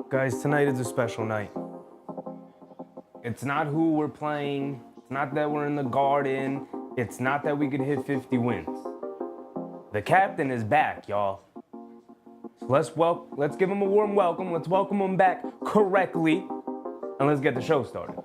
Guys, tonight is a special night. It's not who we're playing. It's not that we're in the Garden. It's not that we could hit 50 wins. The captain is back, y'all. So let's give him a warm welcome. Let's welcome him back correctly, and let's get the show started.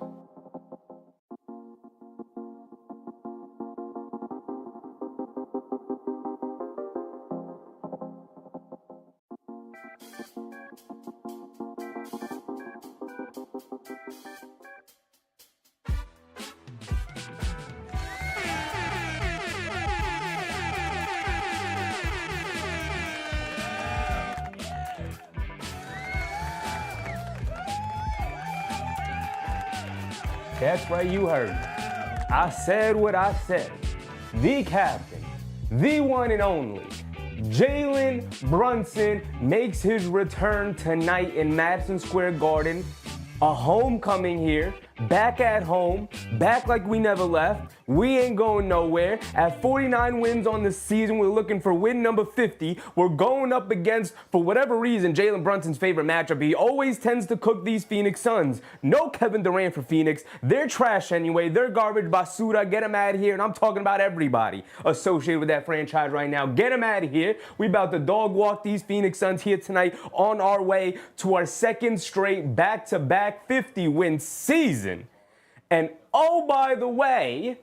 That's right, you heard me. I said what I said. The captain, the one and only, Jalen Brunson makes his return tonight in Madison Square Garden. A homecoming here, back at home, back like we never left. We ain't going nowhere. At 49 wins on the season, we're looking for win number 50. We're going up against, for whatever reason, Jalen Brunson's favorite matchup. He always tends to cook these Phoenix Suns. No Kevin Durant for Phoenix. They're trash anyway. They're garbage. Basura, get them out of here. And I'm talking about everybody associated with that franchise right now. Get them out of here. We about to dog walk these Phoenix Suns here tonight on our way to our second straight back-to-back 50-win season. And oh, by the way,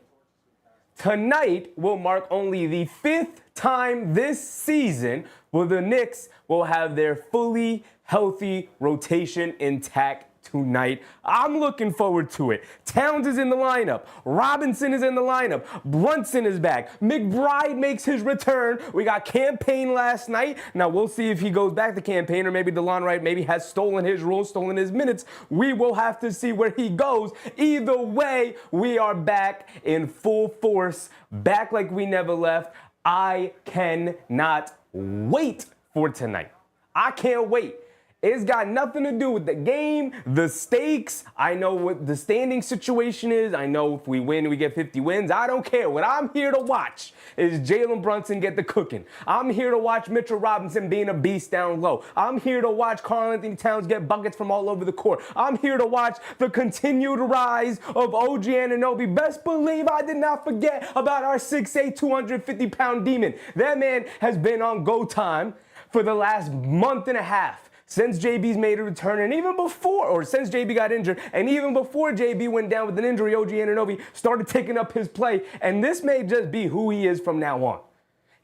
tonight will mark only the 5th time this season where the Knicks will have their fully healthy rotation intact tonight. I'm looking forward to it. Towns is in the lineup. Robinson is in the lineup. Brunson is back. McBride makes his return. We got Campaign last night. Now we'll see if he goes back to Campaign, or maybe DeLon Wright maybe has stolen his role, stolen his minutes. We will have to see where he goes. Either way, we are back in full force, back like we never left. I cannot wait for tonight. I can't wait. It's got nothing to do with the game, the stakes. I know what the standing situation is. I know if we win, we get 50 wins. I don't care. What I'm here to watch is Jalen Brunson get the cooking. I'm here to watch Mitchell Robinson being a beast down low. I'm here to watch Karl-Anthony Towns get buckets from all over the court. I'm here to watch the continued rise of OG Anunoby. Best believe I did not forget about our 6'8", 250-pound demon. That man has been on go time for the last month and a half. Since JB's made a return, and even before, or since JB got injured, and even before JB went down with an injury, OG Anunoby started taking up his play, and this may just be who he is from now on.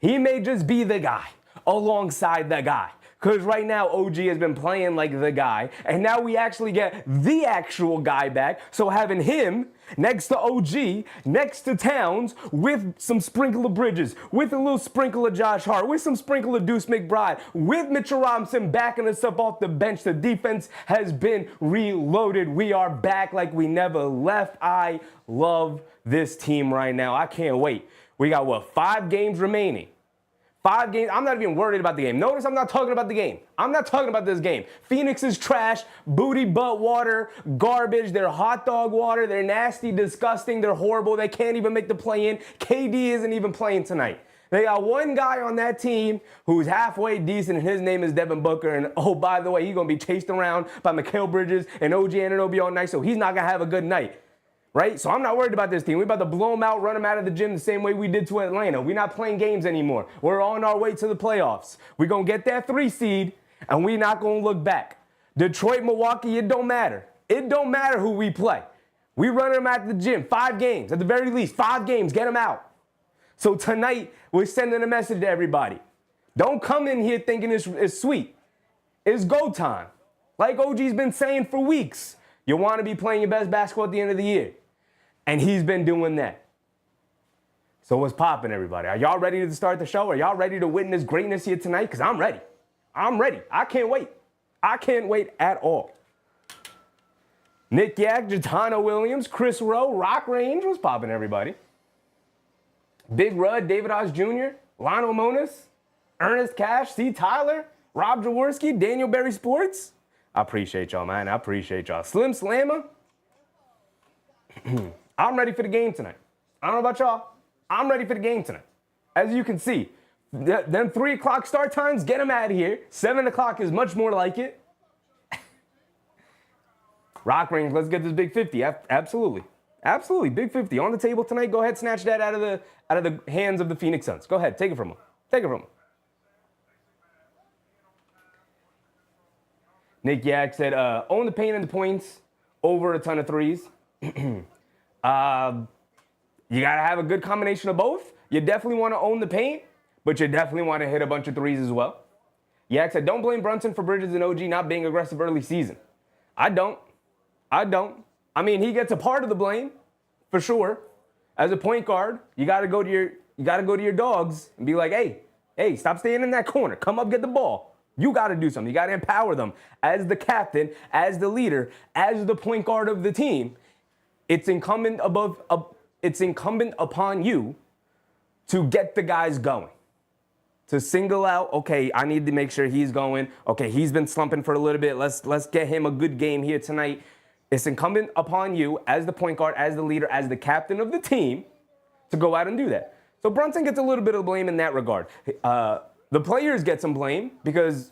He may just be the guy alongside the guy. Because right now, OG has been playing like the guy, and now we actually get the actual guy back. So having him next to OG, next to Towns, with some sprinkle of Bridges, with a little sprinkle of Josh Hart, with some sprinkle of Duece McBride, with Mitchell Robinson backing us up off the bench. The defense has been reloaded. We are back like we never left. I love this team right now. I can't wait. We got, 5 games remaining. 5 games. I'm not even worried about the game. Notice I'm not talking about the game. I'm not talking about this game. Phoenix is trash, booty butt water, garbage. They're hot dog water. They're nasty, disgusting. They're horrible. They can't even make the play-in. KD isn't even playing tonight. They got one guy on that team who's halfway decent, and his name is Devin Booker. And, oh, by the way, he's going to be chased around by Mikal Bridges and OG Anunoby all night, so he's not going to have a good night. Right? So I'm not worried about this team. We're about to blow them out, run them out of the gym the same way we did to Atlanta. We're not playing games anymore. We're on our way to the playoffs. We're going to get that 3 seed, and we're not going to look back. Detroit, Milwaukee, it don't matter. It don't matter who we play. We run them out of the gym. 5 games, at the very least. 5 games, get them out. So tonight, we're sending a message to everybody. Don't come in here thinking it's sweet. It's go time. Like OG's been saying for weeks. You want to be playing your best basketball at the end of the year. And he's been doing that. So what's popping, everybody? Are y'all ready to start the show? Are y'all ready to witness greatness here tonight? Because I'm ready. I'm ready. I can't wait. I can't wait at all. Nick Yak, Jatana Williams, Chris Rowe, Rock Range. What's popping, everybody? Big Rudd, David Osh Jr., Lionel Monis, Ernest Cash, C. Tyler, Rob Jaworski, Daniel Berry Sports. I appreciate y'all, man. I appreciate y'all. Slim Slammer. I'm ready for the game tonight. I don't know about y'all. I'm ready for the game tonight. As you can see, them 3 o'clock start times, get them out of here. 7 o'clock is much more like it. Rock Rings, let's get this big 50. Absolutely. Absolutely. Big 50 on the table tonight. Go ahead, snatch that out of the hands of the Phoenix Suns. Go ahead, take it from them. Take it from them. Nick Yak said, own the paint and the points over a ton of threes. You got to have a good combination of both. You definitely want to own the paint, but you definitely want to hit a bunch of threes as well. Yak said, don't blame Brunson for Bridges and OG not being aggressive early season. I don't. I mean, he gets a part of the blame, for sure. As a point guard, you got to go to your dogs and be like, hey, stop staying in that corner. Come up, get the ball. You got to do something. You got to empower them as the captain, as the leader, as the point guard of the team. It's incumbent upon you to get the guys going. To single out, okay, I need to make sure he's going. Okay, he's been slumping for a little bit. Let's get him a good game here tonight. It's incumbent upon you as the point guard, as the leader, as the captain of the team to go out and do that. So Brunson gets a little bit of blame in that regard. The players get some blame because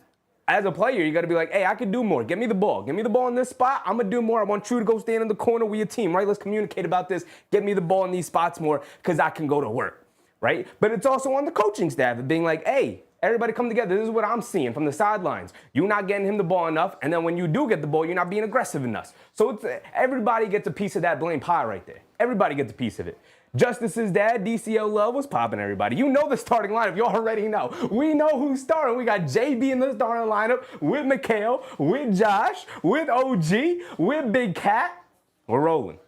as a player, you got to be like, hey, I could do more. Give me the ball. Give me the ball in this spot. I'm going to do more. I want you to go stand in the corner with your team, right? Let's communicate about this. Get me the ball in these spots more because I can go to work, right? But it's also on the coaching staff of being like, hey, everybody come together. This is what I'm seeing from the sidelines. You're not getting him the ball enough, and then when you do get the ball, you're not being aggressive enough. So everybody gets a piece of that blame pie right there. Everybody gets a piece of it. Justice's dad, DCL Love, was popping everybody. You know the starting lineup. You already know. We know who's starting. We got JB in the starting lineup with Mikal, with Josh, with OG, with Big Cat. We're rolling.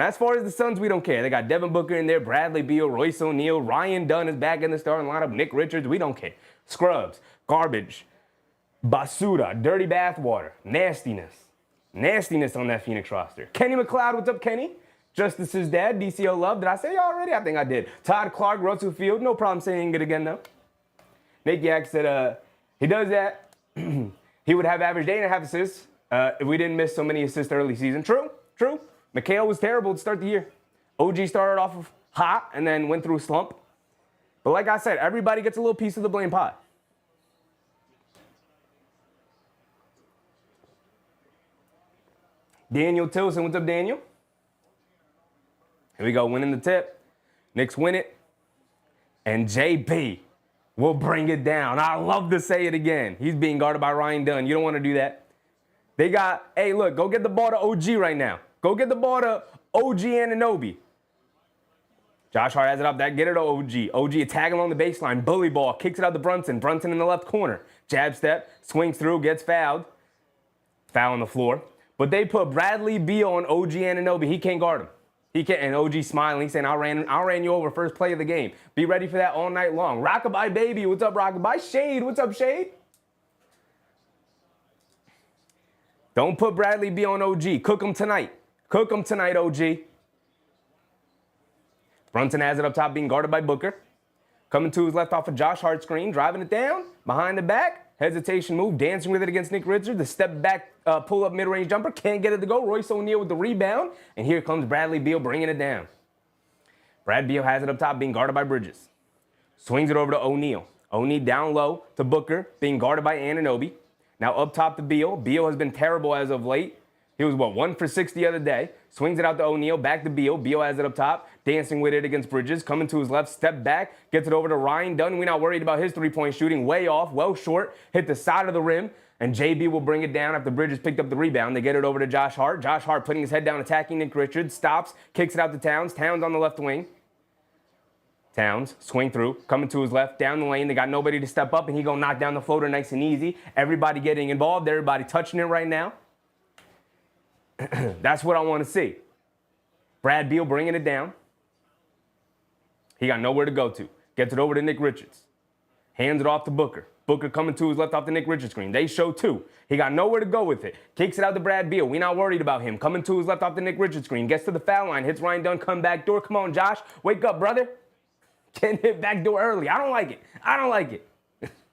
As far as the Suns, we don't care. They got Devin Booker in there, Bradley Beal, Royce O'Neal, Ryan Dunn is back in the starting lineup, Nick Richards. We don't care. Scrubs, garbage, basura, dirty bathwater, nastiness on that Phoenix roster. Kenny McLeod, what's up, Kenny? Justice's dad, DCO Love. Did I say it already? I think I did. Todd Clark, Russell Field. No problem saying it again, though. Nick Yak said he does that. He would have average 8.5 assists if we didn't miss so many assists early season. True. Mikal was terrible to start the year. OG started off of hot and then went through a slump. But like I said, everybody gets a little piece of the blame pie. Daniel Tilson, what's up, Daniel? Here we go, winning the tip. Knicks win it. And JB will bring it down. I love to say it again. He's being guarded by Ryan Dunn. You don't want to do that. They got, hey, look, go get the ball to OG right now. Go get the ball to OG Anunoby. Josh Hart has it up. Get it to OG. OG tagging along the baseline. Bully ball. Kicks it out to Brunson. Brunson in the left corner. Jab step. Swings through. Gets fouled. Foul on the floor. But they put Bradley Beal on OG Anunoby. He can't guard him. He can't. And OG smiling, saying, I ran you over first play of the game. Be ready for that all night long. Rockabye baby. What's up, Rockabye? Shade. What's up, Shade? Don't put Bradley Beal on OG. Cook him tonight. Cook him tonight, OG. Brunson has it up top, being guarded by Booker. Coming to his left off of Josh Hart screen, driving it down, behind the back, hesitation move, dancing with it against Nick Richards, the step back, pull-up mid-range jumper, can't get it to go. Royce O'Neal with the rebound, and here comes Bradley Beal bringing it down. Brad Beal has it up top, being guarded by Bridges. Swings it over to O'Neal. O'Neal down low to Booker, being guarded by Anunoby. Now up top to Beal. Beal has been terrible as of late. He was, 1 for 6 the other day. Swings it out to O'Neal, back to Beal. Beal has it up top, dancing with it against Bridges. Coming to his left, step back, gets it over to Ryan Dunn. We're not worried about his three-point shooting. Way off, well short, hit the side of the rim, and JB will bring it down after Bridges picked up the rebound. They get it over to Josh Hart. Josh Hart putting his head down, attacking Nick Richards. Stops, kicks it out to Towns. Towns on the left wing. Towns, swing through, coming to his left, down the lane. They got nobody to step up, and he gonna knock down the floater nice and easy. Everybody getting involved. Everybody touching it right now. That's what I want to see. Brad Beal bringing it down. He got nowhere to go to. Gets it over to Nick Richards. Hands it off to Booker. Booker coming to his left off the Nick Richards screen. They show two. He got nowhere to go with it. Kicks it out to Brad Beal. We're not worried about him. Coming to his left off the Nick Richards screen. Gets to the foul line. Hits Ryan Dunn. Come back door. Come on, Josh. Wake up, brother. Getting hit back door early. I don't like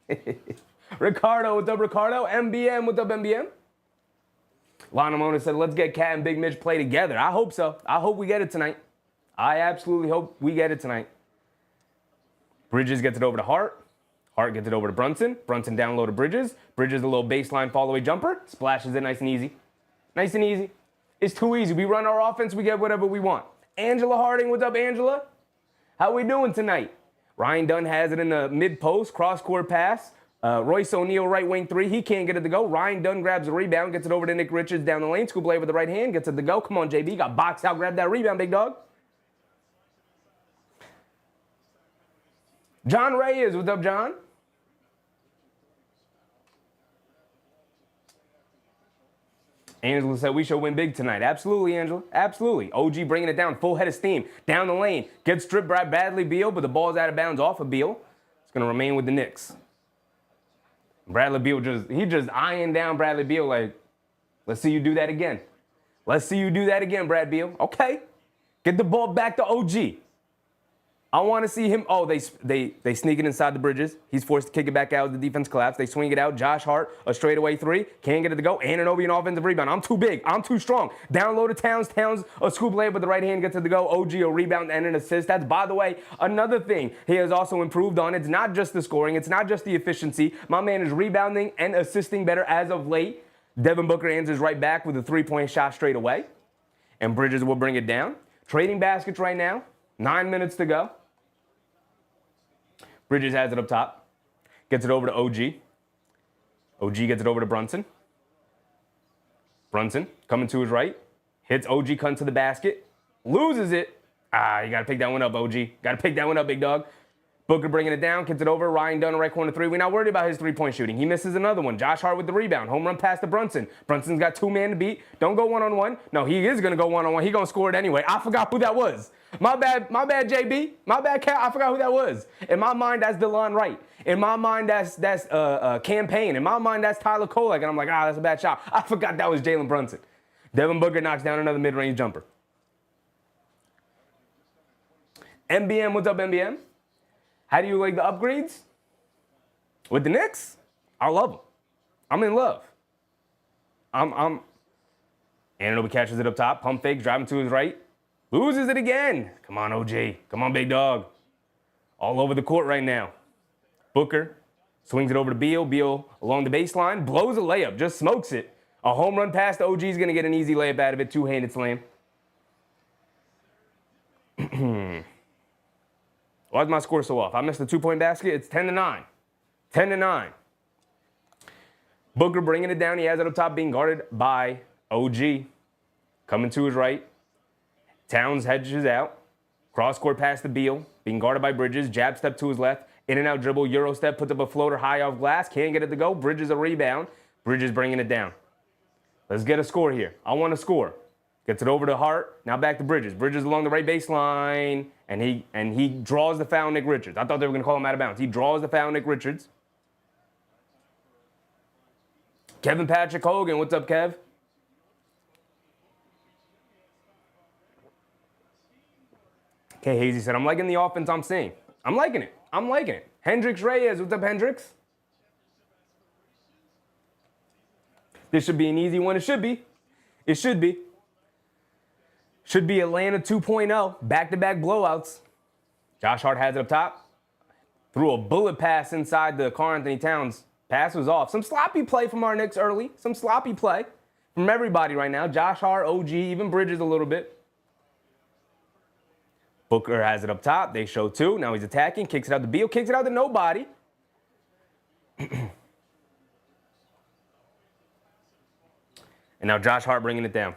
it. Ricardo, what's up, Ricardo? MBM, what's up, MBM? Lana Mona said, let's get Cat and Big Mitch play together. I hope so. I hope we get it tonight. I absolutely hope we get it tonight. Bridges gets it over to Hart. Hart gets it over to Brunson. Brunson down low to Bridges. Bridges a little baseline fall away jumper. Splashes it nice and easy. Nice and easy. It's too easy. We run our offense, we get whatever we want. Angela Harding, what's up, Angela? How we doing tonight? Ryan Dunn has it in the mid-post, cross-court pass. Royce O'Neal, right wing three. He can't get it to go. Ryan Dunn grabs the rebound, gets it over to Nick Richards down the lane. Scoop play with the right hand, gets it to go. Come on, JB. Got boxed out. Grab that rebound, big dog. John Reyes, what's up, John? Angela said we should win big tonight. Absolutely, Angela. Absolutely. OG bringing it down. Full head of steam. Down the lane. Gets stripped by Bradley Beal, but the ball's out of bounds off of Beal. It's going to remain with the Knicks. Bradley Beal just eyeing down Bradley Beal like, let's see you do that again. Let's see you do that again, Brad Beal. Okay. Get the ball back to OG. I want to see him. Oh, they sneak it inside the Bridges. He's forced to kick it back out. The defense collapse. They swing it out. Josh Hart, a straightaway three. Can't get it to go. Anunoby, an offensive rebound. I'm too big. I'm too strong. Down low to Towns. Towns, a scoop layup with the right hand, gets it to go. OG, a rebound and an assist. That's, by the way, another thing he has also improved on. It's not just the scoring. It's not just the efficiency. My man is rebounding and assisting better as of late. Devin Booker answers right back with a three-point shot straight away. And Bridges will bring it down. Trading baskets right now. 9 minutes to go. Bridges has it up top. Gets it over to OG. OG gets it over to Brunson. Brunson coming to his right. Hits OG, cunt to the basket. Loses it. You got to pick that one up, OG. Got to pick that one up, big dog. Booker bringing it down. Gets it over. Ryan Dunn, right corner three. We're not worried about his three-point shooting. He misses another one. Josh Hart with the rebound. Home run pass to Brunson. Brunson's got two man to beat. Don't go one-on-one. No, he is going to go one-on-one. He's going to score it anyway. I forgot who that was. My bad, JB. My bad, Cat. I forgot who that was. In my mind, that's DeLon Wright. In my mind, that's Campaign. In my mind, that's Tyler Kolek. And I'm like, that's a bad shot. I forgot that was Jalen Brunson. Devin Booker knocks down another mid-range jumper. MBM, what's up, MBM? How do you like the upgrades? With the Knicks? I love them. I'm in love. Anunoby catches it up top. Pump fakes, driving to his right. Loses it again. Come on, OG. Come on, big dog. All over the court right now. Booker swings it over to Beal. Beal along the baseline. Blows a layup. Just smokes it. A home run pass to OG is going to get an easy layup out of it. Two-handed slam. Why is my score so off? I missed the two-point basket. It's 10-9. 10-9. Booker bringing it down. He has it up top, being guarded by OG. Coming to his right. Towns hedges out. Cross-court pass to Beal. Being guarded by Bridges. Jab step to his left. In and out dribble. Euro step. Puts up a floater high off glass. Can't get it to go. Bridges a rebound. Bridges bringing it down. Let's get a score here. I want to score. Gets it over to Hart. Now back to Bridges. Bridges along the right baseline. And he draws the foul, Nick Richards. I thought they were going to call him out of bounds. He draws the foul, Nick Richards. Kevin Patrick Hogan. What's up, Kev? Okay, Hazy said, I'm liking the offense I'm seeing. I'm liking it. I'm liking it. Hendricks Reyes. What's up, Hendricks? This should be an easy one. It should be. It should be. Should be Atlanta 2.0. Back-to-back blowouts. Josh Hart has it up top. Threw a bullet pass inside the Karl-Anthony Towns. Pass was off. Some sloppy play from our Knicks early. Some sloppy play from everybody right now. Josh Hart, OG, even Bridges a little bit. Booker has it up top. They show two. Now he's attacking. Kicks it out to Beal. Kicks it out to nobody. And now Josh Hart bringing it down.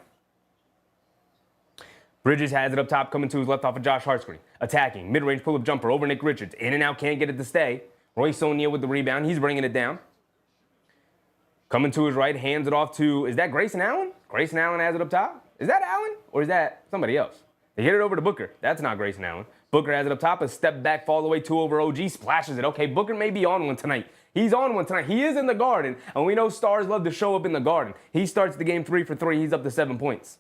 Bridges has it up top, coming to his left off of Josh Hart screen. Attacking. Mid-range pull-up jumper over Nick Richards. In and out, can't get it to stay. Royce O'Neal with the rebound. He's bringing it down. Coming to his right, hands it off to, is that Grayson Allen? Grayson Allen has it up top. Is that Allen? Or is that somebody else? They hit it over to Booker. That's not Grayson Allen. Booker has it up top. A step back, fall away, two over OG. Splashes it. Okay, Booker may be on one tonight. He's on one tonight. He is in the Garden. And we know stars love to show up in the Garden. He starts the game 3 for 3. He's up to 7 points.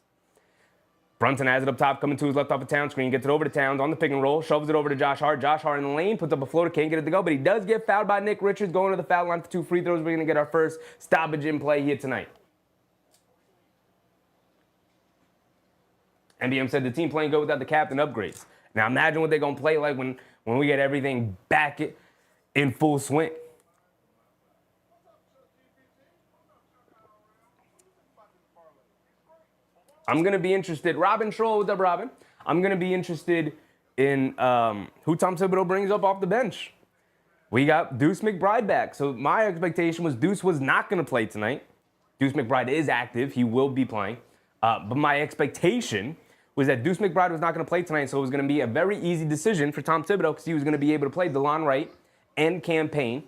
Brunson has it up top, coming to his left off a Towns screen, gets it over to Towns on the pick and roll, shoves it over to Josh Hart. Josh Hart in the lane, puts up a floater, can't get it to go, but he does get fouled by Nick Richards, going to the foul line for 2 free throws. We're going to get our first stoppage in play here tonight. NBM said the team playing good without the captain upgrades. Now imagine what they're going to play like when we get everything back in full swing. I'm going to be interested. Robin Schroll, what's up, Robin? I'm going to be interested in who Tom Thibodeau brings up off the bench. We got Duece McBride back. So my expectation was Duece was not going to play tonight. Duece McBride is active. He will be playing. But my expectation was that Duece McBride was not going to play tonight, so it was going to be a very easy decision for Tom Thibodeau because he was going to be able to play DeLon Wright and campaign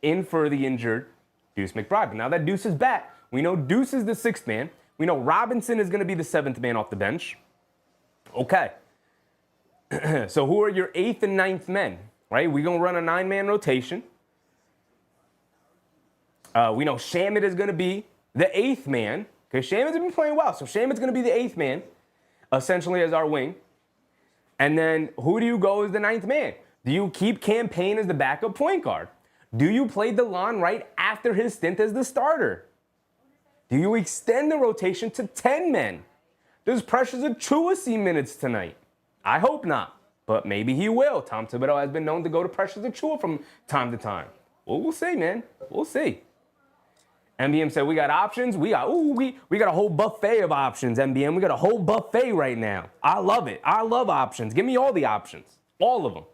in for the injured Duece McBride. But now that Duece is back, we know Duece is the sixth man. We know Robinson is going to be the seventh man off the bench. Okay. So who are your eighth and ninth men, right? We're going to run a nine-man rotation. We know Shamet is going to be the eighth man, because Shamet's been playing well. So Shamet's going to be the eighth man, essentially as our wing. And then who do you go as the ninth man? Do you keep Campaign as the backup point guard? Do you play DeLon Wright after his stint as the starter? Do you extend the rotation to 10 men? Does Precious Achiuwa see minutes tonight? I hope not, but maybe he will. Tom Thibodeau has been known to go to Precious Achiuwa from time to time. Well, we'll see, man. We'll see. MBM said we got options. We got a whole buffet of options, MBM. We got a whole buffet right now. I love it. I love options. Give me all the options. All of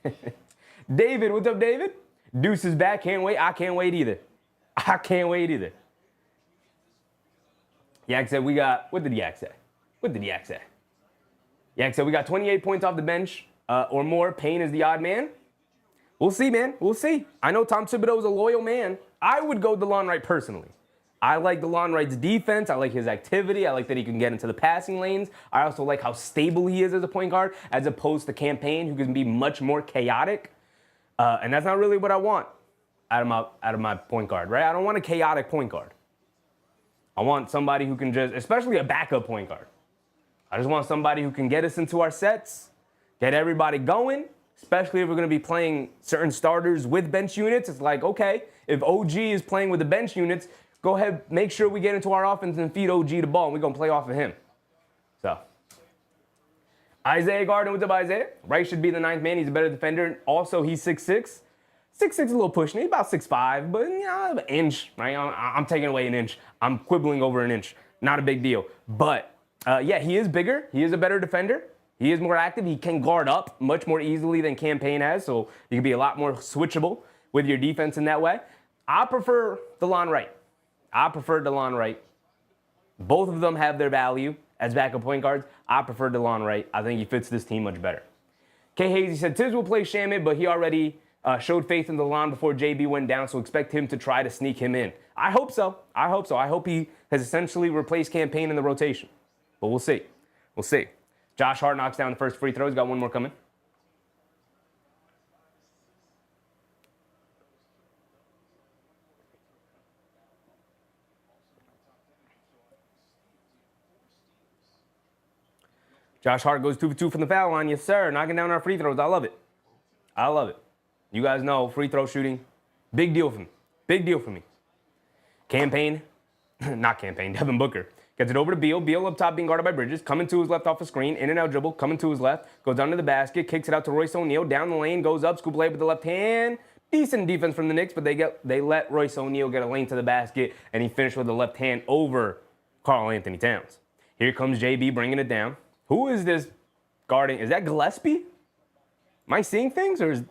them. David, what's up, David? Duece is back. Can't wait. I can't wait either. I can't wait either. Yak said we got, what did Yak say? What did Yak say? Yak said we got 28 points off the bench or more. Payne is the odd man. We'll see, man. We'll see. I know Tom Thibodeau is a loyal man. I would go DeLon Wright personally. I like DeLon Wright's defense. I like his activity. I like that he can get into the passing lanes. I also like how stable he is as a point guard as opposed to Campaign, who can be much more chaotic. And that's not really what I want out of my point guard, right? I don't want a chaotic point guard. I want somebody who can just, especially a backup point guard. I just want somebody who can get us into our sets, get everybody going, especially if we're going to be playing certain starters with bench units. It's like, okay, if OG is playing with the bench units, go ahead, make sure we get into our offense and feed OG the ball, and we're going to play off of him. So, Isaiah Garden, what's up, Isaiah? Wright should be the ninth man. He's a better defender. Also, he's 6'6". 6'6" is a little pushing. He's about 6'5", but an inch, right? I'm taking away an inch. I'm quibbling over an inch. Not a big deal. But, yeah, he is bigger. He is a better defender. He is more active. He can guard up much more easily than Campaign has, so you can be a lot more switchable with your defense in that way. I prefer DeLon Wright. Both of them have their value as backup point guards. I prefer DeLon Wright. I think he fits this team much better. K. Hazy said Tiz will play Shamet, but he already showed faith in DeLon before JB went down, so expect him to try to sneak him in. I hope so. I hope he has essentially replaced Campaign in the rotation. But we'll see. We'll see. Josh Hart knocks down the first free throw. He's got one more coming. Josh Hart goes 2 for 2 from the foul line. Yes, sir. Knocking down our free throws. I love it. I love it. You guys know free throw shooting, big deal for me. Big deal for me. Devin Booker. Gets it over to Beal. Beal up top being guarded by Bridges. Coming to his left off the screen. In and out dribble. Coming to his left. Goes under the basket. Kicks it out to Royce O'Neal. Down the lane. Goes up. Scoop layup with the left hand. Decent defense from the Knicks, but they let Royce O'Neal get a lane to the basket, and he finished with the left hand over Karl-Anthony Towns. Here comes JB bringing it down. Who is this guarding? Is that Gillespie? Am I seeing things, or is...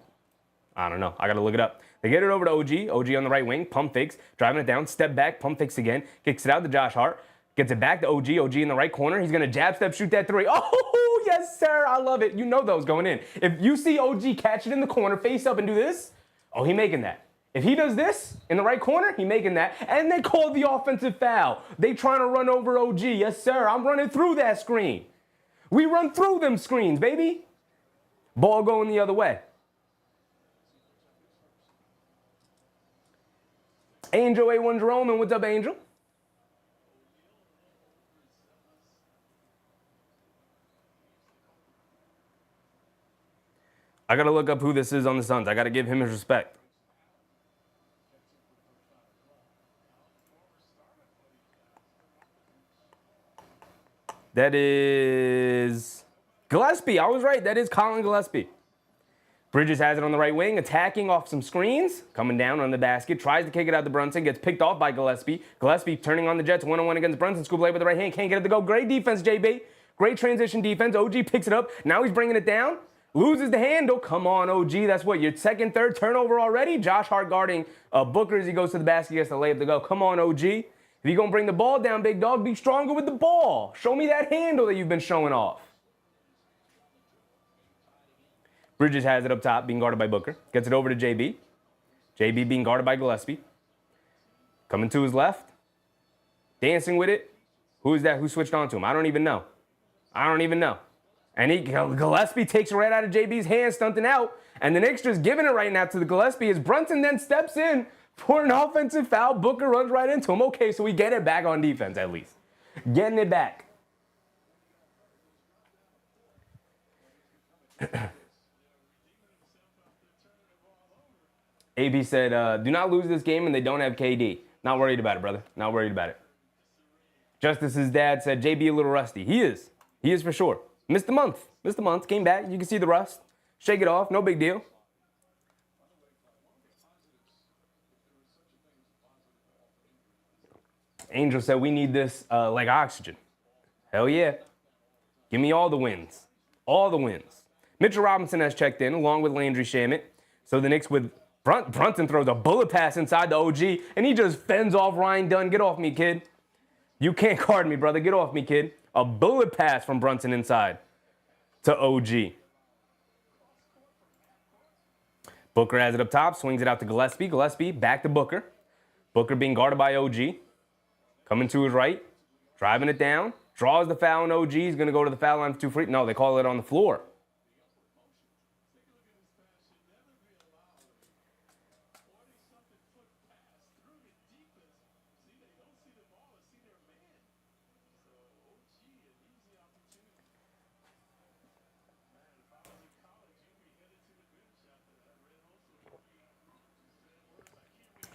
I don't know. I got to look it up. They get it over to OG. OG on the right wing. Pump fakes. Driving it down. Step back. Pump fakes again. Kicks it out to Josh Hart. Gets it back to OG. OG in the right corner. He's going to jab step, shoot that three. Oh, yes, sir. I love it. You know those going in. If you see OG catch it in the corner, face up and do this, oh, he making that. If he does this in the right corner, he making that. And they call the offensive foul. They trying to run over OG. Yes, sir. I'm running through that screen. We run through them screens, baby. Ball going the other way. Angel A1 Jerome, and what's up, Angel? I got to look up who this is on the Suns. I got to give him his respect. That is Gillespie. I was right. That is Colin Gillespie. Bridges has it on the right wing, attacking off some screens, coming down on the basket, tries to kick it out to Brunson, gets picked off by Gillespie. Gillespie turning on the Jets, one-on-one against Brunson, scoop play with the right hand, can't get it to go. Great defense, JB. Great transition defense. OG picks it up. Now he's bringing it down. Loses the handle. Come on, OG. That's what, your second, third turnover already? Josh Hart guarding Booker as he goes to the basket, gets the layup to go. Come on, OG. If you're going to bring the ball down, big dog, be stronger with the ball. Show me that handle that you've been showing off. Bridges has it up top, being guarded by Booker. Gets it over to JB. JB being guarded by Gillespie. Coming to his left. Dancing with it. Who is that? Who switched on to him? I don't even know. And Gillespie takes it right out of JB's hand, stunting out. And the Knicks just giving it right now to the Gillespie as Brunson then steps in for an offensive foul. Booker runs right into him. Okay, so we get it back on defense at least. Getting it back. AB said, do not lose this game and they don't have KD. Not worried about it, brother. Not worried about it. Justice's dad said, JB a little rusty. He is. He is for sure. Missed a month. Came back. You can see the rust. Shake it off. No big deal. Angel said, we need this like oxygen. Hell yeah. Give me all the wins. All the wins. Mitchell Robinson has checked in along with Landry Shamet. So the Knicks with Brunson throws a bullet pass inside the OG, and he just fends off Ryan Dunn. Get off me, kid. You can't guard me, brother. Get off me, kid. A bullet pass from Brunson inside to OG. Booker has it up top, swings it out to Gillespie. Gillespie back to Booker. Booker being guarded by OG. Coming to his right, driving it down. Draws the foul, and OG is going to go to the foul line for 2 free. No, they call it on the floor.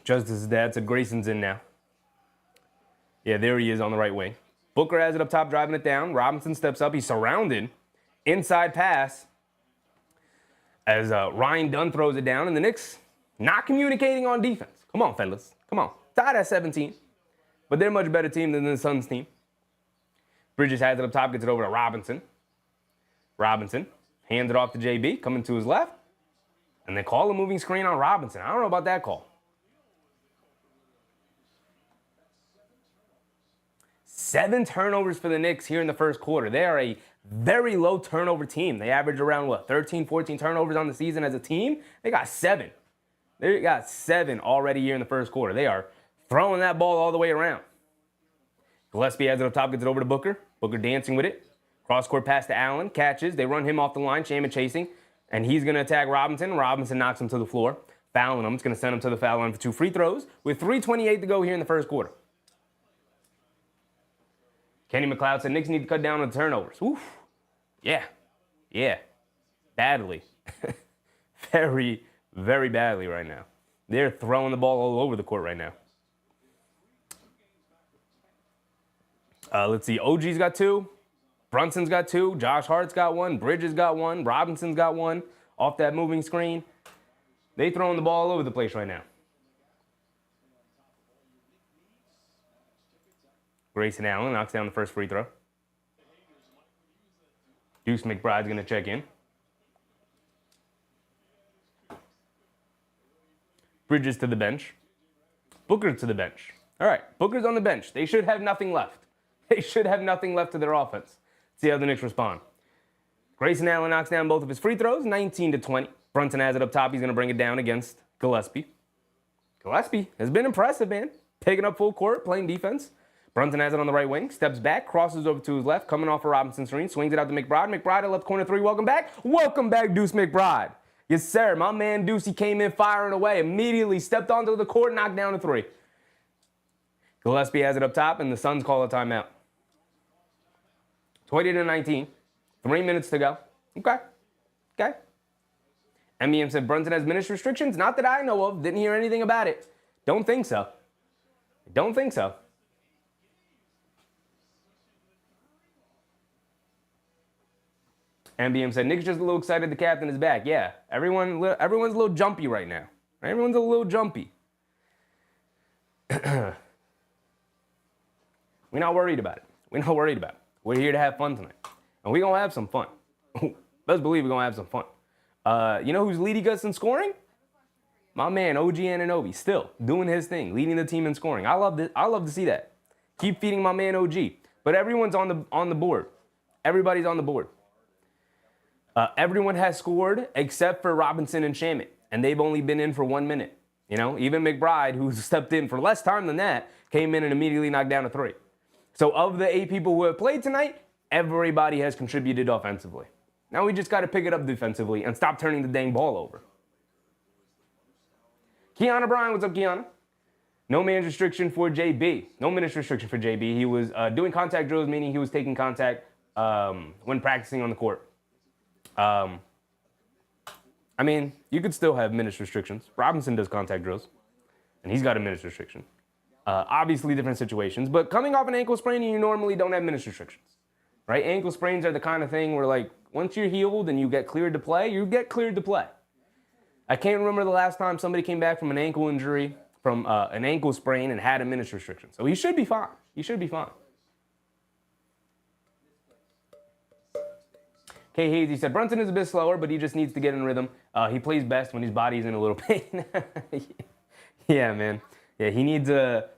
Justice's dad said Grayson's in now. Yeah, there he is on the right wing. Booker has it up top, driving it down. Robinson steps up. He's surrounded. Inside pass as Ryan Dunn throws it down. And the Knicks not communicating on defense. Come on, fellas. Come on. Tied at 17. But they're a much better team than the Suns team. Bridges has it up top, gets it over to Robinson. Robinson hands it off to JB, coming to his left. And they call a moving screen on Robinson. I don't know about that call. 7 turnovers for the Knicks here in the first quarter. They are a very low turnover team. They average around, 13, 14 turnovers on the season as a team. They got 7. They got 7 already here in the first quarter. They are throwing that ball all the way around. Gillespie has it up top, gets it over to Booker. Booker dancing with it. Cross-court pass to Allen. Catches. They run him off the line. Shaman chasing. And he's going to attack Robinson. Robinson knocks him to the floor. Fouling him. It's going to send him to the foul line for 2 free throws with 3:28 to go here in the first quarter. Kenny McLeod said Knicks need to cut down on the turnovers. Oof. Yeah. Yeah. Badly. Very, very badly right now. They're throwing the ball all over the court right now. Let's see. OG's got 2. Brunson's got 2. Josh Hart's got 1. Bridges got 1. Robinson's got 1 off that moving screen. They throwing the ball all over the place right now. Grayson Allen knocks down the first free throw. Duece McBride's going to check in. Bridges to the bench. Booker to the bench. All right, Booker's on the bench. They should have nothing left. They should have nothing left to their offense. See how the Knicks respond. Grayson Allen knocks down both of his free throws, 19-20. Brunson has it up top. He's going to bring it down against Gillespie. Gillespie has been impressive, man. Taking up full court, playing defense. Brunson has it on the right wing, steps back, crosses over to his left, coming off a Robinson screen, swings it out to McBride. McBride at left corner 3, welcome back. Welcome back, Duece McBride. Yes, sir, my man Duece, he came in firing away, immediately stepped onto the court, knocked down a 3. Gillespie has it up top, and the Suns call a timeout. 20-19, 3 minutes to go. Okay. MEM said Brunson has minutes restrictions? Not that I know of, didn't hear anything about it. Don't think so. MBM said, Nick's just a little excited the captain is back. Yeah, everyone's a little jumpy right now. Everyone's a little jumpy. We're not worried about it. We're not worried about it. We're here to have fun tonight. And we're going to have some fun. Best believe we're going to have some fun. You know who's leading us in scoring? My man, OG Anunoby, still doing his thing, leading the team in scoring. I love to see that. Keep feeding my man OG. But everyone's on the board. Everybody's on the board. Everyone has scored except for Robinson and Shamet, and they've only been in for 1 minute. You know, even McBride, who stepped in for less time than that, came in and immediately knocked down a 3. So of the 8 people who have played tonight, everybody has contributed offensively. Now we just got to pick it up defensively and stop turning the dang ball over. Kiana Bryan, what's up, Kiana? No man's restriction for JB. No minutes restriction for JB. He was doing contact drills, meaning he was taking contact when practicing on the court. I mean, you could still have minutes restrictions. Robinson does contact drills, and he's got a minutes restriction. Obviously, different situations, but coming off an ankle sprain, you normally don't have minutes restrictions, right? Ankle sprains are the kind of thing where, like, once you're healed and you get cleared to play, you get cleared to play. I can't remember the last time somebody came back from an ankle injury, from an ankle sprain, and had a minutes restriction. So he should be fine. He should be fine. K. Hayes, he said, Brunson is a bit slower, but he just needs to get in rhythm. He plays best when his body's in a little pain. Yeah, man. Yeah, he needs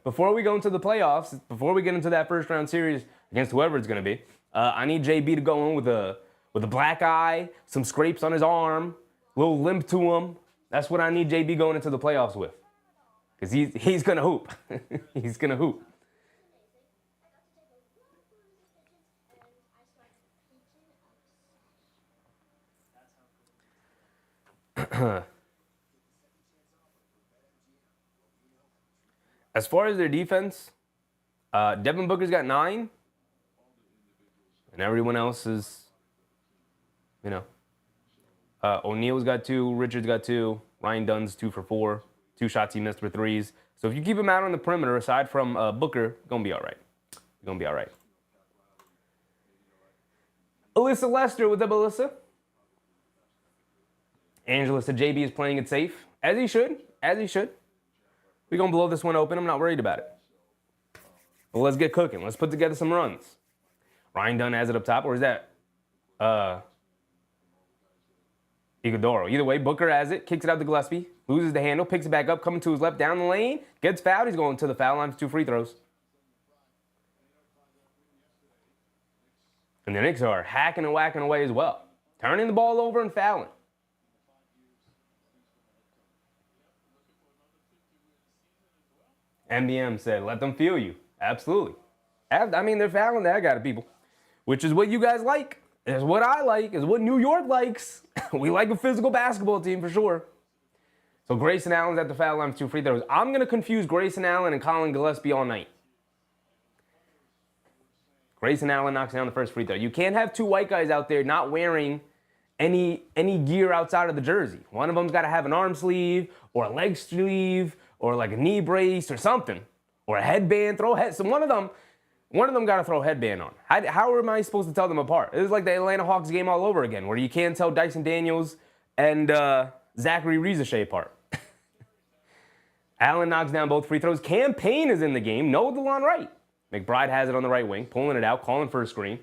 before we go into the playoffs, before we get into that first round series against whoever it's going to be, I need JB to go in with a black eye, some scrapes on his arm, a little limp to him. That's what I need JB going into the playoffs with. Because he's going to hoop. He's going to hoop. As far as their defense, Devin Booker's got 9, and everyone else is, you know, O'Neal's got 2, Richards got 2, Ryan Dunn's 2 for 4, 2 shots he missed for 3s. So if you keep him out on the perimeter, aside from Booker, you're gonna be all right. You're gonna be all right. Alyssa Lester, what's up, Alyssa? Angela said JB is playing it safe, as he should, as he should. We're going to blow this one open. I'm not worried about it. Well, let's get cooking. Let's put together some runs. Ryan Dunn has it up top, or is that Iguodaro? Either way, Booker has it, kicks it out to Gillespie, loses the handle, picks it back up, coming to his left, down the lane, gets fouled. He's going to the foul line for 2 free throws. And the Knicks are hacking and whacking away as well, turning the ball over and fouling. MBM said, let them feel you. Absolutely. I mean, they're fouling that guy to people, which is what you guys like. It's what I like. It's what New York likes. We like a physical basketball team for sure. So Grayson Allen's at the foul line for 2 free throws. I'm going to confuse Grayson Allen and Colin Gillespie all night. Grayson Allen knocks down the first free throw. You can't have 2 white guys out there not wearing any gear outside of the jersey. One of them's got to have an arm sleeve or a leg sleeve or like a knee brace or something, or a headband. So one of them got to throw a headband on. How am I supposed to tell them apart? It was like the Atlanta Hawks game all over again, where you can't tell Dyson Daniels and Zachary Rizachet apart. Allen knocks down both free throws. Cam Payne is in the game. No DeLon Wright. McBride has it on the right wing, pulling it out, calling for a screen.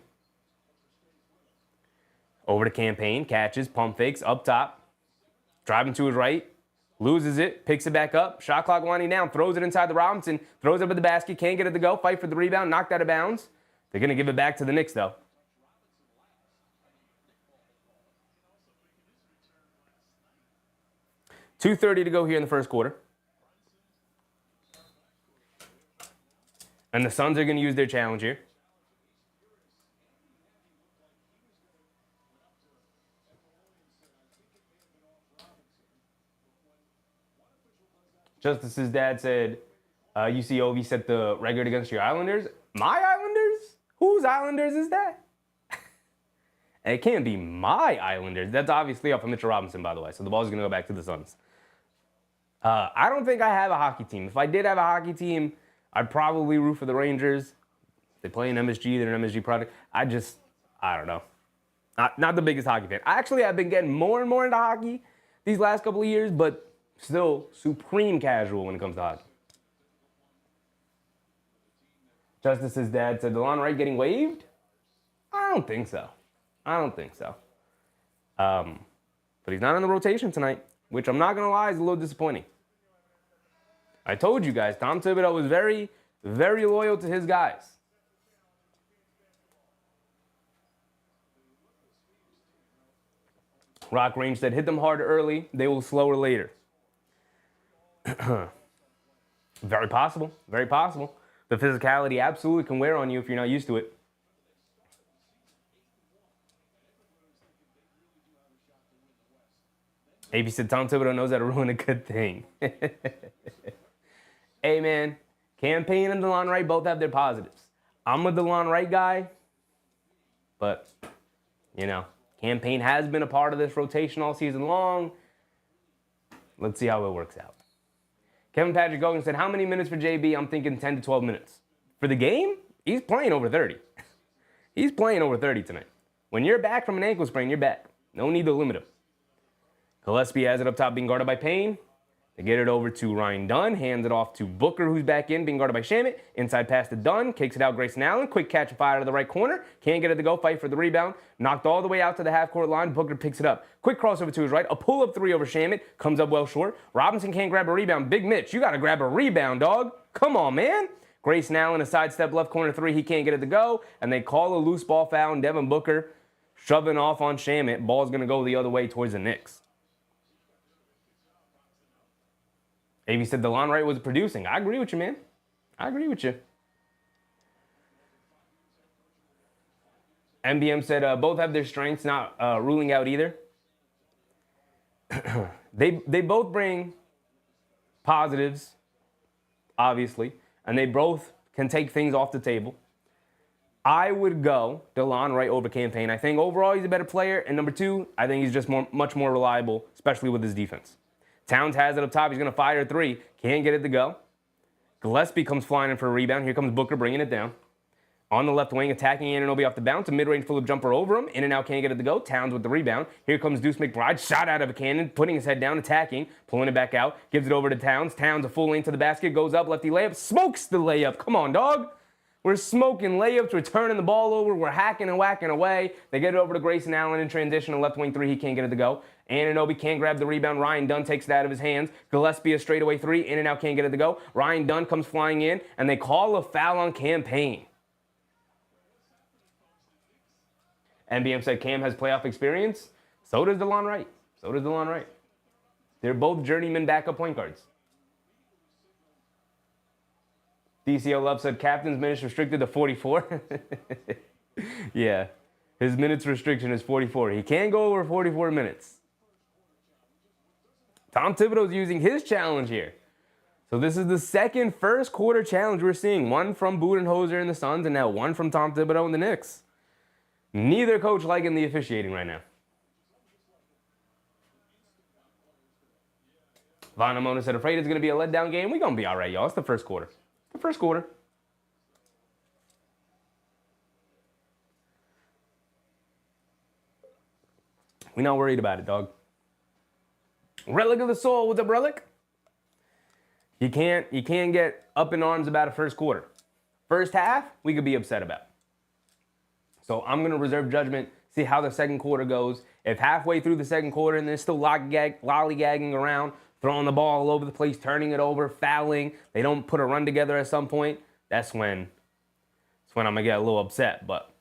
Over to Cam Payne, catches, pump fakes, up top, driving to his right. Loses it, picks it back up, shot clock winding down, throws it inside the Robinson, throws it up at the basket, can't get it to go, fight for the rebound, knocked out of bounds. They're going to give it back to the Knicks, though. $2:30 to go here in the first quarter. And the Suns are going to use their challenge here. Justice's dad said, you see Ovi set the record against your Islanders. My Islanders? Whose Islanders is that? And it can't be my Islanders. That's obviously off of Mitchell Robinson, by the way. So the ball's going to go back to the Suns. I don't think I have a hockey team. If I did have a hockey team, I'd probably root for the Rangers. They play in MSG. They're an MSG product. I don't know. Not the biggest hockey fan. I actually have been getting more and more into hockey these last couple of years, but still supreme casual when it comes to hockey. Justice's dad said, DeLon Wright getting waived? I don't think so. But he's not in the rotation tonight, which I'm not going to lie is a little disappointing. I told you guys, Tom Thibodeau was very, very loyal to his guys. Rock Range said, hit them hard early, they will slower later. Very possible, very possible. The physicality absolutely can wear on you if you're not used to it. AB said, Tom Thibodeau knows how to ruin a good thing. Hey, man, Campaign and DeLon Wright both have their positives. I'm a DeLon Wright guy, but, you know, Campaign has been a part of this rotation all season long. Let's see how it works out. Kevin Patrick Gogan said, how many minutes for JB? I'm thinking 10 to 12 minutes. For the game, he's playing over 30. He's playing over 30 tonight. When you're back from an ankle sprain, you're back. No need to limit him. Gillespie has it up top being guarded by Payne. They get it over to Ryan Dunn. Hands it off to Booker, who's back in, being guarded by Shamet. Inside pass to Dunn. Kicks it out Grayson Allen. Quick catch and fire to the right corner. Can't get it to go. Fight for the rebound. Knocked all the way out to the half-court line. Booker picks it up. Quick crossover to his right. A pull-up three over Shamet. Comes up well short. Robinson can't grab a rebound. Big Mitch, you got to grab a rebound, dog. Come on, man. Grayson Allen, a sidestep left corner three. He can't get it to go. And they call a loose ball foul. And Devin Booker shoving off on Shamet. Ball's going to go the other way towards the Knicks. AV said DeLon Wright was producing. I agree with you, man. I agree with you. MBM said both have their strengths, not ruling out either. They both bring positives, obviously, and they both can take things off the table. I would go DeLon Wright over Campaign. I think overall he's a better player. And number two, I think he's just much more reliable, especially with his defense. Towns has it up top. He's going to fire a three. Can't get it to go. Gillespie comes flying in for a rebound. Here comes Booker bringing it down. On the left wing, attacking Anunoby off the bounce. A mid-range pull-up jumper over him. In and out, can't get it to go. Towns with the rebound. Here comes Duece McBride. Shot out of a cannon. Putting his head down, attacking. Pulling it back out. Gives it over to Towns. Towns a full lane to the basket. Goes up, lefty layup. Smokes the layup. Come on, dog. We're smoking layups. We're turning the ball over. We're hacking and whacking away. They get it over to Grayson Allen in transition. A left wing three. He can't get it to go. Anunoby can't grab the rebound. Ryan Dunn takes it out of his hands. Gillespie a straightaway three. In and out, can't get it to go. Ryan Dunn comes flying in, and they call a foul on Campaign. NBM said Cam has playoff experience. So does DeLon Wright. They're both journeyman backup point guards. DCO Love said captain's minutes restricted to 44. Yeah, his minutes restriction is 44. He can't go over 44 minutes. Tom Thibodeau's using his challenge here. So this is the second first quarter challenge we're seeing. One from Budenholzer and the Suns, and now one from Tom Thibodeau and the Knicks. Neither coach liking the officiating right now. Von Amona said, afraid it's going to be a letdown game. We're going to be all right, y'all. It's the first quarter. The first quarter. We're not worried about it, dog. Relic of the Soul. What's up, Relic? You can't get up in arms about a first quarter. First half, we could be upset about. So I'm going to reserve judgment, see how the second quarter goes. If halfway through the second quarter and they're still lollygagging around, throwing the ball all over the place, turning it over, fouling, they don't put a run together at some point, that's when I'm going to get a little upset. But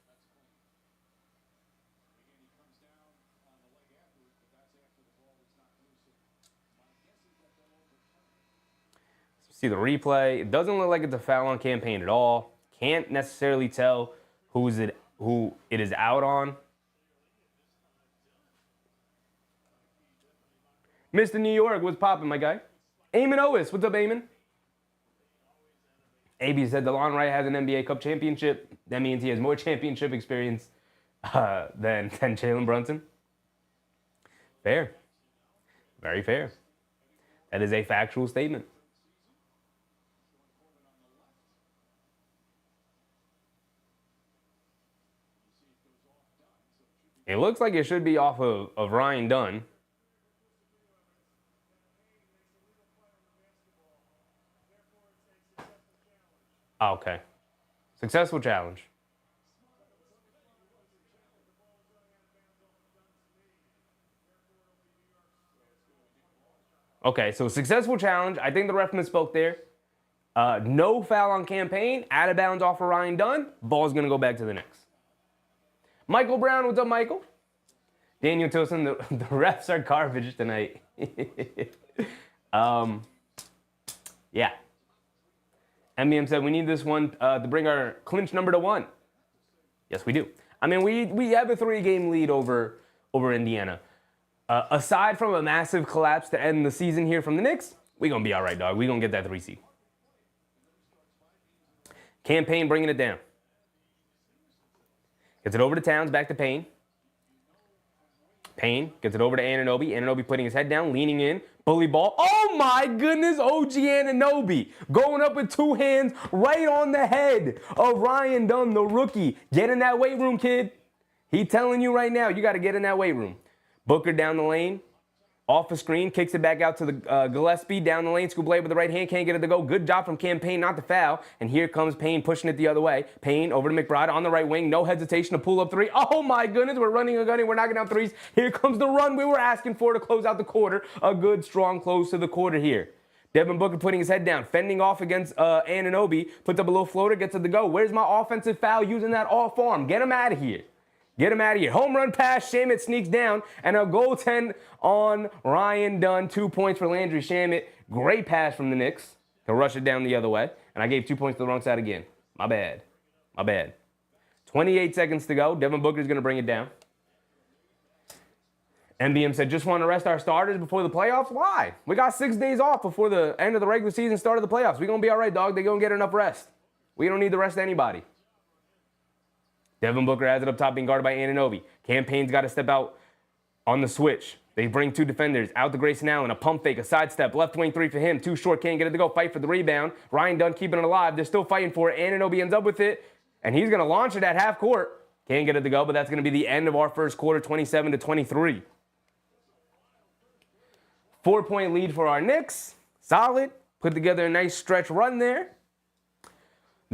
see the replay. It doesn't look like it's a foul on Campaign at all. Can't necessarily tell who it is out on. Mr. New York, what's poppin', my guy? Eamon Owis, what's up, Eamon? AB said DeLon Wright has an NBA Cup championship. That means he has more championship experience than Jalen Brunson. Fair. Very fair. That is a factual statement. It looks like it should be off of Ryan Dunn. Okay. Successful challenge. Okay, so successful challenge. I think the ref misspoke there. No foul on Campaign. Out of bounds off of Ryan Dunn. Ball's going to go back to the Knicks. Michael Brown, what's up, Michael? Daniel Tilson, the refs are garbage tonight. Yeah. MBM said we need this one to bring our clinch number to 1. Yes, we do. I mean, we have a 3-game lead over Indiana. Aside from a massive collapse to end the season here from the Knicks, we're going to be all right, dog. We're going to get that 3 seed. Campaign bringing it down. Gets it over to Towns, back to Payne. Payne gets it over to Anunoby. Anunoby putting his head down, leaning in. Bully ball. Oh my goodness, OG Anunoby. Going up with 2 hands right on the head of Ryan Dunn, the rookie. Get in that weight room, kid. He telling you right now, you got to get in that weight room. Booker down the lane. Off the screen, kicks it back out to the Gillespie, down the lane, scoop blade with the right hand, can't get it to go. Good job from Campaign not to foul. And here comes Payne pushing it the other way. Payne over to McBride on the right wing, no hesitation to pull up 3. Oh my goodness, we're running a gunning, we're knocking out 3s. Here comes the run we were asking for to close out the quarter. A good, strong close to the quarter here. Devin Booker putting his head down, fending off against Anunoby, puts up a little floater, gets it to go. Where's my offensive foul using that off arm? Get him out of here. Get him out of here. Home run pass. Shamet sneaks down. And a goaltend on Ryan Dunn. 2 points for Landry Shamet. Great pass from the Knicks to rush it down the other way. And I gave 2 points to the wrong side again. My bad. My bad. 28 seconds to go. Devin Booker's going to bring it down. NBM said, just want to rest our starters before the playoffs? Why? We got 6 days off before the end of the regular season, start of the playoffs. We're going to be all right, dog. They're going to get enough rest. We don't need the rest of anybody. Devin Booker has it up top being guarded by Anunoby. Campaign's got to step out on the switch. They bring 2 defenders out to Grayson Allen. A pump fake, a sidestep, left wing 3 for him. Too short, can't get it to go. Fight for the rebound. Ryan Dunn keeping it alive. They're still fighting for it. Anunoby ends up with it, and he's going to launch it at half court. Can't get it to go, but that's going to be the end of our first quarter, 27-23. 4-point lead for our Knicks. Solid. Put together a nice stretch run there.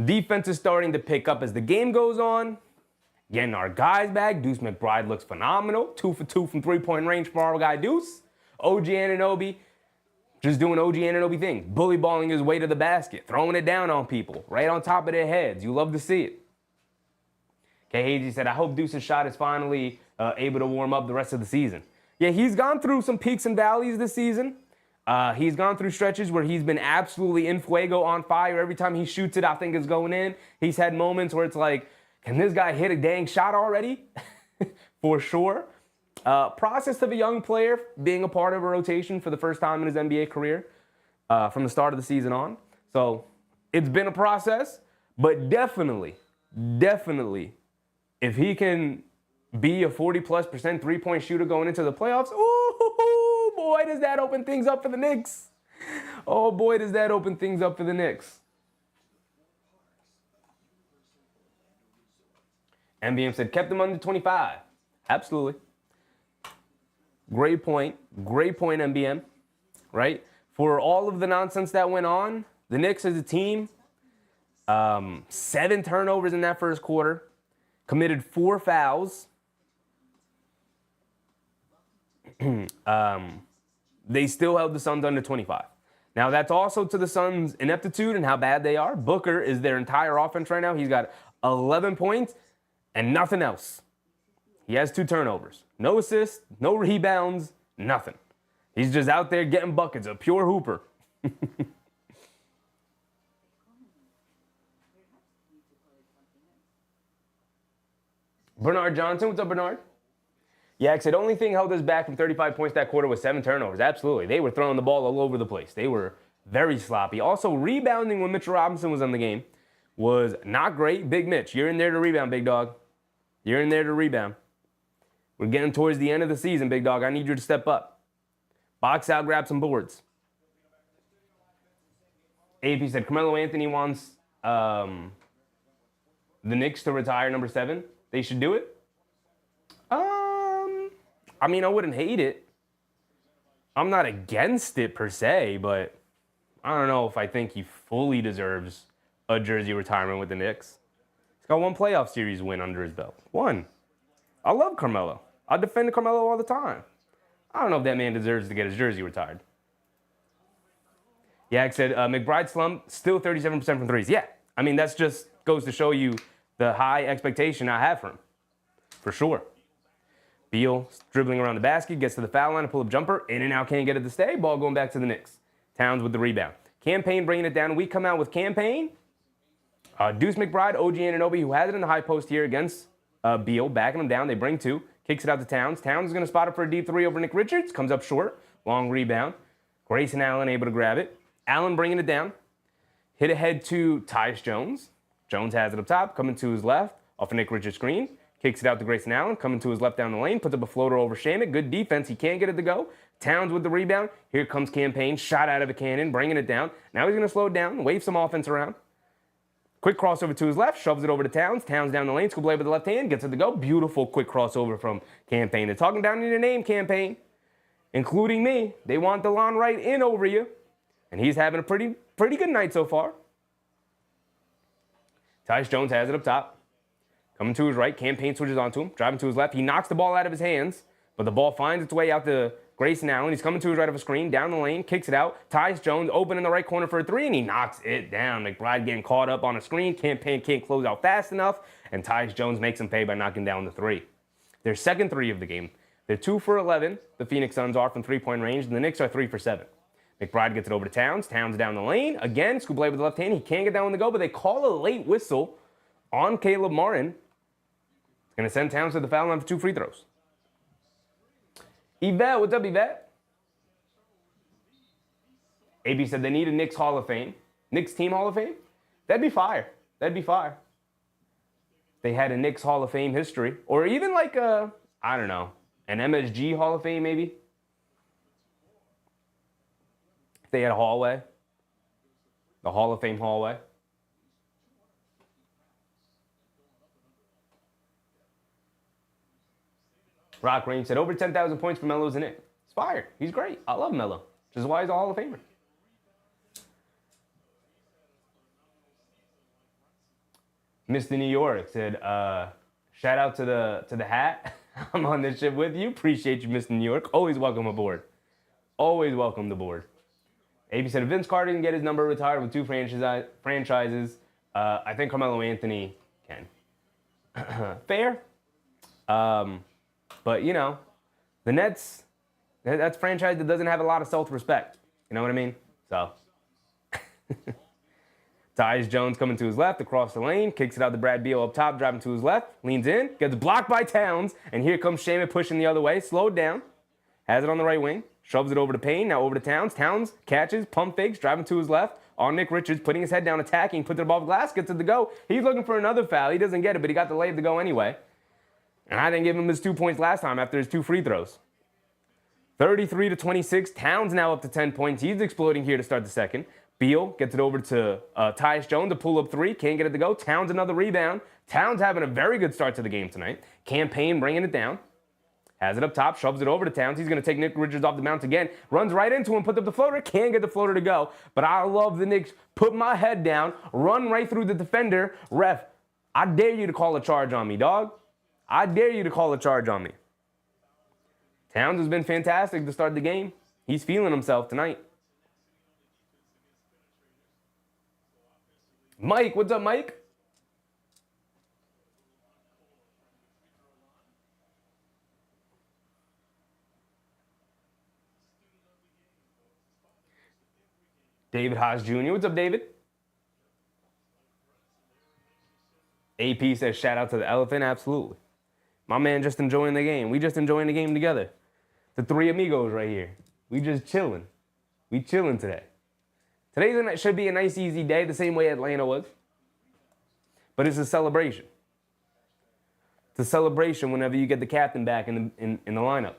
Defense is starting to pick up as the game goes on. Getting our guys back. Duece McBride looks phenomenal. 2 for 2 from 3-point range for our guy Duece. OG Anunoby just doing OG Anunoby things. Bully balling his way to the basket. Throwing it down on people. Right on top of their heads. You love to see it. Kahiji said, I hope Duce's shot is finally able to warm up the rest of the season. Yeah, he's gone through some peaks and valleys this season. He's gone through stretches where he's been absolutely in fuego, on fire. Every time he shoots it, I think it's going in. He's had moments where it's like, can this guy hit a dang shot already? For sure. Process of a young player being a part of a rotation for the first time in his NBA career from the start of the season on. So it's been a process, but definitely, if he can be a 40+% 3-point shooter going into the playoffs, ooh, boy, does that open things up for the Knicks. Oh, boy, does that open things up for the Knicks. MBM said, kept them under 25. Absolutely. Great point, MBM, right? For all of the nonsense that went on, the Knicks as a team, 7 turnovers in that first quarter, committed 4 fouls. They still held the Suns under 25. Now, that's also to the Suns' ineptitude and how bad they are. Booker is their entire offense right now. He's got 11 points and nothing else. He has 2 turnovers. No assists, no rebounds, nothing. He's just out there getting buckets, a pure hooper. Bernard Johnson, what's up, Bernard? Yeah, I said, only thing held us back from 35 points that quarter was 7 turnovers. Absolutely. They were throwing the ball all over the place. They were very sloppy. Also, rebounding when Mitchell Robinson was on the game was not great. Big Mitch, you're in there to rebound, big dog. You're in there to rebound. We're getting towards the end of the season, big dog. I need you to step up. Box out, grab some boards. AP said, Carmelo Anthony wants the Knicks to retire number 7. They should do it. I mean, I wouldn't hate it. I'm not against it per se, but I don't know if I think he fully deserves a jersey retirement with the Knicks. He's got one playoff series win under his belt. One. I love Carmelo. I defend Carmelo all the time. I don't know if that man deserves to get his jersey retired. Yak said, McBride slump, still 37% from threes. Yeah, I mean, that's just goes to show you the high expectation I have for him. For sure. Beal dribbling around the basket, gets to the foul line, a pull-up jumper, in and out, can't get it to stay. Ball going back to the Knicks. Towns with the rebound. Campaign bringing it down. We come out with Campaign. Duece McBride, OG Anunoby, who has it in the high post here against Beal, backing him down. They bring two. Kicks it out to Towns. Towns is going to spot it for a deep three over Nick Richards. Comes up short. Long rebound. Grayson Allen able to grab it. Allen bringing it down. Hit ahead to Tyus Jones. Jones has it up top. Coming to his left. Off a Nick Richards screen. Kicks it out to Grayson Allen. Coming to his left down the lane. Puts up a floater over Shamet. Good defense. He can't get it to go. Towns with the rebound. Here comes Campaign. Shot out of a cannon. Bringing it down. Now he's going to slow it down. Wave some offense around. Quick crossover to his left, shoves it over to Towns. Towns down the lane, scoop blade with the left hand, gets it to go. Beautiful quick crossover from Campaign. They're talking down in your name, Campaign, including me. They want DeLon right in over you, and he's having a pretty good night so far. Tyus Jones has it up top. Coming to his right, Campaign switches onto him, driving to his left. He knocks the ball out of his hands, but the ball finds its way out to Grayson Allen. He's coming to his right of a screen, down the lane, kicks it out. Tyus Jones open in the right corner for a three, and he knocks it down. McBride getting caught up on a screen. Campaign can't close out fast enough, and Tyus Jones makes him pay by knocking down the three. Their second three of the game. They're 2 for 11. The Phoenix Suns are from three-point range, and the Knicks are 3 for 7. McBride gets it over to Towns. Towns down the lane. Again, scoop blade with the left hand. He can't get down on the go, but they call a late whistle on Caleb Martin. It's going to send Towns to the foul line for 2 free throws. Yvette, what's up, Yvette? AB said they need a Knicks Hall of Fame. Knicks Team Hall of Fame? That'd be fire. That'd be fire. They had a Knicks Hall of Fame history. Or even like a, I don't know, an MSG Hall of Fame maybe. If they had a hallway. The Hall of Fame hallway. Rock Range said over 10,000 points for Melo's in it. It's fire. He's great. I love Melo. Which is why he's a Hall of Famer. Mr. New York said, shout out to the hat. I'm on this ship with you. Appreciate you, Mr. New York. Always welcome aboard. Always welcome aboard. AB said, if Vince Carter can get his number retired with 2 franchises, I think Karl-Anthony can. Fair. But, you know, the Nets, that's a franchise that doesn't have a lot of self-respect. You know what I mean? So. Tyus Jones coming to his left, across the lane, kicks it out to Brad Beal up top, driving to his left, leans in, gets blocked by Towns, and here comes Shamet pushing the other way, slowed down, has it on the right wing, shoves it over to Payne, now over to Towns. Towns catches, pump fakes, driving to his left, on Nick Richards, putting his head down, attacking, puts it above glass, gets it to go. He's looking for another foul. He doesn't get it, but he got the layup to go anyway. And I didn't give him his 2 points last time after his 2 free throws. 33-26. Towns now up to 10 points. He's exploding here to start the second. Beal gets it over to Tyus Jones to pull up 3. Can't get it to go. Towns another rebound. Towns having a very good start to the game tonight. Campaign bringing it down. Has it up top. Shoves it over to Towns. He's going to take Nick Richards off the bounce again. Runs right into him. Puts up the floater. Can't get the floater to go. But I love the Knicks. Put my head down. Run right through the defender. Ref, I dare you to call a charge on me, dog. I dare you to call a charge on me. Towns has been fantastic to start the game. He's feeling himself tonight. Mike, what's up, Mike? David Haas Jr. What's up, David? AP says, shout out to the elephant. Absolutely. My man just enjoying the game. We just enjoying the game together. The 3 amigos right here. We just chilling. We chilling today. Today should be a nice, easy day, the same way Atlanta was. But it's a celebration. It's a celebration whenever you get the captain back in the lineup.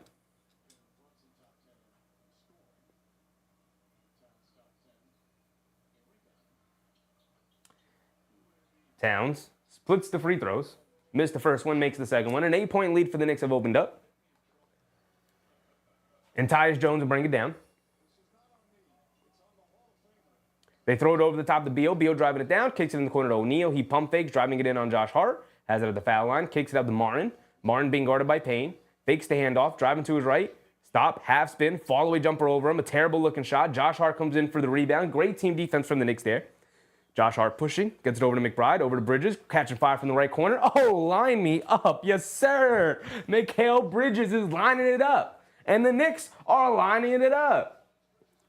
Towns splits the free throws. Missed the first one, makes the second one. An 8-point lead for the Knicks have opened up. And Tyus Jones will bring it down. They throw it over the top of the Beal. Beal driving it down, kicks it in the corner to O'Neal. He pump fakes, driving it in on Josh Hart. Has it at the foul line, kicks it out to Martin. Martin being guarded by Payne. Fakes the handoff, driving to his right. Stop, half spin, fall away jumper over him. A terrible looking shot. Josh Hart comes in for the rebound. Great team defense from the Knicks there. Josh Hart pushing, gets it over to McBride, over to Bridges, catching fire from the right corner. Oh, line me up. Yes, sir. Mikal Bridges is lining it up. And the Knicks are lining it up.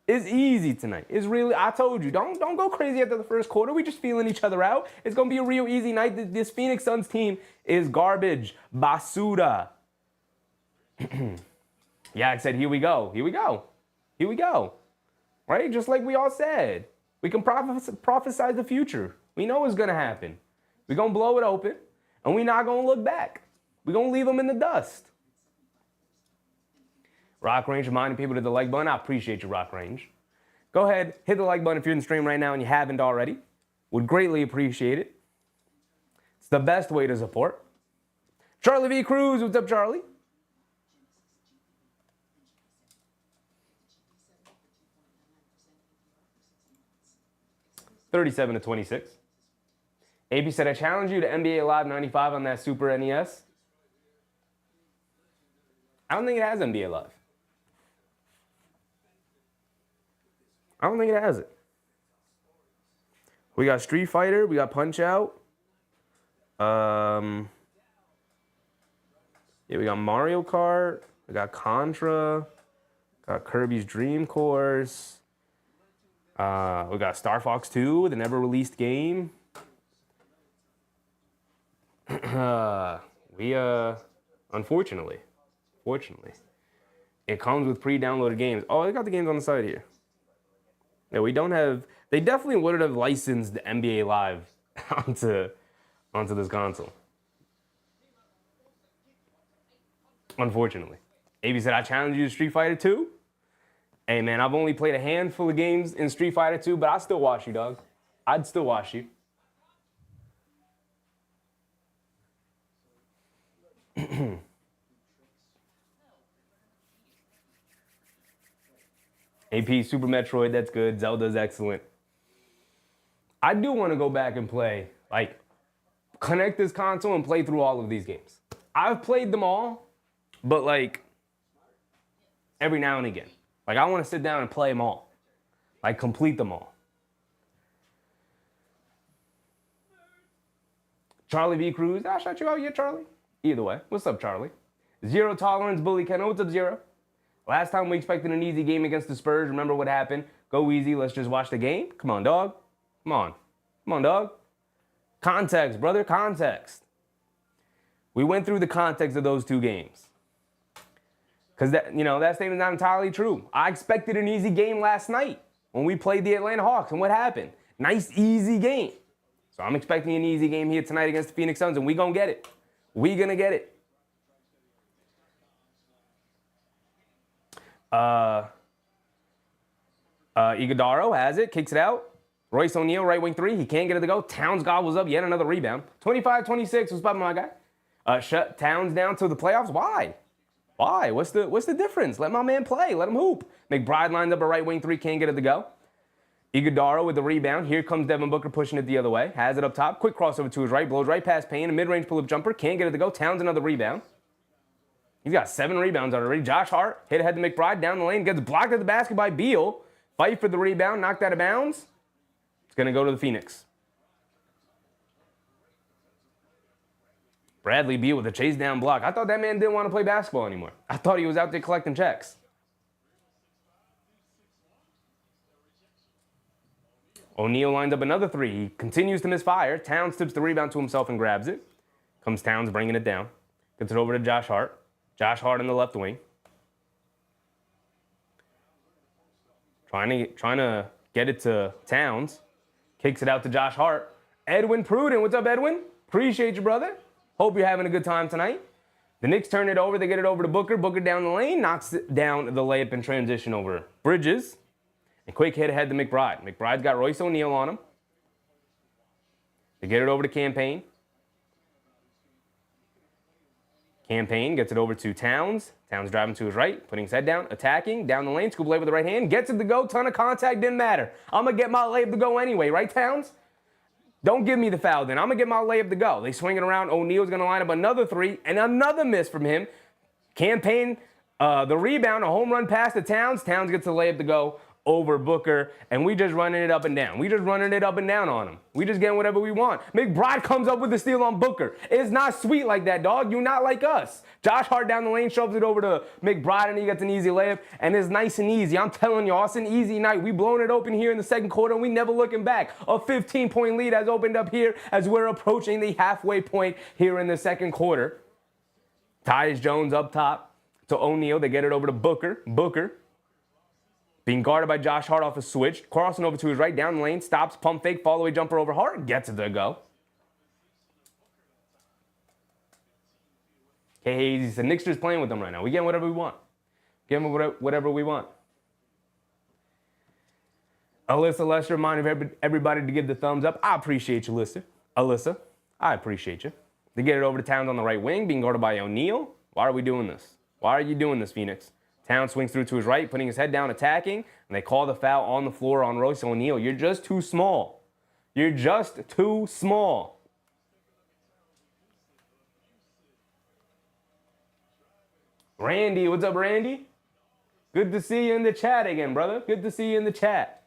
It's easy tonight. It's really, I told you, don't go crazy after the first quarter. We're just feeling each other out. It's going to be a real easy night. This Phoenix Suns team is garbage. Basura. Yeah, I said, here we go. Here we go. Here we go. Right? Just like we all said. We can prophesy the future. We know what's going to happen. We're going to blow it open, and we're not going to look back. We're going to leave them in the dust. Rock Range reminding people to the like button. I appreciate you, Rock Range. Go ahead, hit the like button if you're in the stream right now and you haven't already. Would greatly appreciate it. It's the best way to support. Charlie V. Cruz, what's up, Charlie? $37-26. AB said, I challenge you to NBA Live 95 on that Super NES. I don't think it has NBA Live. I don't think it has it. We got Street Fighter. We got Punch Out. Yeah, we got Mario Kart. We got Contra. Got Kirby's Dream Course. We got Star Fox 2, the never released game. Unfortunately, it comes with pre-downloaded games. Oh, they got the games on the side here. Yeah, we don't have. They definitely would have licensed the NBA Live onto this console. Unfortunately, AB said, "I challenge you to Street Fighter 2." Hey man, I've only played a handful of games in Street Fighter 2, but I'd still watch you, dog. I'd still watch you. AP Super Metroid, that's good. Zelda's excellent. I do want to go back and play, like, connect this console and play through all of these games. I've played them all, but like, every now and again. Like, I want to sit down and play them all. Like, complete them all. Charlie V. Cruz, did I shout you out yet, Charlie? Either way, what's up, Charlie? Zero Tolerance, Bully Ken, what's up, Zero? Last time we expected an easy game against the Spurs. Remember what happened? Go easy, let's just watch the game. Come on, dog. Come on. Come on, dog. Context, brother, context. We went through the context of those two games. Because that statement's not entirely true. I expected an easy game last night when we played the Atlanta Hawks. And what happened? Nice, easy game. So I'm expecting an easy game here tonight against the Phoenix Suns, and we're going to get it. We're going to get it. Iguodaro has it, kicks it out. Royce O'Neal, right wing three. He can't get it to go. Towns gobbles up yet another rebound. 25-26 was by my guy. Shut Towns down to the playoffs. Why? Why? What's the difference? Let my man play. Let him hoop. McBride lines up a right wing three. Can't get it to go. Iguodaro with the rebound. Here comes Devin Booker pushing it the other way. Has it up top. Quick crossover to his right. Blows right past Payne. A mid-range pull-up jumper. Can't get it to go. Towns another rebound. He's got 7 rebounds already. Josh Hart hit ahead to McBride down the lane. Gets blocked at the basket by Beal. Fight for the rebound. Knocked out of bounds. It's going to go to the Phoenix. Bradley Beal with a chase down block. I thought that man didn't want to play basketball anymore. I thought he was out there collecting checks. O'Neal lines up another three. He continues to misfire. Towns tips the rebound to himself and grabs it. Comes Towns bringing it down. Gets it over to Josh Hart. Josh Hart in the left wing. Trying to get it to Towns. Kicks it out to Josh Hart. Edwin Pruden. What's up, Edwin? Appreciate you, brother. Hope you're having a good time tonight. The Knicks turn it over. They get it over to Booker. Booker down the lane. Knocks down the layup in transition over Bridges. And quick hit ahead to McBride. McBride's got Royce O'Neal on him. They get it over to Campaign. Campaign gets it over to Towns. Towns driving to his right, putting his head down, attacking, down the lane, scoop layup with the right hand, gets it to go, ton of contact, didn't matter. I'm going to get my layup to go anyway, right, Towns? Don't give me the foul then. I'm going to get my layup to go. They swing it around. O'Neal's going to line up another three, and another miss from him. Campaign, the rebound, a home run pass to Towns. Towns gets the layup to go over Booker, and we just running it up and down. We just running it up and down on him. We just getting whatever we want. McBride comes up with the steal on Booker. It's not sweet like that, dog. You're not like us. Josh Hart down the lane, shoves it over to McBride, and he gets an easy layup, and it's nice and easy. I'm telling y'all, it's an easy night. We blown it open here in the second quarter, and we never looking back. A 15-point lead has opened up here as we're approaching the halfway point here in the second quarter. Tyus Jones up top to O'Neal. They get it over to Booker. Booker being guarded by Josh Hart off a switch. Crossing over to his right, down the lane, stops, pump fake, fall away jumper over Hart, gets it to go. Okay, he's the Knicks just playing with them right now. We getting whatever we want. Give them whatever we want. Alyssa Lester reminding everybody to give the thumbs up. I appreciate you, Alyssa, I appreciate you. They get it over to Towns on the right wing, being guarded by O'Neal. Why are we doing this? Why are you doing this, Phoenix? Towns swings through to his right, putting his head down, attacking, and they call the foul on the floor on Royce O'Neal. You're just too small. You're just too small. Randy, what's up, Randy? Good to see you in the chat again, brother. Good to see you in the chat.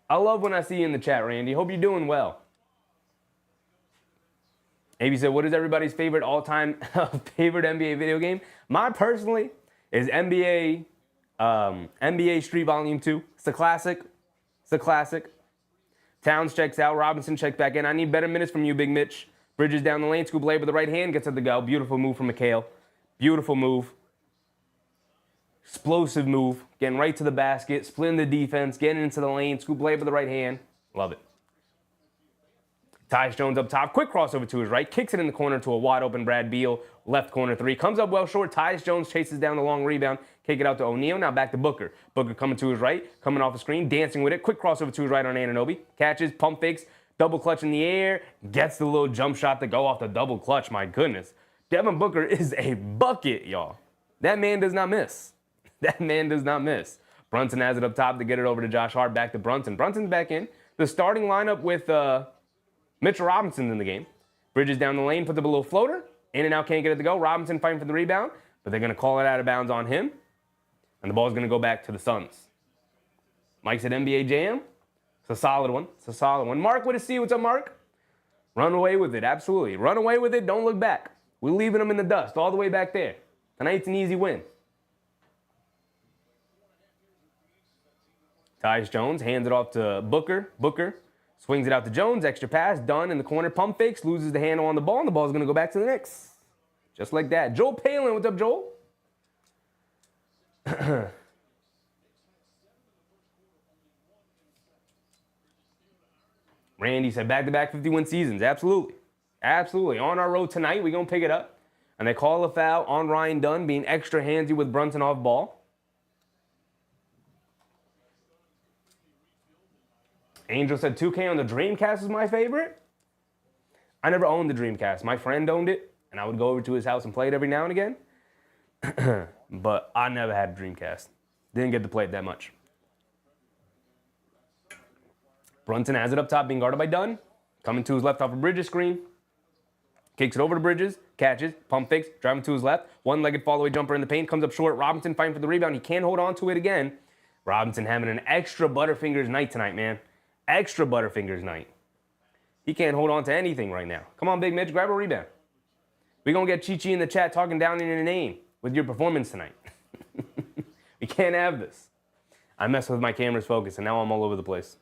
I love when I see you in the chat, Randy. Hope you're doing well. AB said, what is everybody's favorite all-time favorite NBA video game? Mine personally is NBA Street Volume 2. It's a classic. It's a classic. Towns checks out. Robinson checks back in. I need better minutes from you, Big Mitch. Bridges down the lane. Scoop layup with the right hand. Gets it to go. Beautiful move from McHale. Beautiful move. Explosive move. Getting right to the basket. Splitting the defense. Getting into the lane. Scoop layup with the right hand. Love it. Tyus Jones up top, quick crossover to his right, kicks it in the corner to a wide open Brad Beal, left corner three, comes up well short. Tyus Jones chases down the long rebound, kick it out to O'Neal, now back to Booker. Booker coming to his right, coming off the screen, dancing with it, quick crossover to his right on Anunoby, catches, pump fakes, double clutch in the air, gets the little jump shot to go off the double clutch, my goodness. Devin Booker is a bucket, y'all. That man does not miss. That man does not miss. Brunson has it up top to get it over to Josh Hart, back to Brunson. Brunson's back in. The starting lineup with Mitchell Robinson's in the game. Bridges down the lane, puts up a little floater. In and out, can't get it to go. Robinson fighting for the rebound, but they're going to call it out of bounds on him. And the ball's going to go back to the Suns. Mike said NBA Jam. It's a solid one. It's a solid one. Mark with a C. What's up, Mark? Run away with it. Absolutely. Run away with it. Don't look back. We're leaving them in the dust all the way back there. Tonight's an easy win. Tyus Jones hands it off to Booker. Booker swings it out to Jones, extra pass, done in the corner, pump fakes, loses the handle on the ball, and the ball's going to go back to the Knicks. Just like that. Joel Palin, what's up, Joel? Randy said back-to-back 51 seasons. Absolutely. Absolutely. On our road tonight, we're going to pick it up. And they call a foul on Ryan Dunn, being extra handsy with Brunson off ball. Angel said 2K on the Dreamcast is my favorite. I never owned the Dreamcast. My friend owned it, and I would go over to his house and play it every now and again. But I never had a Dreamcast. Didn't get to play it that much. Brunson has it up top, being guarded by Dunn. Coming to his left off a Bridges screen. Kicks it over to Bridges, catches, pump fakes, driving to his left. One-legged fall-away jumper in the paint, comes up short. Robinson fighting for the rebound. He can't hold on to it again. Robinson having an extra Butterfingers night tonight, man. Extra Butterfingers night. He can't hold on to anything right now. Come on, Big Mitch, grab a rebound. We're going to get Chi-Chi in the chat talking down in your name with your performance tonight. We can't have this. I messed with my camera's focus, and now I'm all over the place.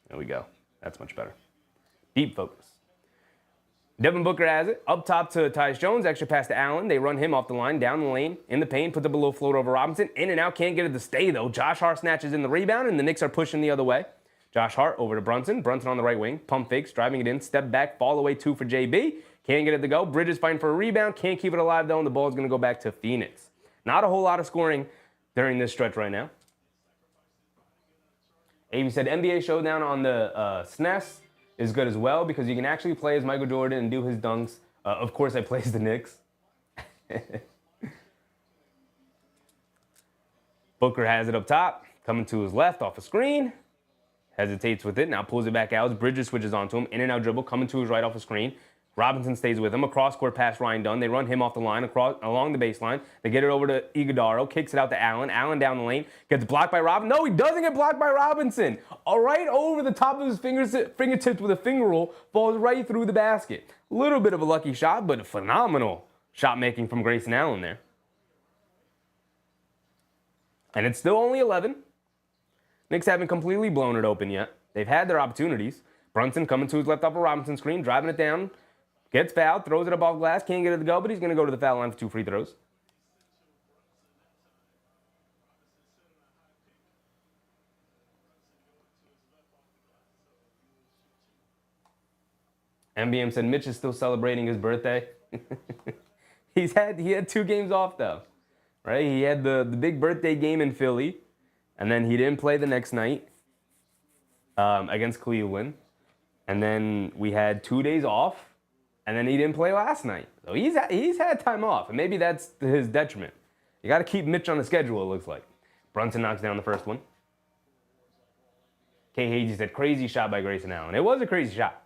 There we go. That's much better. Deep focus. Devin Booker has it. Up top to Tyus Jones. Extra pass to Allen. They run him off the line, down the lane, in the paint, puts up a little float over Robinson. In and out, can't get it to stay, though. Josh Hart snatches in the rebound, and the Knicks are pushing the other way. Josh Hart over to Brunson. Brunson on the right wing. Pump fakes, driving it in. Step back, fall away two for JB. Can't get it to go. Bridges fighting for a rebound. Can't keep it alive, though, and the ball is going to go back to Phoenix. Not a whole lot of scoring during this stretch right now. Amy said NBA Showdown on the SNES. is good as well because you can actually play as Michael Jordan and do his dunks. Of course, I play as the Knicks. Booker has it up top, coming to his left off a screen. Hesitates with it, now pulls it back out. Bridges switches onto him, in and out dribble, coming to his right off a screen. Robinson stays with him. A cross-court pass, Ryan Dunn. They run him off the line, along the baseline. They get it over to Iguodala, kicks it out to Allen. Allen down the lane, gets blocked by Robinson. No, he doesn't get blocked by Robinson. Right over the top of his fingertips with a finger roll, falls right through the basket. A little bit of a lucky shot, but a phenomenal shot making from Grayson Allen there. And it's still only 11. Knicks haven't completely blown it open yet. They've had their opportunities. Brunson coming to his left off a Robinson screen, driving it down. Gets fouled, throws it up off glass, can't get it to go, but he's going to go to the foul line for 2 free throws. MBM said Mitch is still celebrating his birthday. He had 2 games off, though. Right? He had the big birthday game in Philly, and then he didn't play the next night against Cleveland. And then we had 2 days off. And then he didn't play last night. So he's had time off, and maybe that's to his detriment. You got to keep Mitch on the schedule, it looks like. Brunson knocks down the first one. K. Hagee said, crazy shot by Grayson Allen. It was a crazy shot.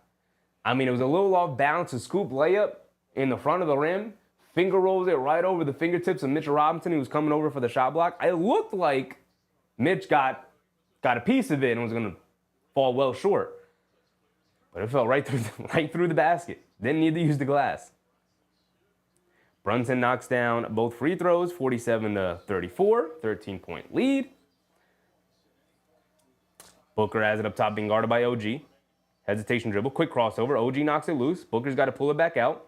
I mean, it was a little off balance, a scoop layup in the front of the rim. Finger rolls it right over the fingertips of Mitchell Robinson, who was coming over for the shot block. It looked like Mitch got a piece of it and was going to fall well short. But it fell right through the basket. Didn't need to use the glass. Brunson knocks down both free throws, 47-34, 13-point lead. Booker has it up top, being guarded by OG. Hesitation dribble, quick crossover. OG knocks it loose. Booker's got to pull it back out.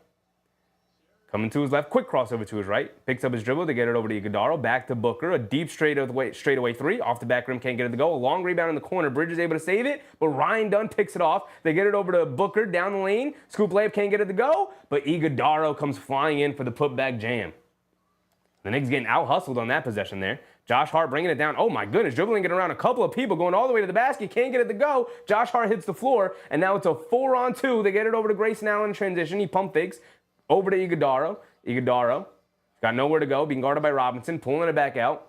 Coming to his left, quick crossover to his right. Picks up his dribble to get it over to Iguodala. Back to Booker. A deep straightaway 3. Off the back rim, can't get it to go. A long rebound in the corner. Bridges able to save it, but Ryan Dunn picks it off. They get it over to Booker down the lane. Scoop layup, can't get it to go, but Iguodala comes flying in for the putback jam. The Knicks getting out-hustled on that possession there. Josh Hart bringing it down. Oh, my goodness. Dribbling it around a couple of people, going all the way to the basket. Can't get it to go. Josh Hart hits the floor, and now it's a 4-on-2. They get it over to Grayson Allen in transition. He pump fakes over to Iguodala. Iguodala got nowhere to go, being guarded by Robinson, pulling it back out.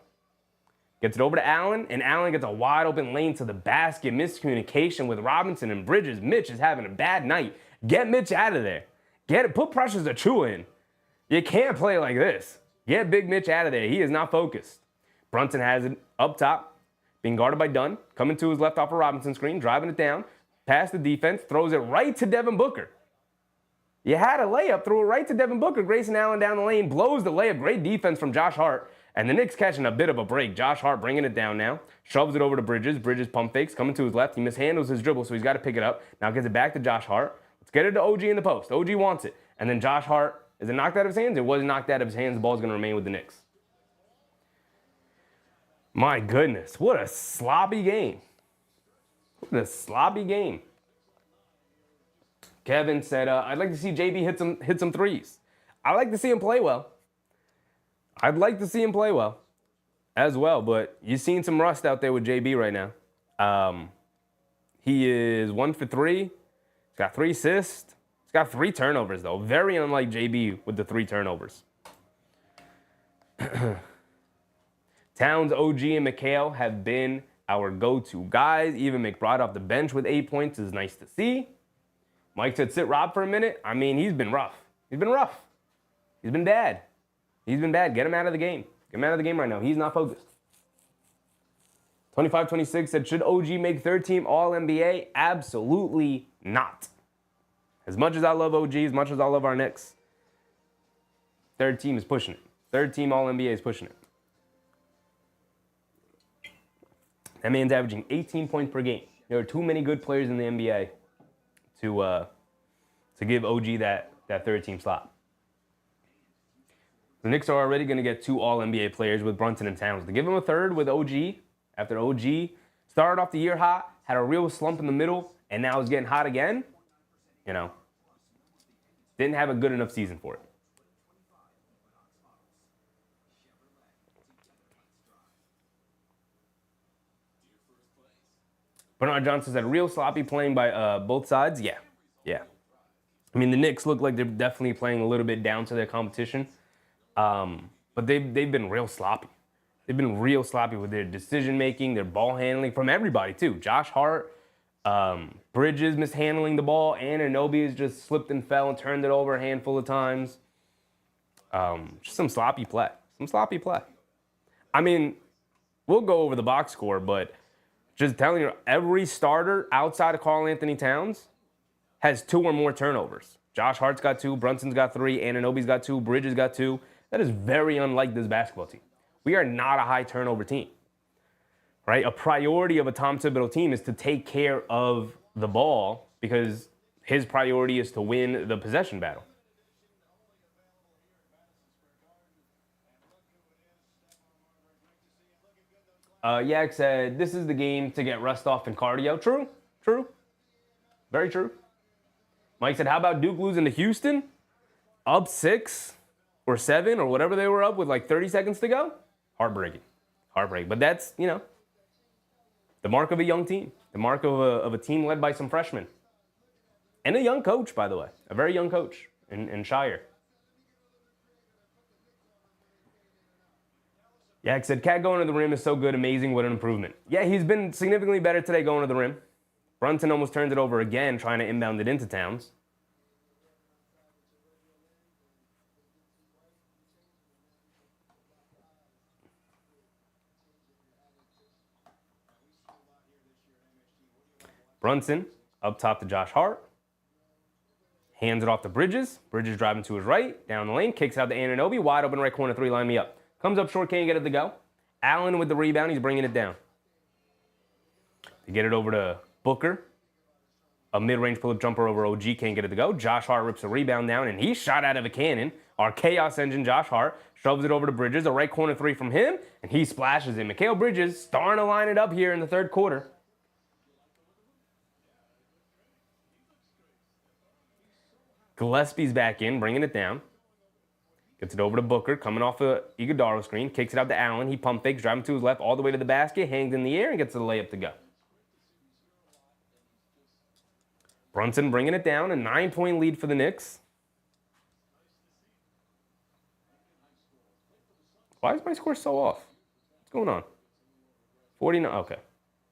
Gets it over to Allen, and Allen gets a wide open lane to the basket. Miscommunication with Robinson and Bridges. Mitch is having a bad night. Get Mitch out of there. Get it. Put Precious Achiuwa in. You can't play like this. Get Big Mitch out of there. He is not focused. Brunson has it up top, being guarded by Dunn. Coming to his left off a Robinson screen, driving it down. Past the defense, throws it right to Devin Booker. You had a layup, threw it right to Devin Booker. Grayson Allen down the lane, blows the layup. Great defense from Josh Hart. And the Knicks catching a bit of a break. Josh Hart bringing it down now. Shoves it over to Bridges. Bridges pump fakes, coming to his left. He mishandles his dribble, so he's got to pick it up. Now gets it back to Josh Hart. Let's get it to OG in the post. OG wants it. And then Josh Hart, is it knocked out of his hands? It wasn't knocked out of his hands. The ball's going to remain with the Knicks. My goodness, what a sloppy game. What a sloppy game. Kevin said, I'd like to see JB hit some threes. I'd like to see him play well. I'd like to see him play well as well, but you've seen some rust out there with JB right now. He is 1 for 3. He's got 3 assists. He's got 3 turnovers, though. Very unlike JB with the 3 turnovers. Towns, OG, and McHale have been our go-to guys. Even McBride off the bench with 8 points is nice to see. Mike said, sit Rob for a minute. I mean, he's been rough. He's been rough. He's been bad. He's been bad. Get him out of the game. Get him out of the game right now. He's not focused. 25-26 said, should OG make third team All-NBA? Absolutely not. As much as I love OG, as much as I love our Knicks, third team is pushing it. Third team All-NBA is pushing it. That man's averaging 18 points per game. There are too many good players in the NBA to give OG that third team slot. The Knicks are already going to get 2 All-NBA players with Brunson and Towns. To give him a third with OG, after OG started off the year hot, had a real slump in the middle, and now is getting hot again, you know, didn't have a good enough season for it. Bernard Johnson said, real sloppy playing by both sides. Yeah. I mean, the Knicks look like they're definitely playing a little bit down to their competition. But they've been real sloppy. They've been real sloppy with their decision making, their ball handling from everybody too. Josh Hart, Bridges mishandling the ball, Anunoby has just slipped and fell and turned it over a handful of times. Just some sloppy play. I mean, we'll go over the box score, but just telling you, every starter outside of Karl-Anthony Towns has 2 or more turnovers. Josh Hart's got 2, Brunson's got 3, Anunoby's got 2, Bridges got 2. That is very unlike this basketball team. We are not a high turnover team, right? A priority of a Tom Thibodeau team is to take care of the ball because his priority is to win the possession battle. Yak said, this is the game to get rust off and cardio. True. Very true. Mike said, how about Duke losing to Houston? Up 6 or 7 or whatever they were up with like 30 seconds to go? Heartbreaking. But that's, the mark of a young team. The mark of a team led by some freshmen. And a young coach, by the way. A very young coach in Shire. Yak said, Cat going to the rim is so good, amazing, what an improvement. Yeah, he's been significantly better today going to the rim. Brunson almost turned it over again, trying to inbound it into Towns. Brunson up top to Josh Hart. Hands it off to Bridges. Bridges driving to his right, down the lane, kicks out to Anunoby. Wide open right corner 3, line me up. Comes up short, can't get it to go. Allen with the rebound, he's bringing it down. They get it over to Booker. A mid-range pull-up jumper over OG, can't get it to go. Josh Hart rips a rebound down, and he's shot out of a cannon. Our chaos engine, Josh Hart, shoves it over to Bridges. A right corner 3 from him, and he splashes it. Mikal Bridges starting to line it up here in the third quarter. Gillespie's back in, bringing it down. Gets it over to Booker, coming off a Iguodala screen. Kicks it out to Allen. He pump fakes, driving to his left all the way to the basket. Hangs in the air and gets the layup to go. Brunson bringing it down. A 9-point lead for the Knicks. Why is my score so off? What's going on? 49. Okay.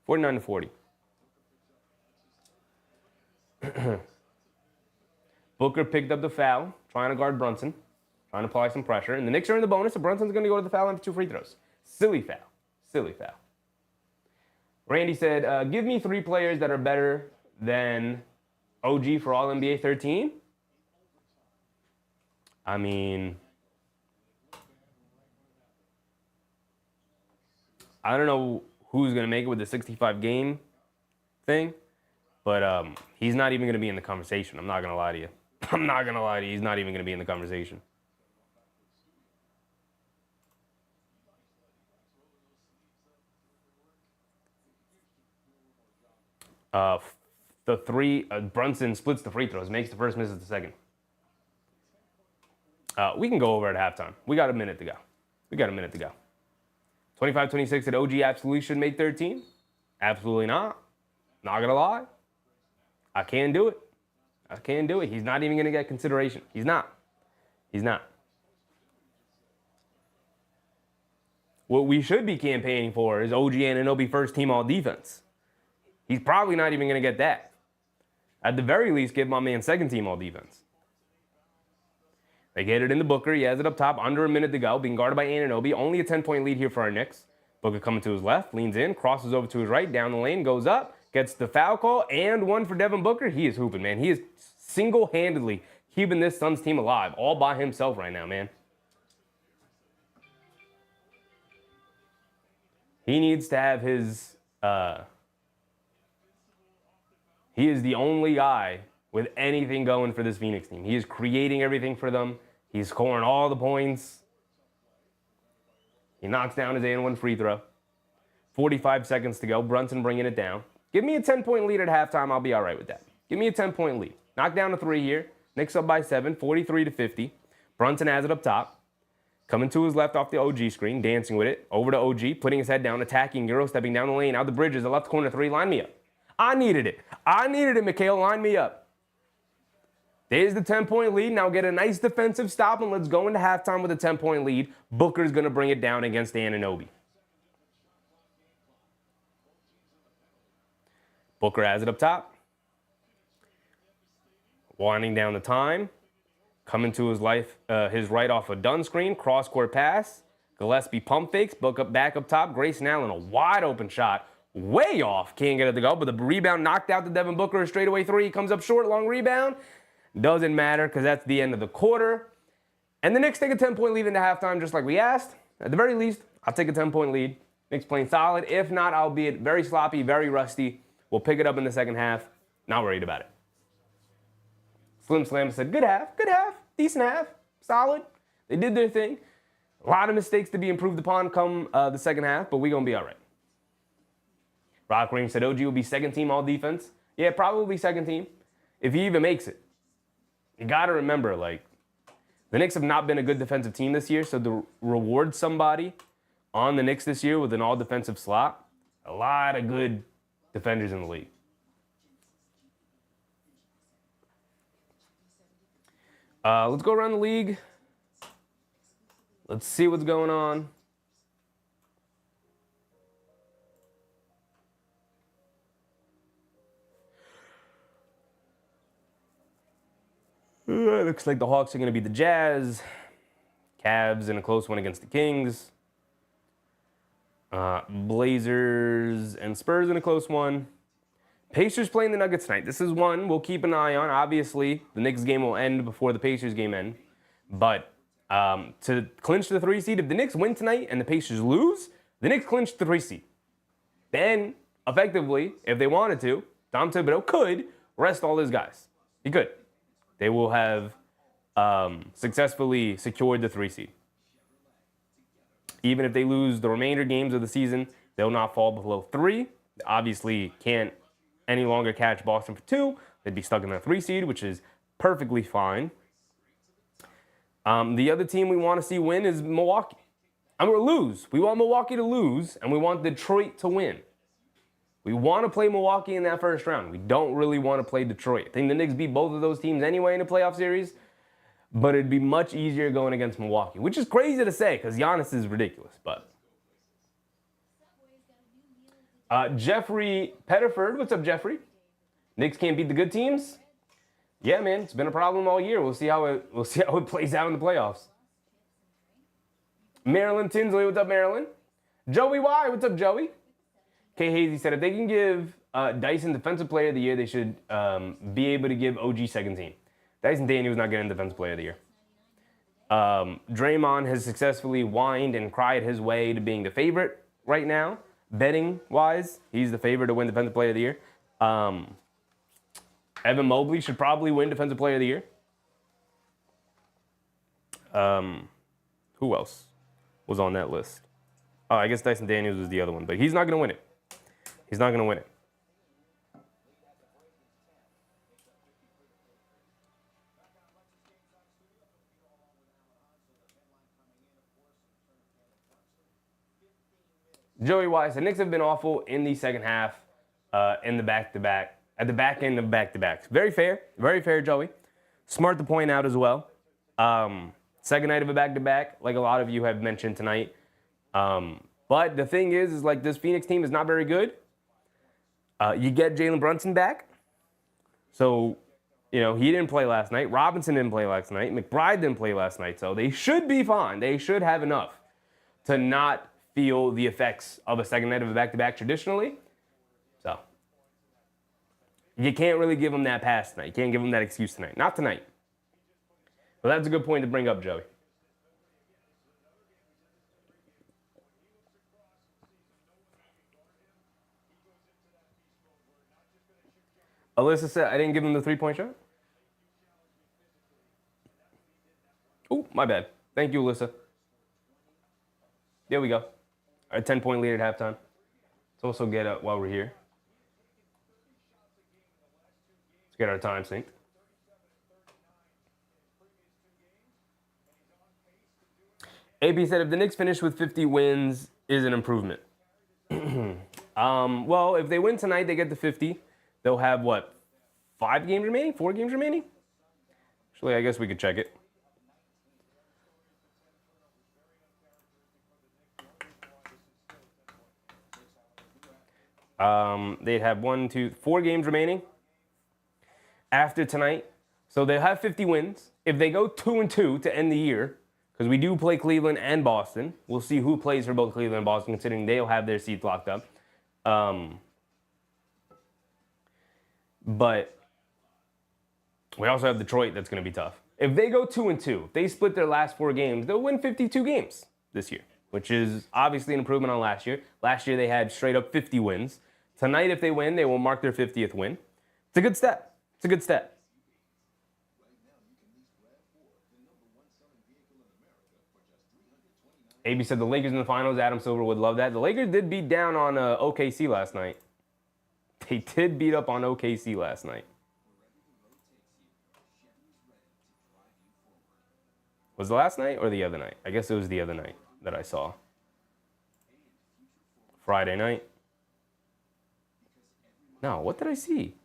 49 to 40. Booker picked up the foul, trying to guard Brunson. Trying to apply some pressure. And the Knicks are in the bonus, so Brunson's going to go to the foul line for 2 free throws. Silly foul. Randy said, give me 3 players that are better than OG for All-NBA 13. I mean, I don't know who's going to make it with the 65-game thing, but he's not even going to be in the conversation. I'm not going to lie to you. He's not even going to be in the conversation. The 3, Brunson splits the free throws, makes the first, misses the second. We can go over at halftime. We got a minute to go. 25-26 that OG absolutely should make 13. Absolutely not. Not going to lie. I can't do it. He's not even going to get consideration. He's not. What we should be campaigning for is OG Anunoby first team all defense. He's probably not even going to get that. At the very least, give my man second team all defense. They get it into Booker. He has it up top. Under a minute to go. Being guarded by Anunoby. Only a 10-point lead here for our Knicks. Booker coming to his left. Leans in. Crosses over to his right. Down the lane. Goes up. Gets the foul call. And 1 for Devin Booker. He is hooping, man. He is single-handedly keeping this Suns team alive. All by himself right now, man. He needs to have his... He is the only guy with anything going for this Phoenix team. He is creating everything for them. He's scoring all the points. He knocks down his and 1 free throw. 45 seconds to go. Brunson bringing it down. Give me a 10-point lead at halftime. I'll be all right with that. Give me a 10-point lead. Knock down a 3 here. Knicks up by 7, 43 to 50. Brunson has it up top. Coming to his left off the OG screen, dancing with it. Over to OG, putting his head down, attacking, Euro stepping down the lane. Out the Bridges, the left corner 3, line me up. I needed it. I needed it, Mikhail. Line me up. There's the 10-point lead. Now get a nice defensive stop, and let's go into halftime with a 10-point lead. Booker's going to bring it down against Anunoby. Booker has it up top. Winding down the time. Coming to his right off a Dunn screen. Cross-court pass. Gillespie pump fakes. Book up back up top. Grayson Allen, a wide open shot. Way off. Can't get it to go, but the rebound knocked out to Devin Booker. A straightaway three. He comes up short. Long rebound. Doesn't matter because that's the end of the quarter. And the Knicks take a 10-point lead into halftime just like we asked. At the very least, I'll take a 10-point lead. Knicks playing solid. If not, I'll be very sloppy, very rusty. We'll pick it up in the second half. Not worried about it. Slim Slam said, good half, decent half, solid. They did their thing. A lot of mistakes to be improved upon come the second half, but we're going to be all right. Rock Range said OG will be second team all defense. Yeah, probably second team, if he even makes it. You got to remember, like, the Knicks have not been a good defensive team this year, so to reward somebody on the Knicks this year with an all-defensive slot, a lot of good defenders in the league. Let's go around the league. Let's see what's going on. Looks like the Hawks are going to beat the Jazz. Cavs in a close one against the Kings. Blazers and Spurs in a close one. Pacers playing the Nuggets tonight. This is one we'll keep an eye on. Obviously, the Knicks game will end before the Pacers game ends. But to clinch the 3 seed, if the Knicks win tonight and the Pacers lose, the Knicks clinch the 3 seed. Then, effectively, if they wanted to, Tom Thibodeau could rest all his guys. He could. They will have successfully secured the 3 seed. Even if they lose the remainder games of the season, they'll not fall below 3. They obviously can't any longer catch Boston for 2. They'd be stuck in the 3 seed, which is perfectly fine. The other team we want to see win is Milwaukee. And we'll lose. We want Milwaukee to lose, and we want Detroit to win. We want to play Milwaukee in that first round. We don't really want to play Detroit. I think the Knicks beat both of those teams anyway in a playoff series, but it'd be much easier going against Milwaukee, which is crazy to say because Giannis is ridiculous. But Jeffrey Pettiford, what's up, Jeffrey? Knicks can't beat the good teams? Yeah, man, it's been a problem all year. We'll see how it plays out in the playoffs. Marilyn Tinsley, what's up, Marilyn? Joey Y, what's up, Joey? Kay Hazy said if they can give Dyson Defensive Player of the Year, they should be able to give OG second team. Dyson Daniels not getting Defensive Player of the Year. Draymond has successfully whined and cried his way to being the favorite right now. Betting-wise, he's the favorite to win Defensive Player of the Year. Evan Mobley should probably win Defensive Player of the Year. Who else was on that list? Oh, I guess Dyson Daniels was the other one, but he's not going to win it. He's not going to win it. Joey Wise, the Knicks have been awful in the second half, in the back-to-back, at the back end of back-to-backs. Very fair, Joey. Smart to point out as well. Second night of a back-to-back, like a lot of you have mentioned tonight. But the thing is like this Phoenix team is not very good. You get Jalen Brunson back. So, he didn't play last night. Robinson didn't play last night. McBride didn't play last night. So they should be fine. They should have enough to not feel the effects of a second night of a back-to-back traditionally. So you can't really give them that pass tonight. You can't give them that excuse tonight. Not tonight. But that's a good point to bring up, Joey. Alyssa said I didn't give him the three-point shot. Oh, my bad. Thank you, Alyssa. There we go. Our 10-point lead at halftime. Let's also get up while we're here. Let's get our time synced. AP said if the Knicks finish with 50 wins, is an improvement. Well, if they win tonight, they get to 50. they'll have, what, 5 games remaining? 4 games remaining? Actually, I guess we could check it. They'd have 4 games remaining after tonight. So they'll have 50 wins. If they go 2-2 to end the year, because we do play Cleveland and Boston, we'll see who plays for both Cleveland and Boston, considering they'll have their seats locked up. But we also have Detroit that's going to be tough. If they go 2-2, if they split their last 4 games, they'll win 52 games this year, which is obviously an improvement on last year. Last year they had straight up 50 wins. Tonight, if they win, they will mark their 50th win. It's a good step. It's a good step. AB said the Lakers in the finals. Adam Silver would love that. The Lakers did beat down on OKC last night. They did beat up on OKC last night. Was it last night or the other night? I guess it was the other night that I saw. Friday night. No, what did I see?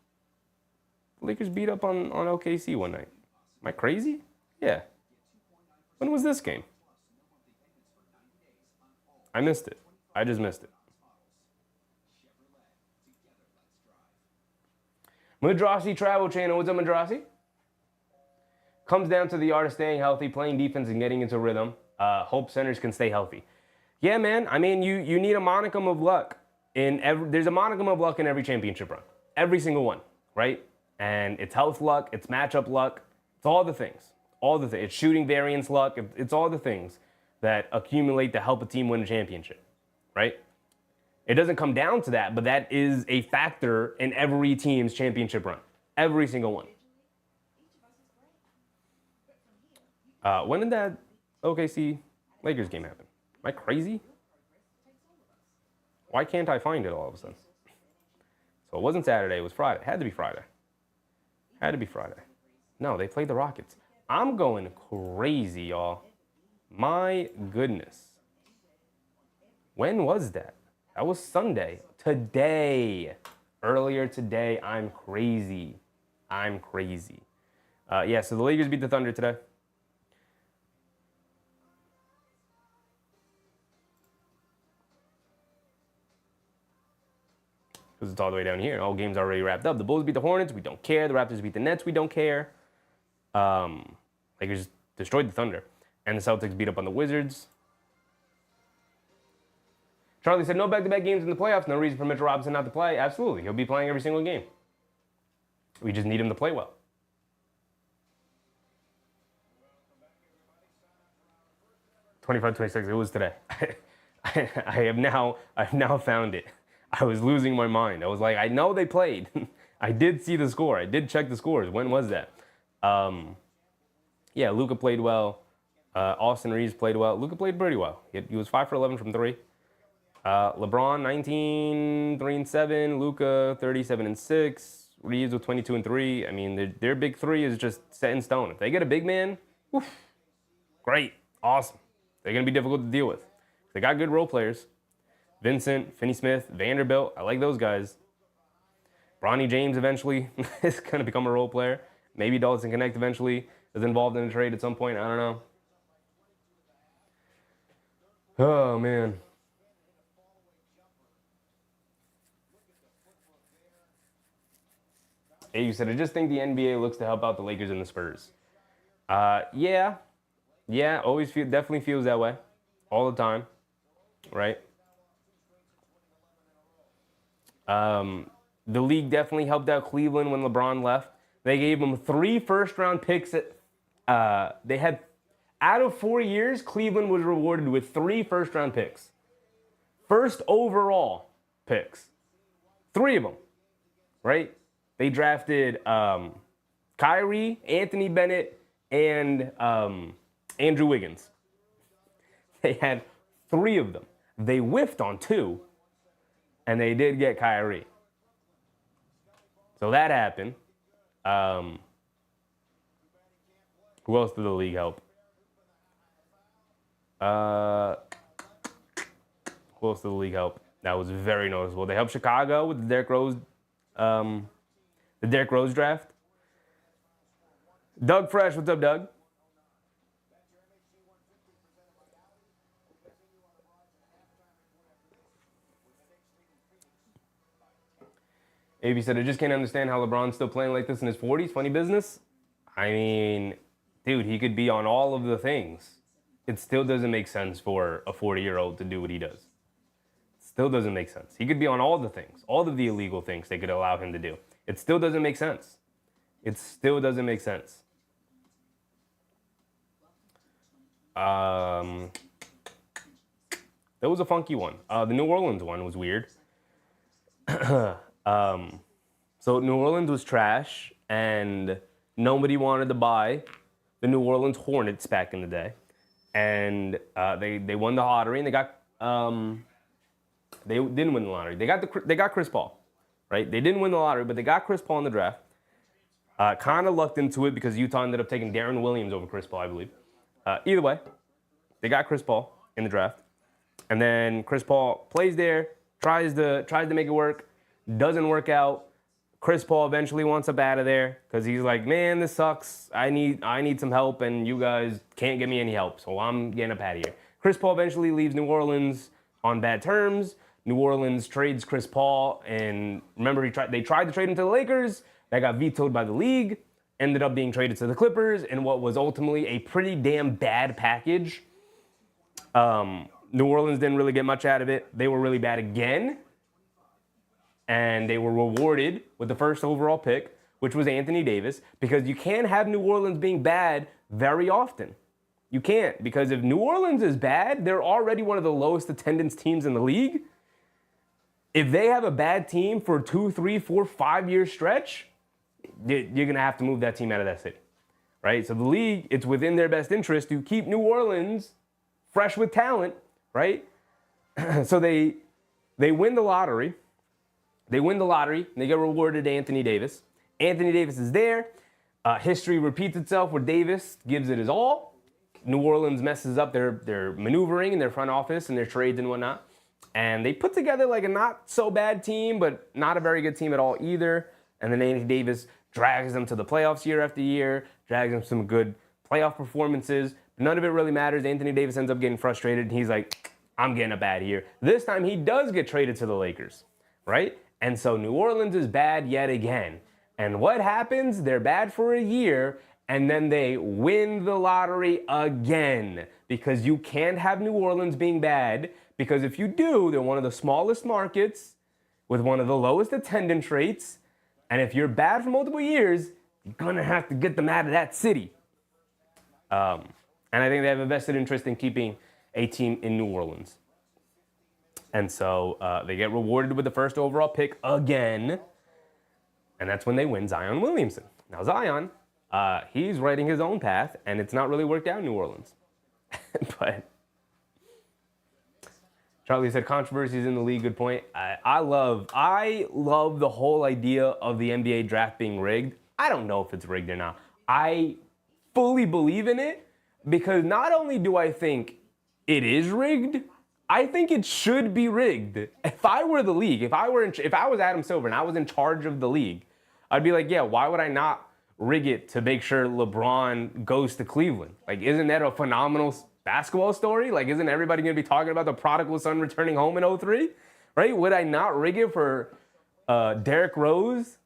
The Lakers beat up on OKC one night. Am I crazy? Yeah. When was this game? I missed it. I just missed it. Madrasi Travel Channel. What's up, Madrasi? Comes down to the art of staying healthy, playing defense, and getting into rhythm. Hope centers can stay healthy. Yeah, man. I mean, you need a monicum of luck. There's a monicum of luck in every championship run. Every single one, right? And it's health luck. It's matchup luck. It's all the things. All the things. It's shooting variance luck. It's all the things that accumulate to help a team win a championship, right? It doesn't come down to that, but that is a factor in every team's championship run. Every single one. When did that OKC Lakers game happen? Am I crazy? Why can't I find it all of a sudden? So it wasn't Saturday, it was Friday. It had to be Friday. Had to be Friday. No, they played the Rockets. I'm going crazy, y'all. My goodness. When was that? That was Sunday. Today. Earlier today. I'm crazy. I'm crazy. Yeah, so the Lakers beat the Thunder today. Because it's all the way down here. All games already wrapped up. The Bulls beat the Hornets. We don't care. The Raptors beat the Nets. We don't care. Lakers destroyed the Thunder. And the Celtics beat up on the Wizards. Charlie said, no back-to-back games in the playoffs. No reason for Mitchell Robinson not to play. Absolutely. He'll be playing every single game. We just need him to play well. $25-26. It was today. I've now found it. I was losing my mind. I was like, I know they played. I did see the score. I did check the scores. When was that? Yeah, Luka played well. Austin Reeves played well. Luka played pretty well. He was 5 for 11 from 3. LeBron, 19, 3 and 7. Luka, 37 and 6. Reeves with 22 and 3. I mean, their big three is just set in stone. If they get a big man, woof, great, awesome. They're going to be difficult to deal with. They got good role players. Vincent, Finney-Smith, Vanderbilt. I like those guys. Bronny James eventually is going to become a role player. Maybe Dalton Connect eventually is involved in a trade at some point. I don't know. Oh, man. Hey, you said, I just think the NBA looks to help out the Lakers and the Spurs. Yeah, definitely feels that way all the time, right? The league definitely helped out Cleveland when LeBron left. They gave them 3 first-round picks. They had, out of 4 years, Cleveland was rewarded with 3 first-round picks. First overall picks. 3 of them, right? They drafted Kyrie, Anthony Bennett, and Andrew Wiggins. They had 3 of them. They whiffed on 2, and they did get Kyrie. So that happened. Who else did the league help? Who else did the league help? That was very noticeable. They helped Chicago with the Derrick Rose The Derrick Rose draft. Doug Fresh, what's up, Doug? AB said, I just can't understand how LeBron's still playing like this in his 40s. Funny business. I mean, dude, he could be on all of the things. It still doesn't make sense for a 40-year-old to do what he does. Still doesn't make sense. He could be on all the things, all of the illegal things they could allow him to do. It still doesn't make sense. It still doesn't make sense. That was a funky one. The New Orleans one was weird. So New Orleans was trash, and nobody wanted to buy the New Orleans Hornets back in the day. And they won the lottery, and they got they didn't win the lottery. They got Chris Paul, right? They didn't win the lottery, but they got Chris Paul in the draft. Kind of lucked into it because Utah ended up taking Darren Williams over Chris Paul, I believe. Either way, they got Chris Paul in the draft, and then Chris Paul plays there, tries to make it work, doesn't work out. Chris Paul eventually wants up out of there because he's like, man, this sucks. I need some help, and you guys can't give me any help, so I'm getting up out of here. Chris Paul eventually leaves New Orleans on bad terms. New Orleans trades Chris Paul, and remember, they tried to trade him to the Lakers. That got vetoed by the league. Ended up being traded to the Clippers in what was ultimately a pretty damn bad package. New Orleans didn't really get much out of it. They were really bad again. And they were rewarded with the first overall pick, which was Anthony Davis, because you can't have New Orleans being bad very often. You can't, because if New Orleans is bad, they're already one of the lowest attendance teams in the league. If they have a bad team for 2, 3, 4, 5 year stretch, you're going to have to move that team out of that city, right? So the league, it's within their best interest to keep New Orleans fresh with talent, right? So they win the lottery. They win the lottery, and they get rewarded Anthony Davis. Anthony Davis is there. History repeats itself where Davis gives it his all. New Orleans messes up their maneuvering in their front office and their trades and whatnot. And they put together like a not so bad team, but not a very good team at all either. And then Anthony Davis drags them to the playoffs year after year, drags them some good playoff performances. None of it really matters. Anthony Davis ends up getting frustrated, and he's like, I'm getting up out of here. This time he does get traded to the Lakers, right? And so New Orleans is bad yet again. And what happens? They're bad for a year, and then they win the lottery again. Because you can't have New Orleans being bad, because if you do, they're one of the smallest markets with one of the lowest attendance rates. And if you're bad for multiple years, you're going to have to get them out of that city. And I think they have a vested interest in keeping a team in New Orleans. And so they get rewarded with the first overall pick again. And that's when they win Zion Williamson. Now, Zion, he's writing his own path, and it's not really worked out in New Orleans. But Charlie said controversies in the league. Good point. I love the whole idea of the NBA draft being rigged. I don't know if it's rigged or not. I fully believe in it because not only do I think it is rigged, I think it should be rigged. If I were the league, if I was Adam Silver and I was in charge of the league, I'd be like, yeah, why would I not rig it to make sure LeBron goes to Cleveland? Like, isn't that a phenomenal basketball story? Like, isn't everybody going to be talking about the prodigal son returning home in 03? Right? Would I not rig it for Derrick Rose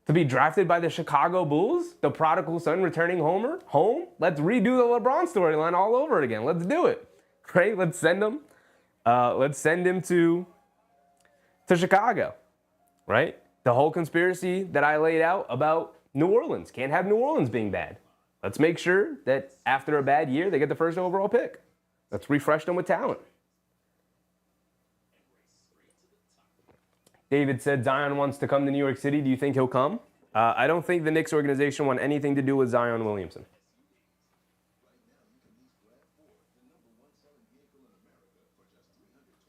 to be drafted by the Chicago Bulls? The prodigal son returning home? Let's redo the LeBron storyline all over again. Let's do it. Right? Let's send him. Let's send him to Chicago. Right? The whole conspiracy that I laid out about New Orleans. Can't have New Orleans being bad. Let's make sure that after a bad year, they get the first overall pick. Let's refresh them with talent. David said Zion wants to come to New York City. Do you think he'll come? I don't think the Knicks organization want anything to do with Zion Williamson.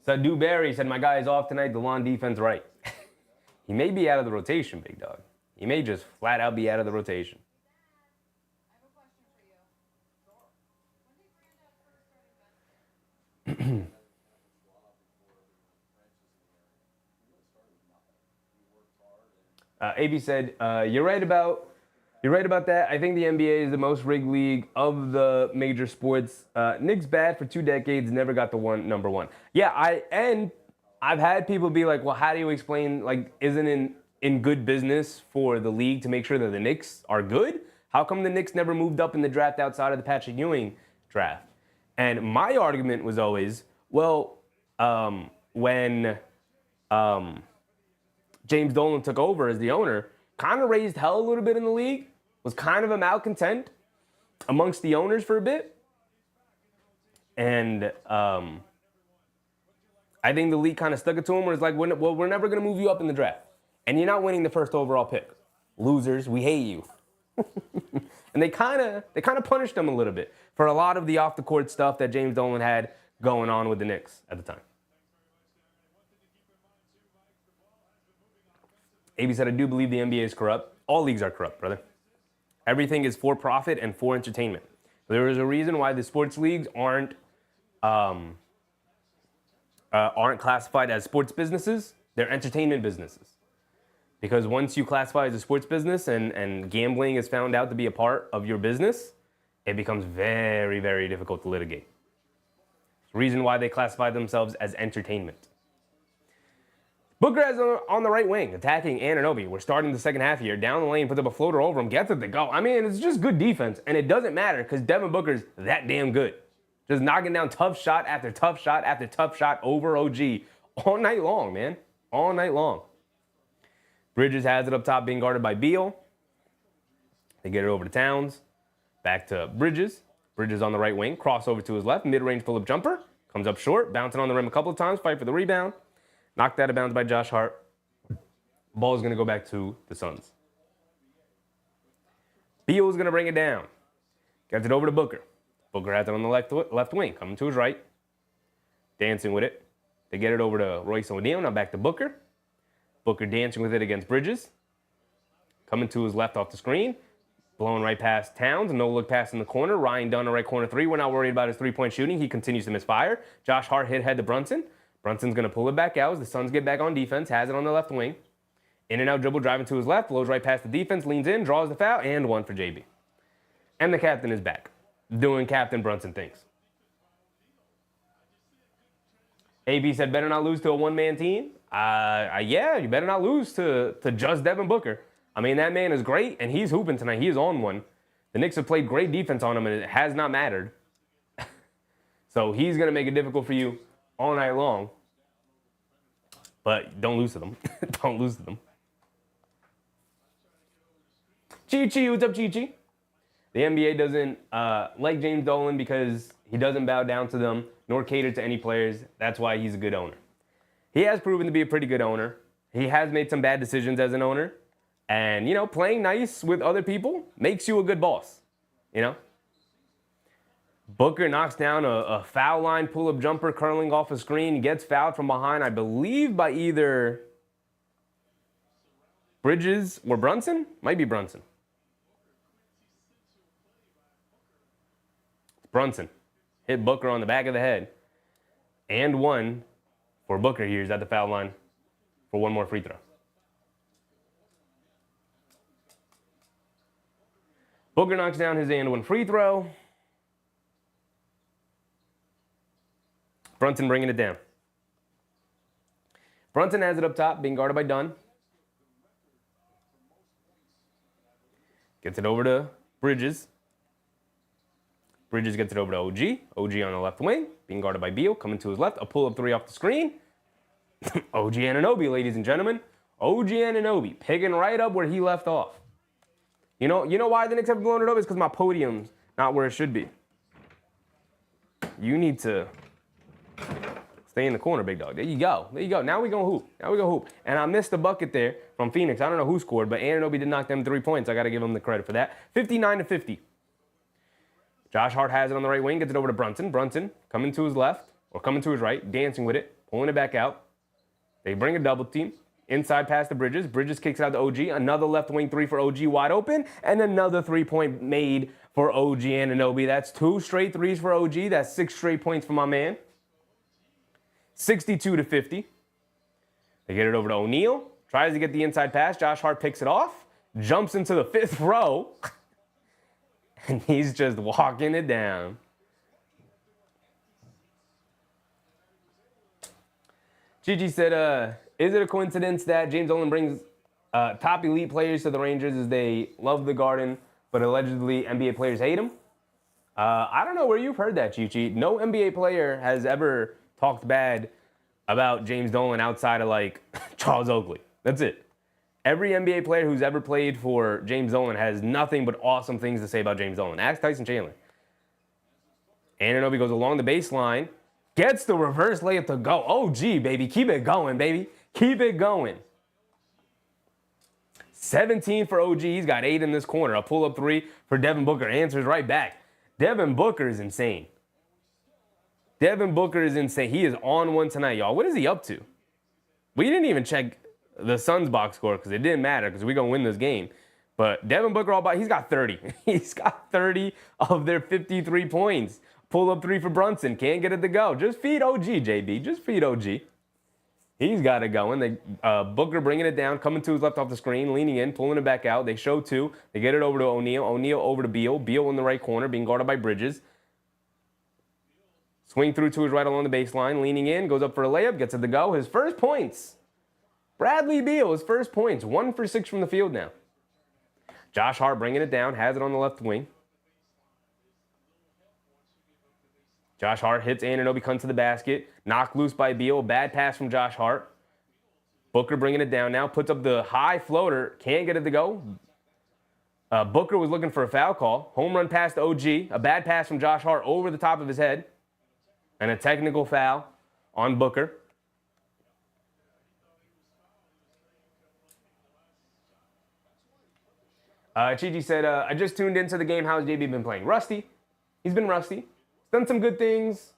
Sadu Barry said, my guy is off tonight. The lawn defense right. He may be out of the rotation, big dog. He may just flat out be out of the rotation. AB said, you're right about that. I think the NBA is the most rigged league of the major sports. Knicks bad for 2 decades, never got the number one. Yeah, I've had people be like, well, how do you explain, like, isn't it in good business for the league to make sure that the Knicks are good? How come the Knicks never moved up in the draft outside of the Patrick Ewing draft? And my argument was always, well, when James Dolan took over as the owner, kind of raised hell a little bit in the league, was kind of a malcontent amongst the owners for a bit. And I think the league kind of stuck it to him where it's like, well, we're never going to move you up in the draft. And you're not winning the first overall pick. Losers, we hate you. And they kind of punished him a little bit for a lot of the off-the-court stuff that James Dolan had going on with the Knicks at the time. AB said, I do believe the NBA is corrupt. All leagues are corrupt, brother. Everything is for profit and for entertainment. There is a reason why the sports leagues aren't classified as sports businesses. They're entertainment businesses. Because once you classify as a sports business and gambling is found out to be a part of your business, it becomes very, very difficult to litigate. It's the reason why they classify themselves as entertainment. Booker is on the right wing, attacking Anunoby. We're starting the second half here. Down the lane, puts up a floater over him, gets it to go. I mean, it's just good defense, and it doesn't matter because Devin Booker's that damn good. Just knocking down tough shot after tough shot after tough shot over OG all night long, man. All night long. Bridges has it up top, being guarded by Beal. They get it over to Towns. Back to Bridges. Bridges on the right wing. Crossover to his left. Mid-range pull-up jumper. Comes up short. Bouncing on the rim a couple of times. Fight for the rebound. Knocked out of bounds by Josh Hart. Ball is going to go back to the Suns. Beal is going to bring it down. Gets it over to Booker. Booker has it on the left wing. Coming to his right. Dancing with it. They get it over to Royce O'Neal. Now back to Booker. Booker dancing with it against Bridges. Coming to his left off the screen. Blowing right past Towns. No look pass in the corner. Ryan Dunn, right corner three. We're not worried about his three-point shooting. He continues to misfire. Josh Hart hit head to Brunson. Brunson's going to pull it back out as the Suns get back on defense. Has it on the left wing. In and out dribble, driving to his left. Blows right past the defense. Leans in. Draws the foul. And one for JB. And the captain is back. Doing Captain Brunson things. AB said, better not lose to a one-man team. Yeah, you better not lose to just Devin Booker. I mean, that man is great, and he's hooping tonight. He is on one. The Knicks have played great defense on him, and it has not mattered. So he's going to make it difficult for you all night long. But don't lose to them. Don't lose to them. Chi-Chi, what's up, Chi-Chi? The NBA doesn't like James Dolan because he doesn't bow down to them nor cater to any players. That's why he's a good owner. He has proven to be a pretty good owner. He has made some bad decisions as an owner. And, you know, playing nice with other people makes you a good boss, you know? Booker knocks down a foul line pull-up jumper curling off a screen. Gets fouled from behind, I believe, by either Bridges or Brunson. Might be Brunson. Brunson hit Booker on the back of the head. And one for Booker here is at the foul line for one more free throw. Booker knocks down his and one free throw. Brunson bringing it down. Brunson has it up top, being guarded by Dunn. Gets it over to Bridges. Bridges gets it over to OG. OG on the left wing, being guarded by Beal. Coming to his left, a pull-up three off the screen. OG Anunoby, ladies and gentlemen. OG Anunoby, picking right up where he left off. You know why the Knicks have blown it up? It's because my podium's not where it should be. You need to stay in the corner, big dog. There you go. There you go. Now we gonna hoop. And I missed the bucket there from Phoenix. I don't know who scored, but Anunoby did knock them 3 points. I got to give him the credit for that. 59-50. Josh Hart has it on the right wing. Gets it over to Brunson. Brunson coming to his left, or coming to his right, dancing with it, pulling it back out. They bring a double team. Inside pass to Bridges. Bridges kicks out to OG. Another left wing three for OG wide open. And another 3-point made for OG Anunoby. That's 2 straight threes for OG. That's 6 straight points for my man. 62-50. They get it over to O'Neal. Tries to get the inside pass. Josh Hart picks it off. Jumps into the 5th row. And he's just walking it down. Gigi said, is it a coincidence that James Dolan brings top elite players to the Rangers as they love the Garden, but allegedly NBA players hate him? I don't know where you've heard that, Chichi. No NBA player has ever talked bad about James Dolan outside of, like, Charles Oakley. That's it. Every NBA player who's ever played for James Dolan has nothing but awesome things to say about James Dolan. Ask Tyson Chandler. Anunoby goes along the baseline. Gets the reverse layup to go. OG, baby. Keep it going, baby. Keep it going. 17 for OG. He's got 8 in this corner. A pull-up 3 for Devin Booker. Answers right back. Devin Booker is insane. Devin Booker is insane. He is on one tonight, y'all. What is he up to? We didn't even check the Suns box score because it didn't matter because we're going to win this game. But Devin Booker, he's got 30. He's got 30 of their 53 points. Pull up 3 for Brunson. Can't get it to go. Just feed OG, JB. Just feed OG. He's got it going. Booker bringing it down, coming to his left off the screen, leaning in, pulling it back out. They show 2. They get it over to O'Neal. O'Neal over to Beal. Beal in the right corner, being guarded by Bridges. Swing through to his right along the baseline, leaning in, goes up for a layup, gets it to go. His first points. Bradley Beal, his first points. 1 for 6 from the field now. Josh Hart bringing it down, has it on the left wing. Josh Hart hits Anunoby, comes to the basket. Knocked loose by Beal. Bad pass from Josh Hart. Booker bringing it down now. Puts up the high floater. Can't get it to go. Booker was looking for a foul call. Home run pass to OG. A bad pass from Josh Hart over the top of his head. And a technical foul on Booker. Chichi said, I just tuned into the game. How's JB been playing? Rusty. He's been rusty. Done some good things.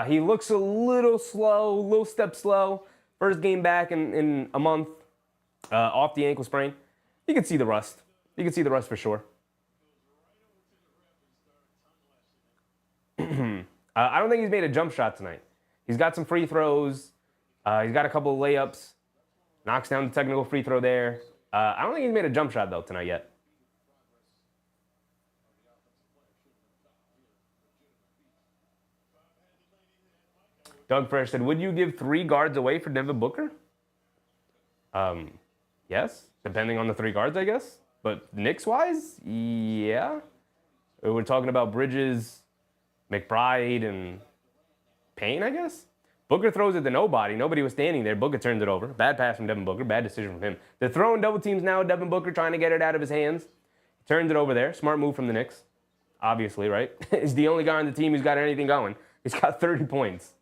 He looks a little slow, little step slow. First game back in a month off the ankle sprain. You can see the rust. You can see the rust for sure. I don't think he's made a jump shot tonight. He's got some free throws. He's got a couple of layups. Knocks down the technical free throw there. I don't think he's made a jump shot, though, tonight yet. Doug Fresh said, would you give 3 guards away for Devin Booker? Yes, depending on the 3 guards, I guess. But Knicks-wise, yeah. We're talking about Bridges, McBride, and Payne, I guess. Booker throws it to nobody. Nobody was standing there. Booker turns it over. Bad pass from Devin Booker. Bad decision from him. They're throwing double teams now. Devin Booker trying to get it out of his hands. Turns it over there. Smart move from the Knicks. Obviously, right? He's the only guy on the team who's got anything going. He's got 30 points.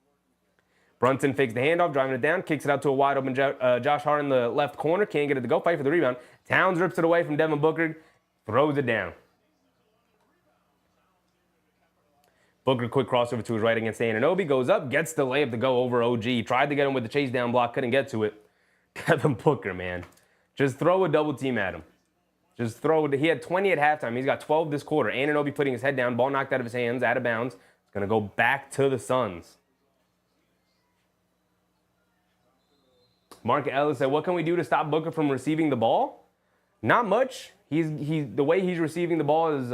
Brunson fakes the handoff, driving it down, kicks it out to a wide open Josh Hart in the left corner. Can't get it to go. Fight for the rebound. Towns rips it away from Devin Booker. Throws it down. Booker, quick crossover to his right against Anunoby. Goes up, gets the layup to go over OG. Tried to get him with the chase down block. Couldn't get to it. Devin Booker, man. Just throw a double team at him. Just throw it. He had 20 at halftime. He's got 12 this quarter. Anunoby putting his head down. Ball knocked out of his hands. Out of bounds. It's going to go back to the Suns. Mark Ellis said, what can we do to stop Booker from receiving the ball? Not much. The way he's receiving the ball is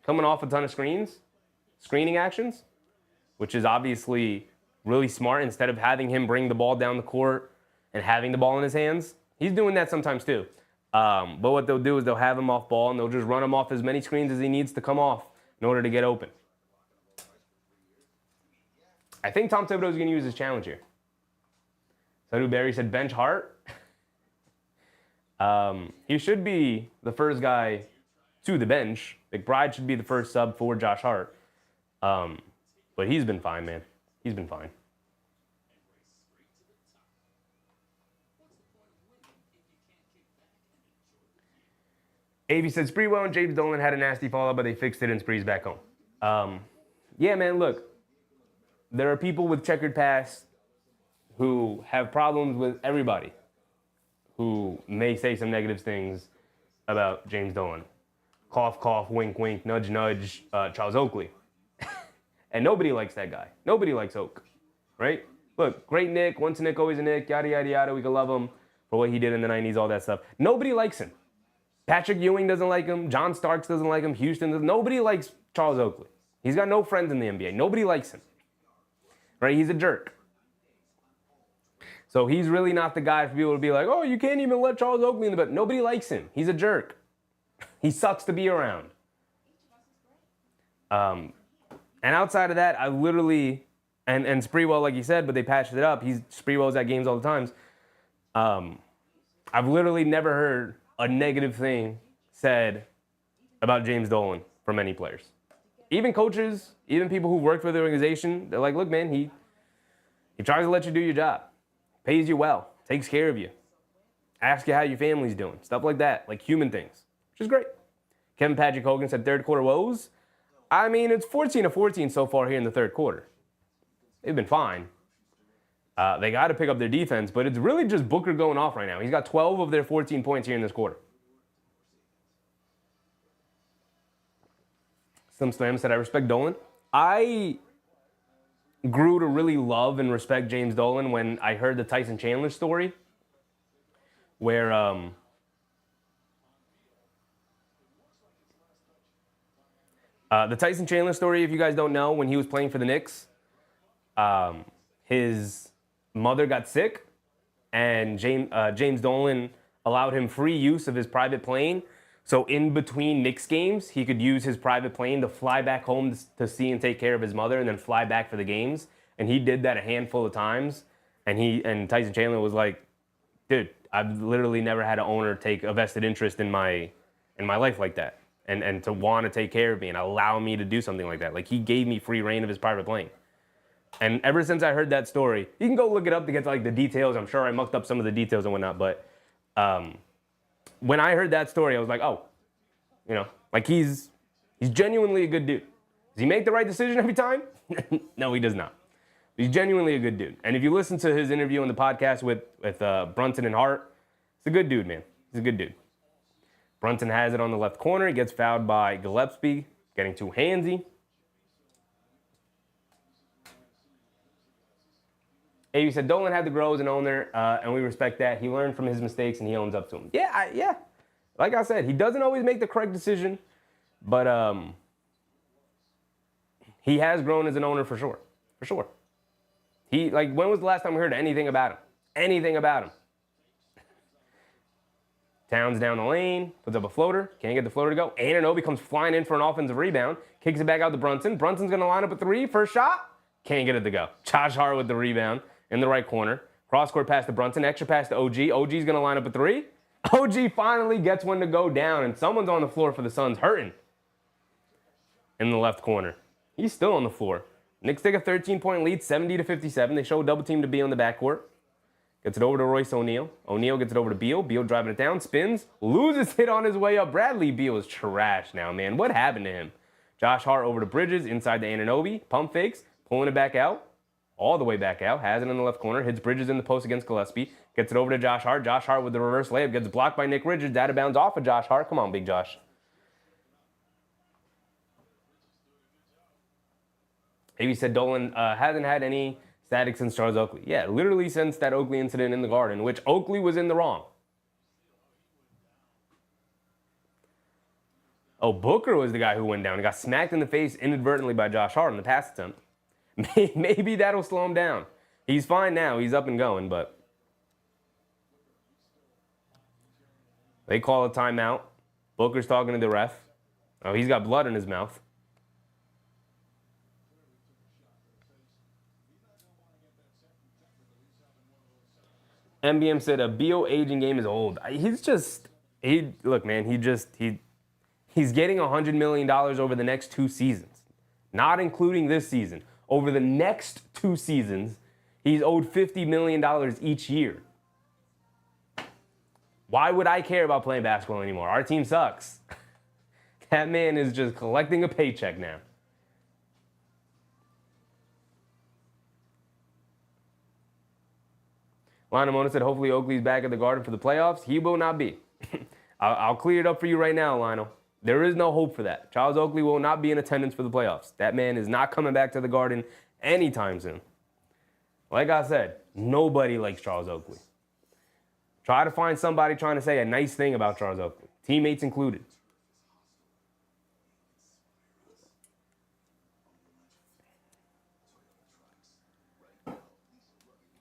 coming off a ton of screening actions, which is obviously really smart instead of having him bring the ball down the court and having the ball in his hands. He's doing that sometimes too. But what they'll do is they'll have him off ball and they'll just run him off as many screens as he needs to come off in order to get open. I think Tom Thibodeau is going to use his challenge here. Sadu Barry said bench Hart. He should be the first guy to the bench. McBride should be the first sub for Josh Hart. But he's been fine, man. He's been fine. Avy said Spreewell and James Dolan had a nasty fallout, but they fixed it and Spree's back home. Yeah, man, look. There are people with checkered past who have problems with everybody who may say some negative things about James Dolan. Cough, cough, wink, wink, nudge, nudge, Charles Oakley. And nobody likes that guy. Nobody likes Oak, right? Look, great Nick, once a Nick, always a Nick, yada, yada, yada, we can love him. for what he did in the 90s, all that stuff. Nobody likes him. Patrick Ewing doesn't like him. John Starks doesn't like him. Houston doesn't. Nobody likes Charles Oakley. He's got no friends in the NBA. Nobody likes him. Right? He's a jerk. So he's really not the guy for people to be like, oh, you can't even let Charles Oakley in the bed. Nobody likes him. He's a jerk. He sucks to be around. And outside of that, I literally, and Sprewell, like you said, but they patched it up. Sprewell's at games all the times. I've literally never heard a negative thing said about James Dolan from any players. Even coaches, even people who work for the organization, they're like, look, man, he tries to let you do your job. Pays you well, takes care of you, asks you how your family's doing, stuff like that, like human things, which is great. Kevin Patrick Hogan said third quarter woes. I mean, it's 14-14 so far here in the third quarter. They've been fine. They got to pick up their defense, but it's really just Booker going off right now. He's got 12 of their 14 points here in this quarter. Slim Slam said, I respect Dolan. I grew to really love and respect James Dolan when I heard the Tyson Chandler story, where the Tyson Chandler story, if you guys don't know, when he was playing for the Knicks, his mother got sick, and James Dolan allowed him free use of his private plane. So in between Knicks games, he could use his private plane to fly back home to see and take care of his mother and then fly back for the games. And he did that a handful of times. And Tyson Chandler was like, dude, I've literally never had an owner take a vested interest in my life like that. And to want to take care of me and allow me to do something like that. Like, he gave me free reign of his private plane. And ever since I heard that story, you can go look it up to get to, like, the details. I'm sure I mucked up some of the details and whatnot, but when I heard that story, I was like, oh, like, he's genuinely a good dude. Does he make the right decision every time? No, he does not. He's genuinely a good dude. And if you listen to his interview on the podcast with Brunson and Hart, he's a good dude, man. He's a good dude. Brunson has it on the left corner. He gets fouled by Gillespie, getting too handsy. Avey said, Dolan had to grow as an owner, and we respect that. He learned from his mistakes, and he owns up to them. Yeah. Like I said, he doesn't always make the correct decision, but he has grown as an owner for sure. For sure. When was the last time we heard anything about him? Anything about him? Towns down the lane, puts up a floater, can't get the floater to go. Anunoby comes flying in for an offensive rebound, kicks it back out to Brunson. Brunson's going to line up a three, first shot, can't get it to go. Josh Hart with the rebound in the right corner. Cross-court pass to Brunson, extra pass to OG. OG's going to line up a three. OG finally gets one to go down, and someone's on the floor for the Suns, hurting in the left corner. He's still on the floor. Knicks take a 13-point lead, 70-57. They show a double team to Beal in the backcourt. Gets it over to Royce O'Neal. O'Neal gets it over to Beal. Beal driving it down, spins, loses it on his way up. Bradley Beal is trash now, man. What happened to him? Josh Hart over to Bridges, inside to Anunoby. Pump fakes, pulling it back out, all the way back out. Has it in the left corner, hits Bridges in the post against Gillespie. Gets it over to Josh Hart. Josh Hart with the reverse layup. Gets blocked by Nick Richards. Out of bounds off of Josh Hart. Come on, big Josh. Avey said Dolan hasn't had any static since Charles Oakley. Yeah, literally since that Oakley incident in the Garden, which Oakley was in the wrong. Oh, Booker was the guy who went down. He got smacked in the face inadvertently by Josh Hart on the pass attempt. Maybe that'll slow him down. He's fine now. He's up and going, but they call a timeout. Booker's talking to the ref. Oh, he's got blood in his mouth. MBM said a Beal aging game is old. He's getting $100 million over the next 2 seasons, not including this season. Over the next 2 seasons, he's owed $50 million each year. Why would I care about playing basketball anymore? Our team sucks. That man is just collecting a paycheck now. Lionel Mona said, hopefully Oakley's back at the Garden for the playoffs. He will not be. I'll clear it up for you right now, Lionel. There is no hope for that. Charles Oakley will not be in attendance for the playoffs. That man is not coming back to the Garden anytime soon. Like I said, nobody likes Charles Oakley. Try to find somebody trying to say a nice thing about Charles Oakley, teammates included.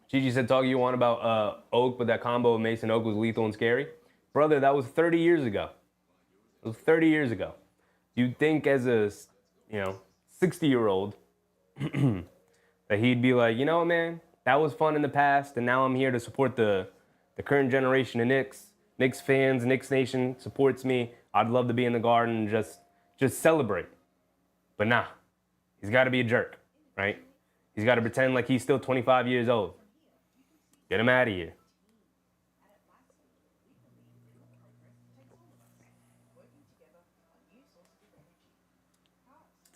Gigi said, talk you want about Oak, but that combo of Mason Oak was lethal and scary. Brother, that was 30 years ago. It was 30 years ago. You'd think as a, 60-year-old that he'd be like, you know what, man, that was fun in the past, and now I'm here to support the current generation of Knicks. Knicks fans, Knicks Nation supports me. I'd love to be in the Garden and just celebrate. But nah, he's got to be a jerk, right? He's got to pretend like he's still 25 years old. Get him out of here.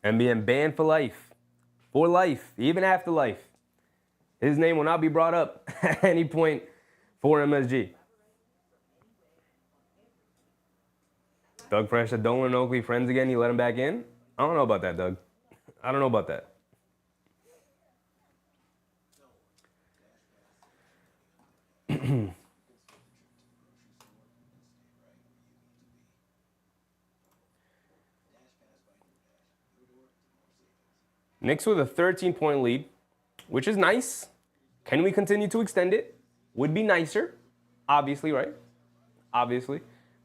MBM banned for life. For life. Even after life. His name will not be brought up at any point for MSG. Doug Fresh said, Dolan and Oakley friends again. You let him back in? I don't know about that, Doug. I don't know about that. Knicks with a 13-point lead, which is nice. Can we continue to extend it? Would be nicer. Obviously, right? Obviously.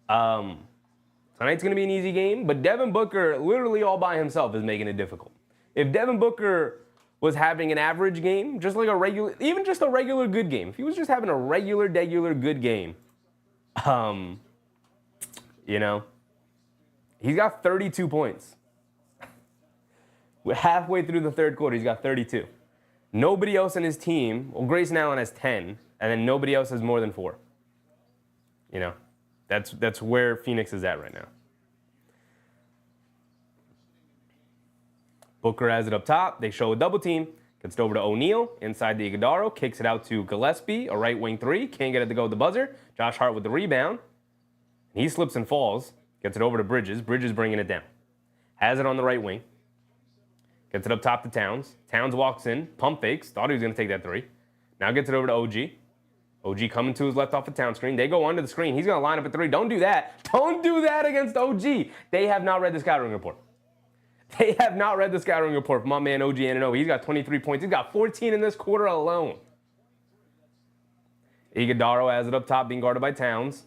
Tonight's going to be an easy game, but Devin Booker, literally all by himself, is making it difficult. If Devin Booker was having an average game, just like a regular, even just a regular good game, if he was just having a regular good game, he's got 32 points. Halfway through the third quarter, he's got 32. Nobody else in his team, well, Grayson Allen has 10, and then nobody else has more than 4. That's where Phoenix is at right now. Booker has it up top. They show a double team. Gets it over to O'Neal inside the Iguodaro. Kicks it out to Gillespie, a right wing 3. Can't get it to go with the buzzer. Josh Hart with the rebound. He slips and falls. Gets it over to Bridges. Bridges bringing it down. Has it on the right wing. Gets it up top to Towns. Towns walks in. Pump fakes. Thought he was going to take that 3. Now gets it over to OG. OG coming to his left off the Town screen. They go under the screen. He's going to line up at 3. Don't do that. Don't do that against OG. They have not read the scouting report. They have not read the scouting report from my man OG Anunoby. He's got 23 points. He's got 14 in this quarter alone. Iguodaro has it up top, being guarded by Towns.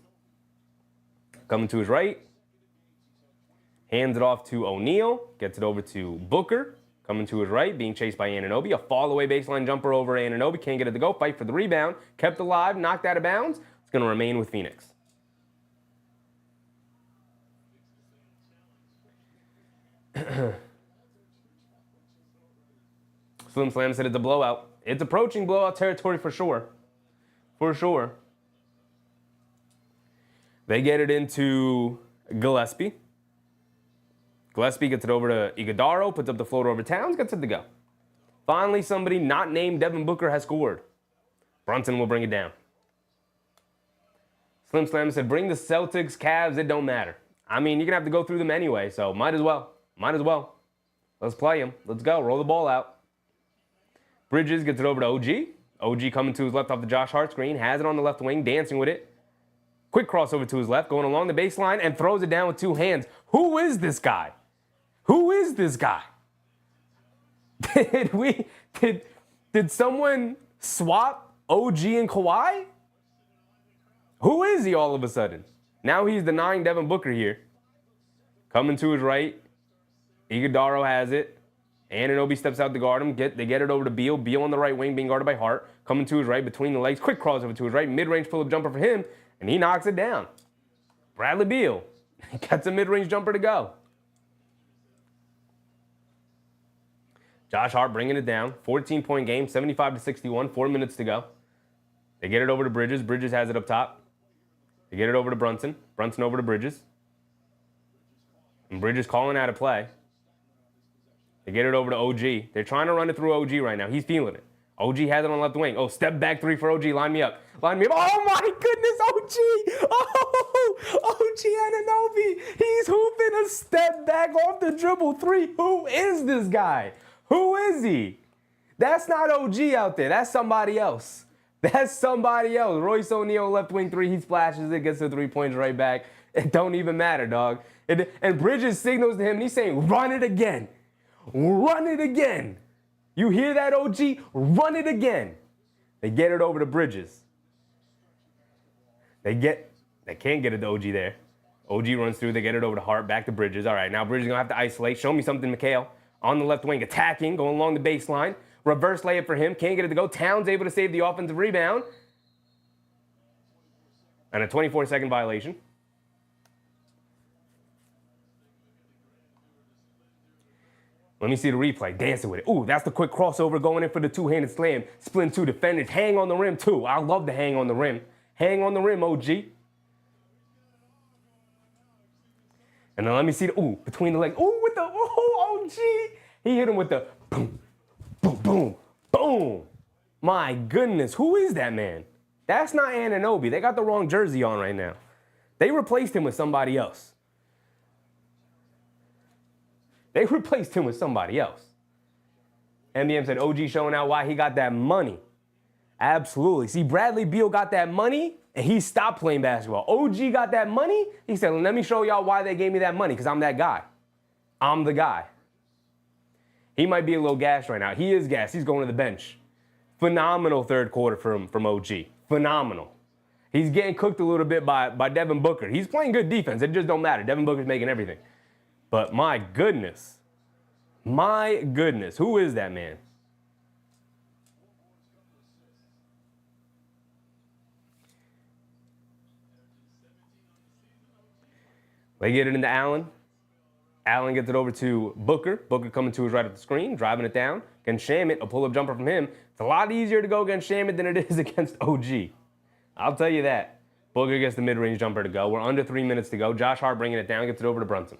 Coming to his right. Hands it off to O'Neal. Gets it over to Booker. Coming to his right, being chased by Anunoby. A fall-away baseline jumper over Anunoby. Can't get it to go. Fight for the rebound. Kept alive. Knocked out of bounds. It's going to remain with Phoenix. Slim Slam said it's a blowout. It's approaching blowout territory for sure. For sure. They get it into Gillespie. Gillespie gets it over to Iguodaro, puts up the floater over Towns, gets it to go. Finally, somebody not named Devin Booker has scored. Brunson will bring it down. Slim Slam said, bring the Celtics, Cavs, it don't matter. I mean, you're going to have to go through them anyway, so might as well. Might as well. Let's play them. Let's go. Roll the ball out. Bridges gets it over to OG. OG coming to his left off the Josh Hart screen. Has it on the left wing, dancing with it. Quick crossover to his left, going along the baseline, and throws it down with 2 hands. Who is this guy? Who is this guy? Did someone swap OG and Kawhi? Who is he all of a sudden? Now he's denying Devin Booker here. Coming to his right. Iguodaro has it. Anunoby steps out to guard him. They get it over to Beal. Beal on the right wing being guarded by Hart. Coming to his right between the legs. Quick crossover to his right. Mid-range pull-up jumper for him. And he knocks it down. Bradley Beal gets a mid-range jumper to go. Josh Hart bringing it down. 14-point game. 75-61. 4 minutes to go. They get it over to Bridges. Bridges has it up top. They get it over to Brunson. Brunson over to Bridges. And Bridges calling out of play. They get it over to OG. They're trying to run it through OG right now. He's feeling it. OG has it on left wing. Oh, step back 3 for OG. Line me up. Line me up. Oh, my goodness, OG. Oh, OG Anunoby. He's hooping a step back off the dribble 3. Who is this guy? Who is he? That's not OG out there. That's somebody else. That's somebody else. Royce O'Neal, left wing three. He splashes it, gets the 3 points right back. It don't even matter, dog. And Bridges signals to him, and he's saying, run it again. Run it again. You hear that, OG? Run it again. They get it over to Bridges. They can't get it to OG there. OG runs through. They get it over to Hart. Back to Bridges. All right, now Bridges going to have to isolate. Show me something, Mikhail. On the left wing, attacking, going along the baseline. Reverse layup for him. Can't get it to go. Towns able to save the offensive rebound. And a 24-second violation. Let me see the replay. Dancing with it. Ooh, that's the quick crossover going in for the two-handed slam. Splitting two defenders. Hang on the rim, too. I love the hang on the rim. Hang on the rim, OG. And then let me see the, ooh, between the legs. Ooh, with the, ooh, OG. He hit him with the boom, boom, boom, boom. My goodness, who is that man? That's not Anunoby. They got the wrong jersey on right now. They replaced him with somebody else. They replaced him with somebody else. NBM said OG showing out why he got that money. Absolutely. See, Bradley Beal got that money, and he stopped playing basketball. OG got that money. He said, let me show y'all why they gave me that money, because I'm that guy. I'm the guy. He might be a little gassed right now. He is gassed. He's going to the bench. Phenomenal third quarter from OG. Phenomenal. He's getting cooked a little bit by Devin Booker. He's playing good defense. It just don't matter. Devin Booker's making everything. But my goodness. My goodness. Who is that man? They get it into Allen. Allen gets it over to Booker. Booker coming to his right at the screen, driving it down. Against Shamet, a pull-up jumper from him. It's a lot easier to go against Shamet than it is against OG. I'll tell you that. Booker gets the mid-range jumper to go. We're under 3 minutes to go. Josh Hart bringing it down, gets it over to Brunson.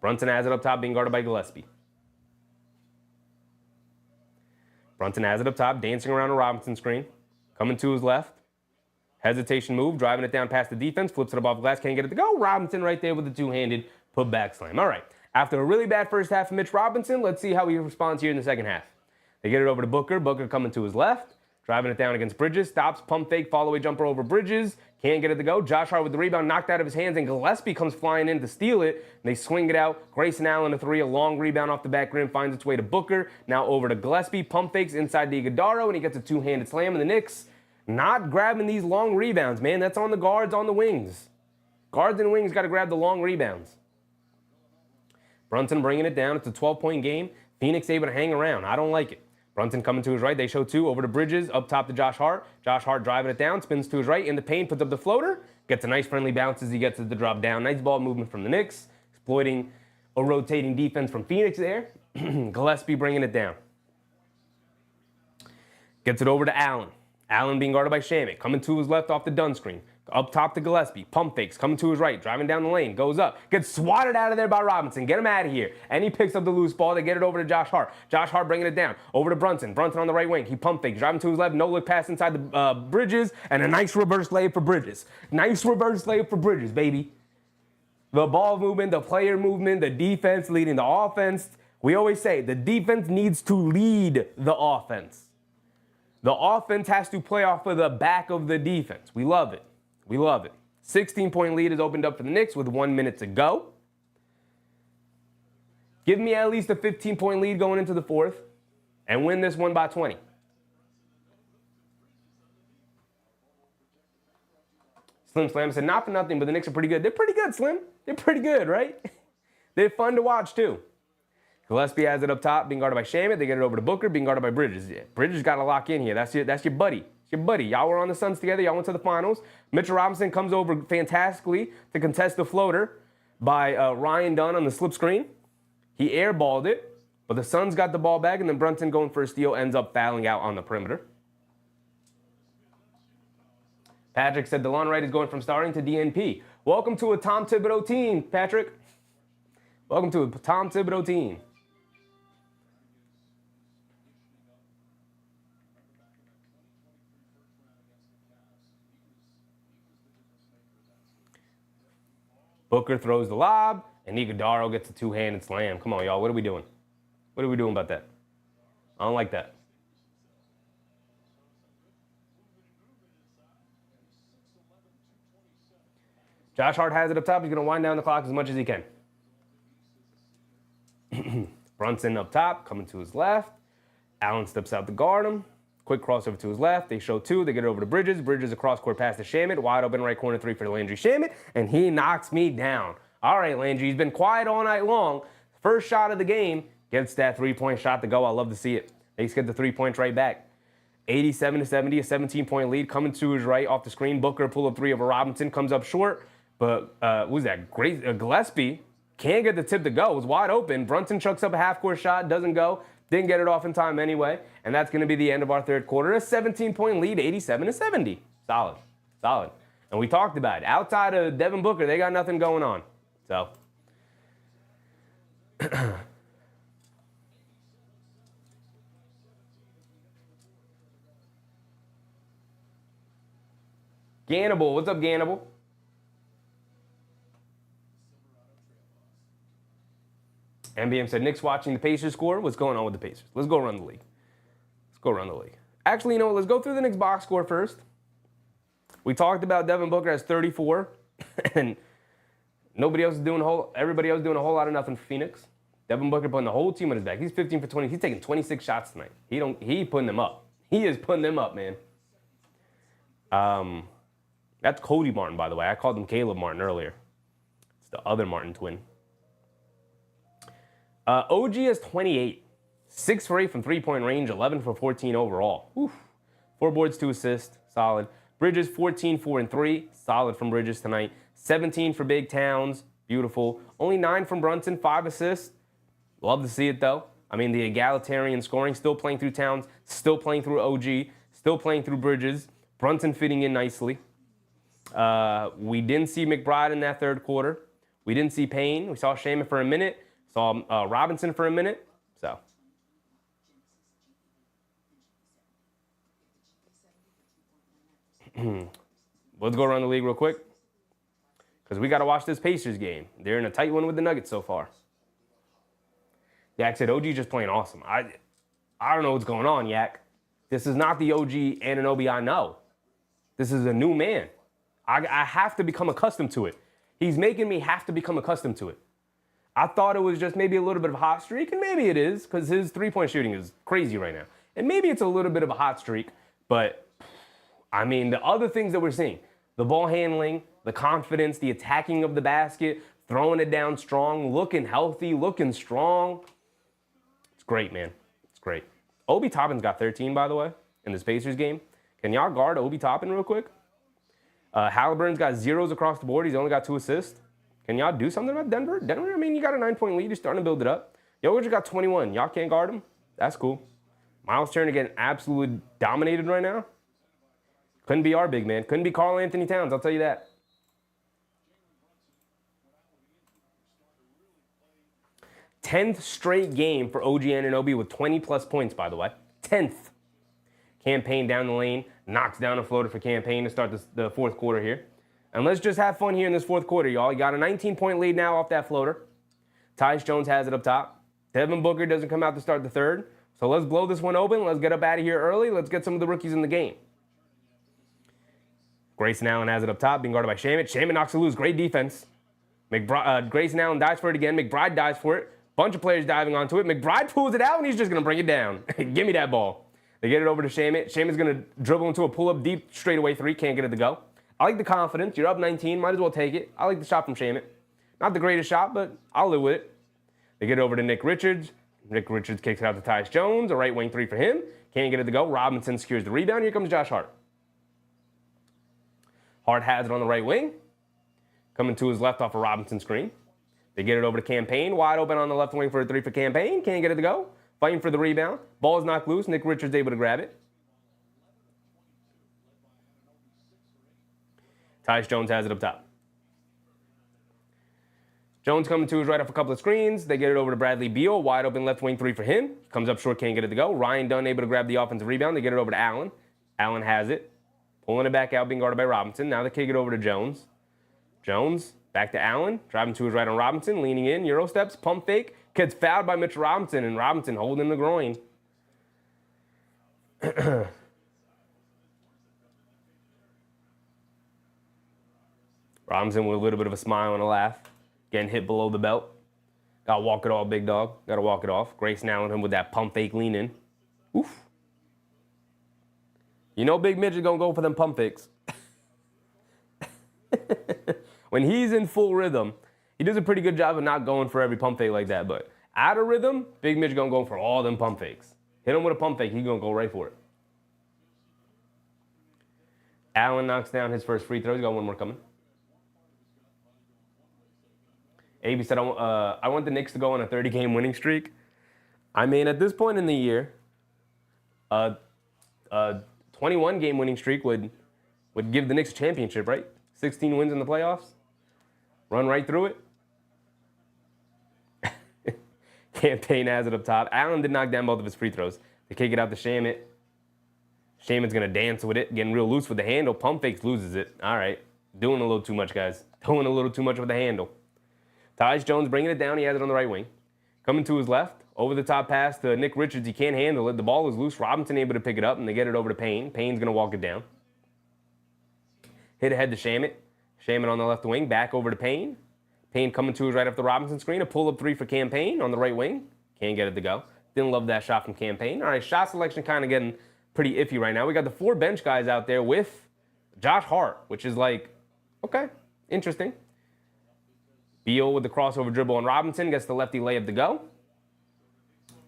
Brunson has it up top, being guarded by Gillespie. Brunson has it up top, dancing around a Robinson screen. Coming to his left. Hesitation move, driving it down past the defense, flips it up off glass, can't get it to go. Robinson right there with the two-handed put-back slam. All right, after a really bad first half of Mitch Robinson, let's see how he responds here in the second half. They get it over to Booker. Booker coming to his left, driving it down against Bridges, stops, pump fake, follow-away jumper over Bridges, can't get it to go. Josh Hart with the rebound, knocked out of his hands, and Gillespie comes flying in to steal it. And they swing it out. Grayson Allen, a three, a long rebound off the back rim, finds its way to Booker. Now over to Gillespie, pump fakes inside the Iguodaro, and he gets a two-handed slam, and the Knicks not grabbing these long rebounds, man. That's on the guards, on the wings. Guards and wings got to grab the long rebounds. Brunson bringing it down. It's a 12-point game. Phoenix able to hang around. I don't like it. Brunson coming to his right. They show two over to Bridges. Up top to Josh Hart. Josh Hart driving it down. Spins to his right. In the paint. Puts up the floater. Gets a nice friendly bounce as he gets it to drop down. Nice ball movement from the Knicks. Exploiting a rotating defense from Phoenix there. Gillespie bringing it down. Gets it over to Allen. Allen being guarded by Shamet. Coming to his left off the Dunn screen. Up top to Gillespie. Pump fakes. Coming to his right. Driving down the lane. Goes up. Gets swatted out of there by Robinson. Get him out of here. And he picks up the loose ball. They get it over to Josh Hart. Josh Hart bringing it down. Over to Brunson. Brunson on the right wing. He pump fakes. Driving to his left. No look pass inside the Bridges. And a nice reverse layup for Bridges. Nice reverse layup for Bridges, baby. The ball movement, the player movement, the defense leading the offense. We always say the defense needs to lead the offense. The offense has to play off of the back of the defense. We love it. We love it. 16-point lead is opened up for the Knicks with 1 minute to go. Give me at least a 15-point lead going into the fourth and win this one by 20. Slim Slam said, not for nothing, but the Knicks are pretty good. They're pretty good, Slim. They're pretty good, right? They're fun to watch, too. Gillespie has it up top, being guarded by Shamet. They get it over to Booker, being guarded by Bridges. Yeah, Bridges got to lock in here. That's your buddy. It's your buddy. Y'all were on the Suns together. Y'all went to the finals. Mitchell Robinson comes over fantastically to contest the floater by Ryan Dunn on the slip screen. He airballed it, but the Suns got the ball back, and then Brunson going for a steal ends up fouling out on the perimeter. Patrick said DeLon Wright is going from starting to DNP. Welcome to a Tom Thibodeau team, Patrick. Welcome to a Tom Thibodeau team. Booker throws the lob, and Iguodaro gets a two-handed slam. Come on, y'all. What are we doing? What are we doing about that? I don't like that. Josh Hart has it up top. He's going to wind down the clock as much as he can. Brunson up top, coming to his left. Allen steps out to guard him. Quick crossover to his left. They show two. They get it over to Bridges. Bridges across court pass to Shamet. Wide open right corner three for Landry Shamet. And he knocks me down. All right, Landry. He's been quiet all night long. First shot of the game. Gets that three-point shot to go. I love to see it. Knicks get the 3 points right back. 87-70, a 17-point lead. Coming to his right off the screen. Booker pull-up three over Robinson. Comes up short. But what was that? Great. Gillespie can't get the tip to go. It was wide open. Brunson chucks up a half-court shot. Doesn't go. Didn't get it off in time anyway. And that's going to be the end of our third quarter. A 17-point lead, 87-70. Solid. Solid. And we talked about it. Outside of Devin Booker, they got nothing going on. So. Gannibal. What's up, Gannibal? MBM said, Knicks watching the Pacers score. What's going on with the Pacers? Let's go run the league. Let's go run the league. Actually, you know what? Let's go through the Knicks box score first. We talked about Devin Booker has 34, and everybody else doing a whole lot of nothing for Phoenix. Devin Booker putting the whole team on his back. He's 15 for 20. He's taking 26 shots tonight. He putting them up. He is putting them up, man. That's Cody Martin, by the way. I called him Caleb Martin earlier. It's the other Martin twin. OG has 28. 6 for 8 from three-point range, 11 for 14 overall. Oof. 4 boards, 2 assists. Solid. Bridges, 14, 4, and 3. Solid from Bridges tonight. 17 for Big Towns. Beautiful. Only 9 from Brunson, 5 assists. Love to see it, though. I mean, the egalitarian scoring, still playing through Towns, still playing through OG, still playing through Bridges. Brunson fitting in nicely. We didn't see McBride in that third quarter. We didn't see Payne. We saw Shaman for a minute. Saw Robinson for a minute. So. Let's go around the league real quick. Because we got to watch this Pacers game. They're in a tight one with the Nuggets so far. Yak said, OG just playing awesome. I don't know what's going on, Yak. This is not the OG Anunoby I know. This is a new man. I have to become accustomed to it. He's making me have to become accustomed to it. I thought it was just maybe a little bit of a hot streak, and maybe it is, because his three-point shooting is crazy right now. And maybe it's a little bit of a hot streak, but, I mean, the other things that we're seeing, the ball handling, the confidence, the attacking of the basket, throwing it down strong, looking healthy, looking strong. It's great, man. It's great. Obi Toppin's got 13, by the way, in this Pacers game. Can y'all guard Obi Toppin real quick? Halliburton's got zeros across the board. He's only got 2 assists. Can y'all do something about Denver? Denver, I mean, you got a 9-point lead. You're starting to build it up. Jokic got 21. Y'all can't guard him? That's cool. Miles Turner getting absolutely dominated right now. Couldn't be our big man. Couldn't be Karl-Anthony Towns, I'll tell you that. Tenth straight game for OG Anunoby with 20-plus points, by the way. 10th. Campaign down the lane. Knocks down a floater for Campaign to start the fourth quarter here. And let's just have fun here in this fourth quarter, y'all. You got a 19-point lead now off that floater. Tyus Jones has it up top. Devin Booker doesn't come out to start the third. So let's blow this one open. Let's get up out of here early. Let's get some of the rookies in the game. Grayson Allen has it up top, being guarded by Shaman. Shaman knocks it loose. Great defense. Grayson Allen dives for it again. McBride dives for it. Bunch of players diving onto it. McBride pulls it out, and he's just going to bring it down. Give me that ball. They get it over to Shaman. Shaman's going to dribble into a pull-up deep straightaway three. Can't get it to go. I like the confidence. You're up 19. Might as well take it. I like the shot from Shaman. Not the greatest shot, but I'll live with it. They get it over to Nick Richards. Nick Richards kicks it out to Tyus Jones. A right wing three for him. Can't get it to go. Robinson secures the rebound. Here comes Josh Hart. Hart has it on the right wing. Coming to his left off a Robinson screen. They get it over to Campaign. Wide open on the left wing for a three for Campaign. Can't get it to go. Fighting for the rebound. Ball's knocked loose. Nick Richards able to grab it. Tyus Jones has it up top. Jones coming to his right off a couple of screens. They get it over to Bradley Beal. Wide open left wing three for him. Comes up short, can't get it to go. Ryan Dunn able to grab the offensive rebound. They get it over to Allen. Allen has it. Pulling it back out, being guarded by Robinson. Now they kick it over to Jones. Jones, back to Allen. Driving to his right on Robinson. Leaning in, Euro steps, pump fake. Gets fouled by Mitchell Robinson, and Robinson holding the groin. Robinson with a little bit of a smile and a laugh. Getting hit below the belt. Got to walk it off, big dog. Got to walk it off. Grayson Allen him with that pump fake lean in. Oof. You know Big Mitch is going to go for them pump fakes. When he's in full rhythm, he does a pretty good job of not going for every pump fake like that. But out of rhythm, Big Mitch is going to go for all them pump fakes. Hit him with a pump fake, he's going to go right for it. Allen knocks down his first free throw. He's got one more coming. AB said, I want the Knicks to go on a 30-game winning streak. I mean, at this point in the year, a 21-game winning streak would give the Knicks a championship, right? 16 wins in the playoffs. Run right through it. Campaign has it up top. Allen did knock down both of his free throws. They kick it out to Shamet. Shamet's going to dance with it, getting real loose with the handle. Pump fakes, loses it. All right. Doing a little too much, guys. Doing a little too much with the handle. Tyus Jones bringing it down. He has it on the right wing. Coming to his left. Over the top pass to Nick Richards. He can't handle it. The ball is loose. Robinson able to pick it up, and they get it over to Payne. Payne's going to walk it down. Hit ahead to Shamet. Shamet on the left wing. Back over to Payne. Payne coming to his right after the Robinson screen. A pull-up three for Campaign on the right wing. Can't get it to go. Didn't love that shot from Campaign. All right, shot selection kind of getting pretty iffy right now. We got the 4 bench guys out there with Josh Hart, which is like, okay, interesting. Beal with the crossover dribble on Robinson. Gets the lefty layup to go.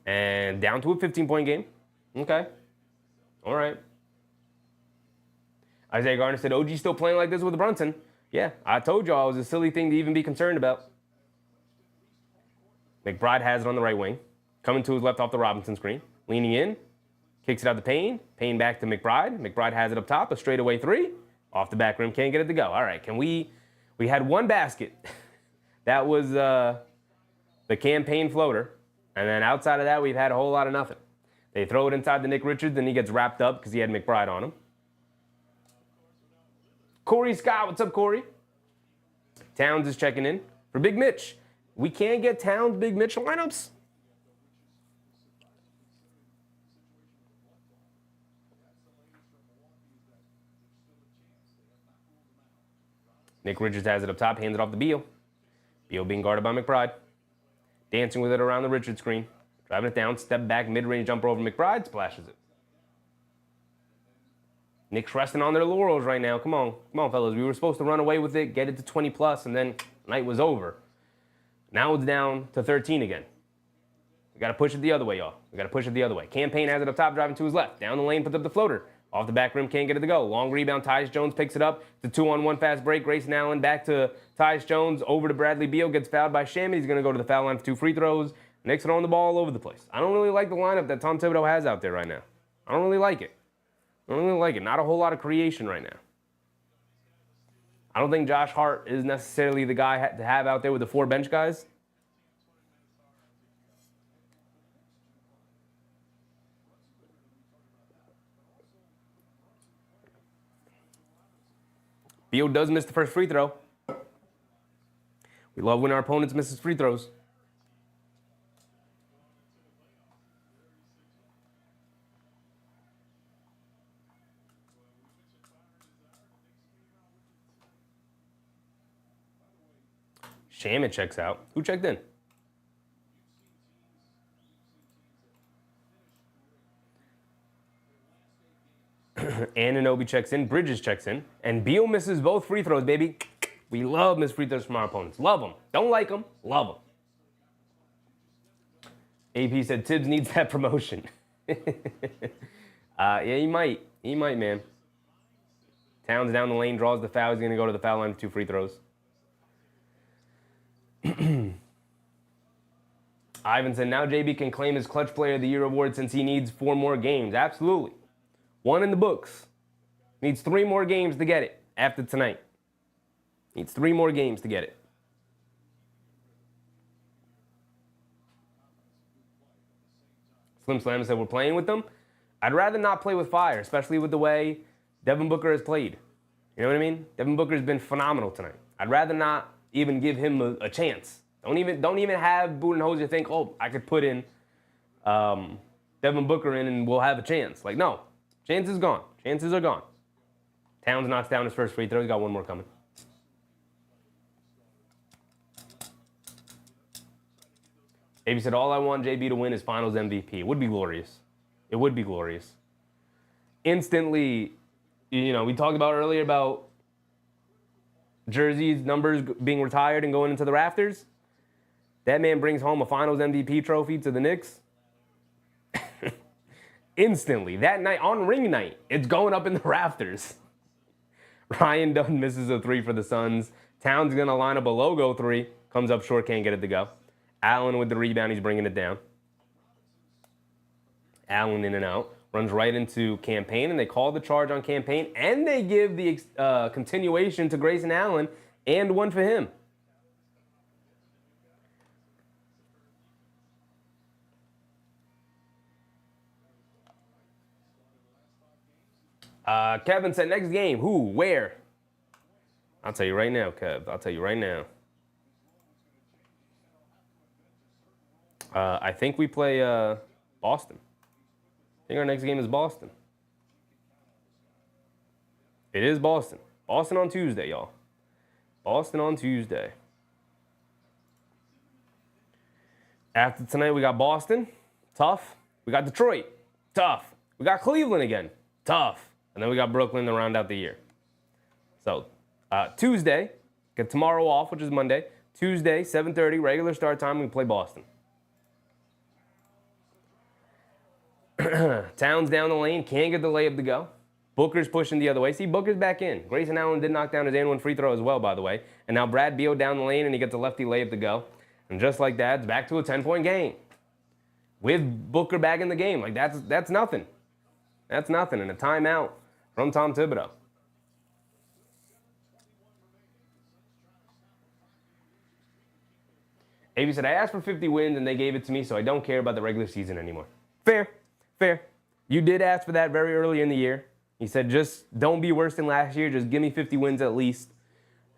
And down to a 15-point game. Okay. All right. Isaiah Garner said, OG still playing like this with Brunson. Yeah, I told y'all it was a silly thing to even be concerned about. McBride has it on the right wing. Coming to his left off the Robinson screen. Leaning in. Kicks it out to Payne. Payne back to McBride. McBride has it up top. A straightaway 3. Off the back rim. Can't get it to go. All right, we had one basket. That was the Campaign floater. And then outside of that, we've had a whole lot of nothing. They throw it inside to Nick Richards, and he gets wrapped up because he had McBride on him. Corey Scott, what's up, Corey? Towns is checking in for Big Mitch. We can't get Towns, Big Mitch lineups. Nick Richards has it up top, hands it off to Beal. Beal being guarded by McBride. Dancing with it around the Richards screen. Driving it down, step back, mid-range jumper over McBride, splashes it. Knicks resting on their laurels right now. Come on, fellas. We were supposed to run away with it, get it to 20+, and then night was over. Now it's down to 13 again. We got to push it the other way, y'all. We got to push it the other way. Campaign has it up top, driving to his left. Down the lane, puts up the floater. Off the back rim, can't get it to go. Long rebound, Tyus Jones picks it up. It's a 2-on-1 fast break. Grayson Allen back to Tyus Jones. Over to Bradley Beal. Gets fouled by Shamet. He's going to go to the foul line for 2 free throws. Knicks throwing the ball all over the place. I don't really like the lineup that Tom Thibodeau has out there right now. I don't really like it. Not a whole lot of creation right now. I don't think Josh Hart is necessarily the guy to have out there with the 4 bench guys. Beal does miss the first free throw. We love when our opponents miss free throws. Shamet checks out. Who checked in? Anunoby checks in. Bridges checks in. And Beal misses both free throws, baby. We love missed free throws from our opponents. Love them. Don't like them. Love them. AP said Tibbs needs that promotion. Yeah, he might. He might, man. Towns down the lane, draws the foul. He's going to go to the foul line for 2 free throws. Ivan said, now JB can claim his Clutch Player of the Year award since he needs 4 more games. Absolutely. 1 in the books. Needs 3 more games to get it after tonight. Needs 3 more games to get it. Slim Slam said, we're playing with them. I'd rather not play with fire, especially with the way Devin Booker has played. You know what I mean? Devin Booker has been phenomenal tonight. I'd rather not even give him a chance. Don't even have Budenholzer think, oh, I could put in Devin Booker in and we'll have a chance. Like, no. Chance is gone. Chances are gone. Towns knocks down his first free throw. He's got 1 more coming. AB said, all I want JB to win is Finals MVP. It would be glorious. It would be glorious. Instantly, you know, we talked about earlier about jerseys, numbers being retired and going into the rafters. That man brings home a Finals MVP trophy to the Knicks. Instantly, that night, on ring night, it's going up in the rafters. Ryan Dunn misses a 3 for the Suns. Towns going to line up a logo 3. Comes up short, can't get it to go. Allen with the rebound, he's bringing it down. Allen in and out. Runs right into Campaign, and they call the charge on Campaign, and they give the continuation to Grayson Allen, and one for him. Kevin said, next game, who, where? I'll tell you right now, Kev. I'll tell you right now. I think we play Boston. I think our next game is Boston. It is Boston. Boston on Tuesday, y'all. Boston on Tuesday. After tonight, we got Boston. Tough. We got Detroit. Tough. We got Cleveland again. Tough. And then we got Brooklyn to round out the year. So, Tuesday, get tomorrow off, which is Monday. Tuesday, 7:30, regular start time, we play Boston. Towns down the lane, can't get the layup to go. Booker's pushing the other way. See, Booker's back in. Grayson Allen did knock down his and one free throw as well, by the way. And now Brad Beal down the lane, and he gets a lefty layup to go. And just like that, it's back to a 10-point game. With Booker back in the game. Like, that's nothing. That's nothing. And a timeout from Tom Thibodeau. AB said, I asked for 50 wins, and they gave it to me, so I don't care about the regular season anymore. Fair. Fair. You did ask for that very early in the year. He said, just don't be worse than last year. Just give me 50 wins at least.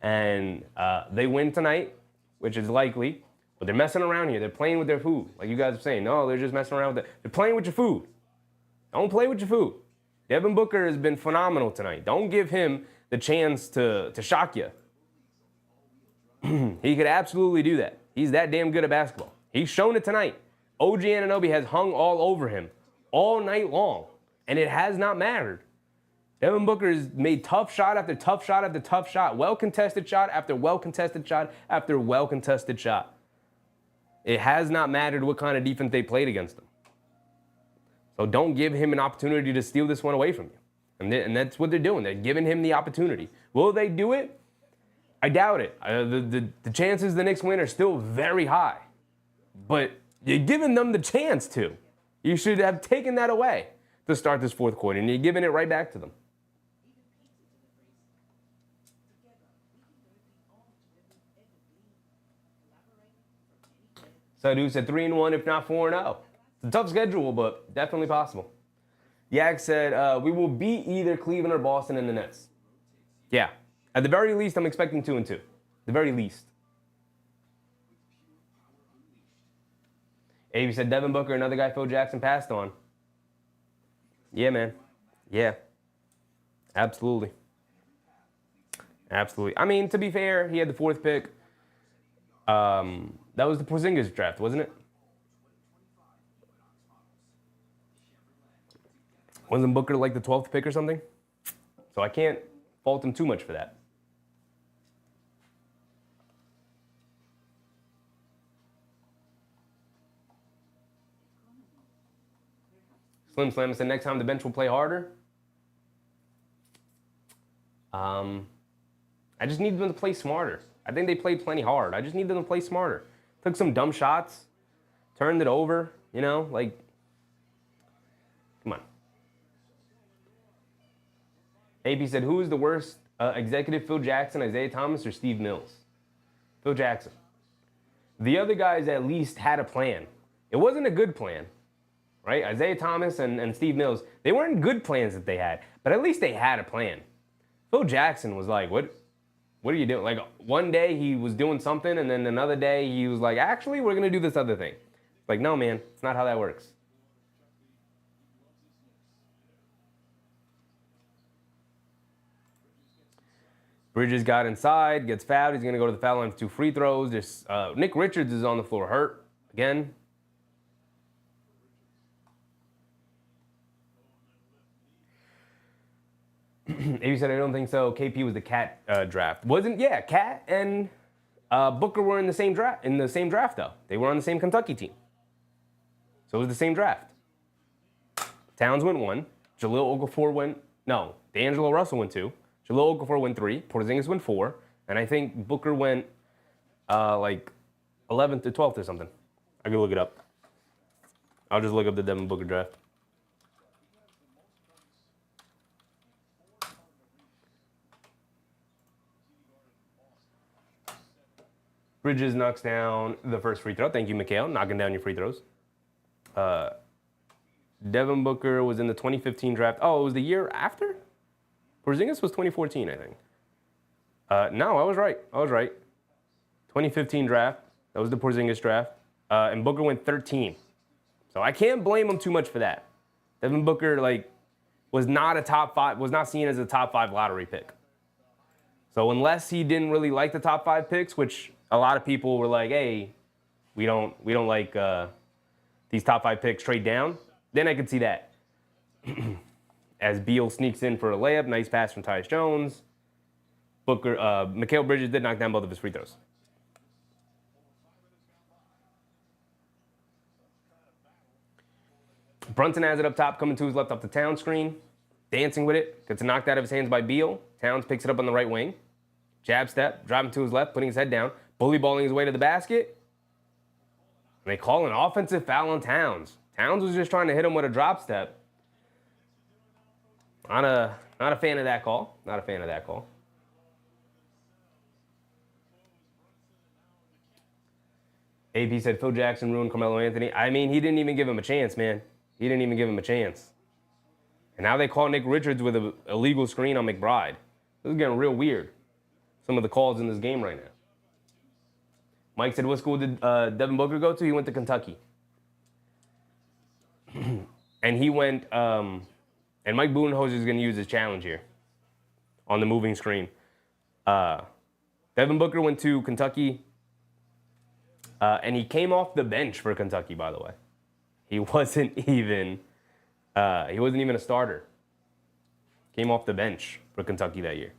And they win tonight, which is likely. But they're messing around here. They're playing with their food. Like you guys are saying, no, they're just messing around with it. They're playing with your food. Don't play with your food. Devin Booker has been phenomenal tonight. Don't give him the chance to shock you. He could absolutely do that. He's that damn good at basketball. He's shown it tonight. OG Anunoby has hung all over him all night long, and it has not mattered. Devin Booker has made tough shot after tough shot after tough shot, well-contested shot after well-contested shot after well-contested shot. It has not mattered what kind of defense they played against him. So don't give him an opportunity to steal this one away from you. And that's what they're doing. They're giving him the opportunity. Will they do it? I doubt it. The chances the Knicks win are still very high. But you're giving them the chance to. You should have taken that away to start this fourth quarter, and you're giving it right back to them. So Duece said 3-1, if not 4-0. It's a tough schedule, but definitely possible. Yak said, we will beat either Cleveland or Boston in the Nets. Yeah. At the very least, I'm expecting 2-2. The very least. Abe said Devin Booker, another guy Phil Jackson passed on. Yeah, man. Yeah. Absolutely. Absolutely. I mean, to be fair, he had the 4th pick. That was the Porzingis draft, wasn't it? Wasn't Booker like the 12th pick or something? So I can't fault him too much for that. Slim Slam said next time the bench will play harder. I just need them to play smarter. I think they played plenty hard. I just need them to play smarter. Took some dumb shots, turned it over, you know, like, come on. AP said, who is the worst executive, Phil Jackson, Isaiah Thomas, or Steve Mills? Phil Jackson. The other guys at least had a plan. It wasn't a good plan, right? Isaiah Thomas and Steve Mills, they weren't good plans that they had, but at least they had a plan. Phil Jackson was like, what are you doing? Like, one day he was doing something, and then another day he was like, actually, we're going to do this other thing. Like, no, man, it's not how that works. Bridges got inside, gets fouled. He's going to go to the foul line for 2 free throws. Nick Richards is on the floor hurt. Again. Avery said, I don't think so. KP was the Cat draft. Wasn't, yeah, Cat and Booker were in the same draft, though. They were on the same Kentucky team. So it was the same draft. Towns went 1. Jahlil Okafor went, no, D'Angelo Russell went 2. Jahlil Okafor went 3. Porzingis went 4. And I think Booker went like 11th to 12th or something. I can look it up. I'll just look up the Devin Booker draft. Bridges knocks down the first free throw. Thank you, Mikhail, knocking down your free throws. Devin Booker was in the 2015 draft. Oh, it was the year after? Porzingis was 2014, I think. No, I was right. 2015 draft. That was the Porzingis draft. And Booker went 13. So I can't blame him too much for that. Devin Booker, was not seen as a top 5 lottery pick. So unless he didn't really like the top 5 picks, which a lot of people were like, hey, we don't like these top 5 picks, trade down, then I could see that. As Beal sneaks in for a layup, nice pass from Tyus Jones. Mikal Bridges did knock down both of his free throws. Brunson has it up top, coming to his left off the Towns screen. Dancing with it, gets knocked out of his hands by Beal. Towns picks it up on the right wing. Jab step, driving to his left, putting his head down. Bully balling his way to the basket. And they call an offensive foul on Towns. Towns was just trying to hit him with a drop step. Not a fan of that call. Not a fan of that call. AP said Phil Jackson ruined Carmelo Anthony. I mean, he didn't even give him a chance, man. He didn't even give him a chance. And now they call Nick Richards with an illegal screen on McBride. This is getting real weird. Some of the calls in this game right now. Mike said, what school did Devin Booker go to? He went to Kentucky. And he went, and Mike Budenholzer is going to use his challenge here on the moving screen. Devin Booker went to Kentucky, and he came off the bench for Kentucky, by the way. He wasn't even a starter. Came off the bench for Kentucky that year.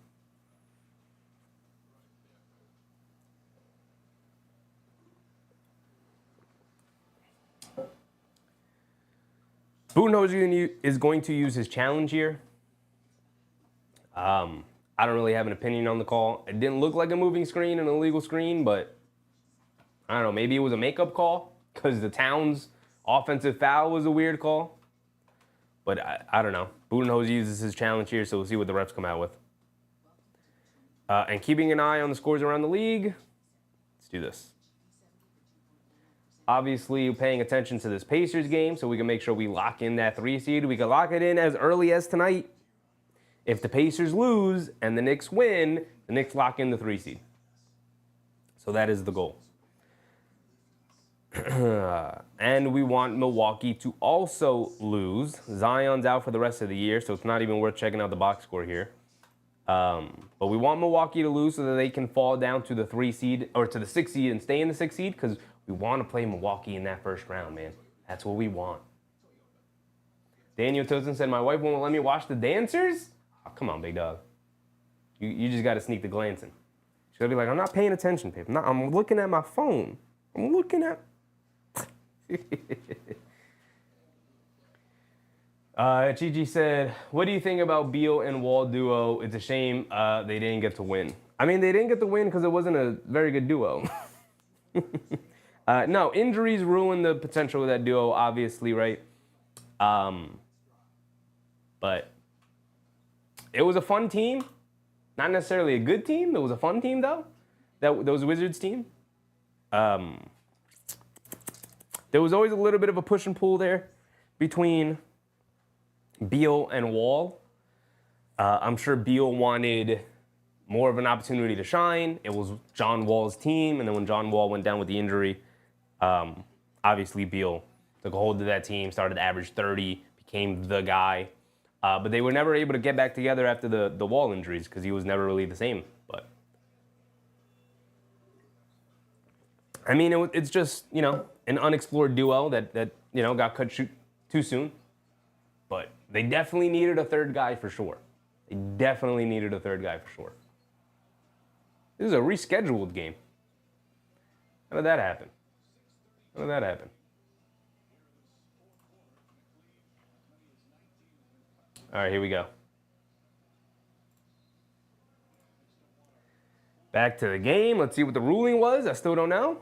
Budenholzer is going to use his challenge here. I don't really have an opinion on the call. It didn't look like a moving screen, an illegal screen, but I don't know. Maybe it was a makeup call because the Towns offensive foul was a weird call. But I don't know. Budenholzer uses his challenge here, so we'll see what the refs come out with. And keeping an eye on the scores around the league, let's do this. Obviously, paying attention to this Pacers game so we can make sure we lock in that 3 seed. We can lock it in as early as tonight. If the Pacers lose and the Knicks win, the Knicks lock in the 3 seed. So that is the goal. And we want Milwaukee to also lose. Zion's out for the rest of the year, so it's not even worth checking out the box score here. But we want Milwaukee to lose so that they can fall down to the 3 seed or to the 6 seed and stay in the 6 seed because we want to play Milwaukee in that first round, man. That's what we want. Daniel Tilson said, my wife won't let me watch the dancers? Oh, come on, big dog. You just got to sneak the glance in. She's going to be like, I'm not paying attention, babe. I'm looking at my phone. I'm looking at... Gigi said, what do you think about Beal and Wall duo? It's a shame they didn't get to win. I mean, they didn't get to win because it wasn't a very good duo. No, injuries ruined the potential of that duo, obviously, right? But it was a fun team. Not necessarily a good team. It was a fun team, though. That was Wizards team. There was always a little bit of a push and pull there between Beal and Wall. I'm sure Beal wanted more of an opportunity to shine. It was John Wall's team, and then when John Wall went down with the injury, obviously Beal took a hold of that team, started to average 30, became the guy. But they were never able to get back together after the Wall injuries because he was never really the same. But I mean, it's just, an unexplored duo that got cut too soon. But they definitely needed a third guy for sure. They definitely needed a third guy for sure. This is a rescheduled game. How did that happen? How did that happen? All right, here we go. Back to the game. Let's see what the ruling was. I still don't know.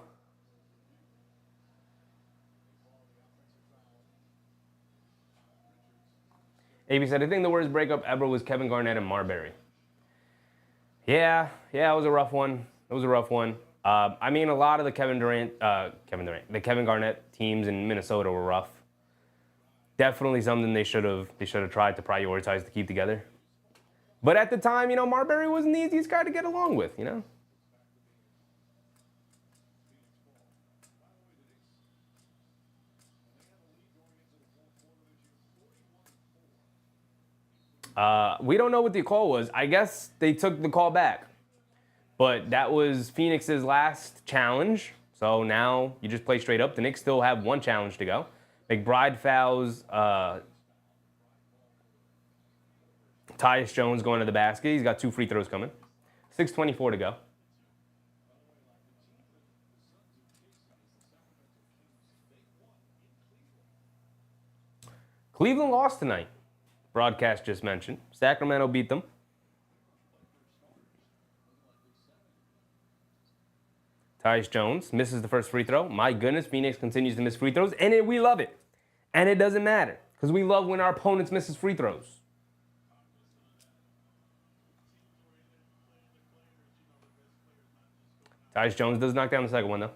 AB said, I think the worst breakup ever was Kevin Garnett and Marbury. Yeah, it was a rough one. It was a rough one. I mean, a lot of the the Kevin Garnett teams in Minnesota were rough. Definitely something they should have tried to prioritize to keep together. But at the time, Marbury wasn't the easiest guy to get along with, We don't know what the call was. I guess they took the call back. But that was Phoenix's last challenge. So now you just play straight up. The Knicks still have one challenge to go. McBride fouls Tyus Jones going to the basket. He's got 2 free throws coming. 6:24 to go. Cleveland lost tonight. Broadcast just mentioned. Sacramento beat them. Tyus Jones misses the first free throw. My goodness, Phoenix continues to miss free throws, and we love it. And it doesn't matter, because we love when our opponents misses free throws. Tyus Jones does knock down the second one, though.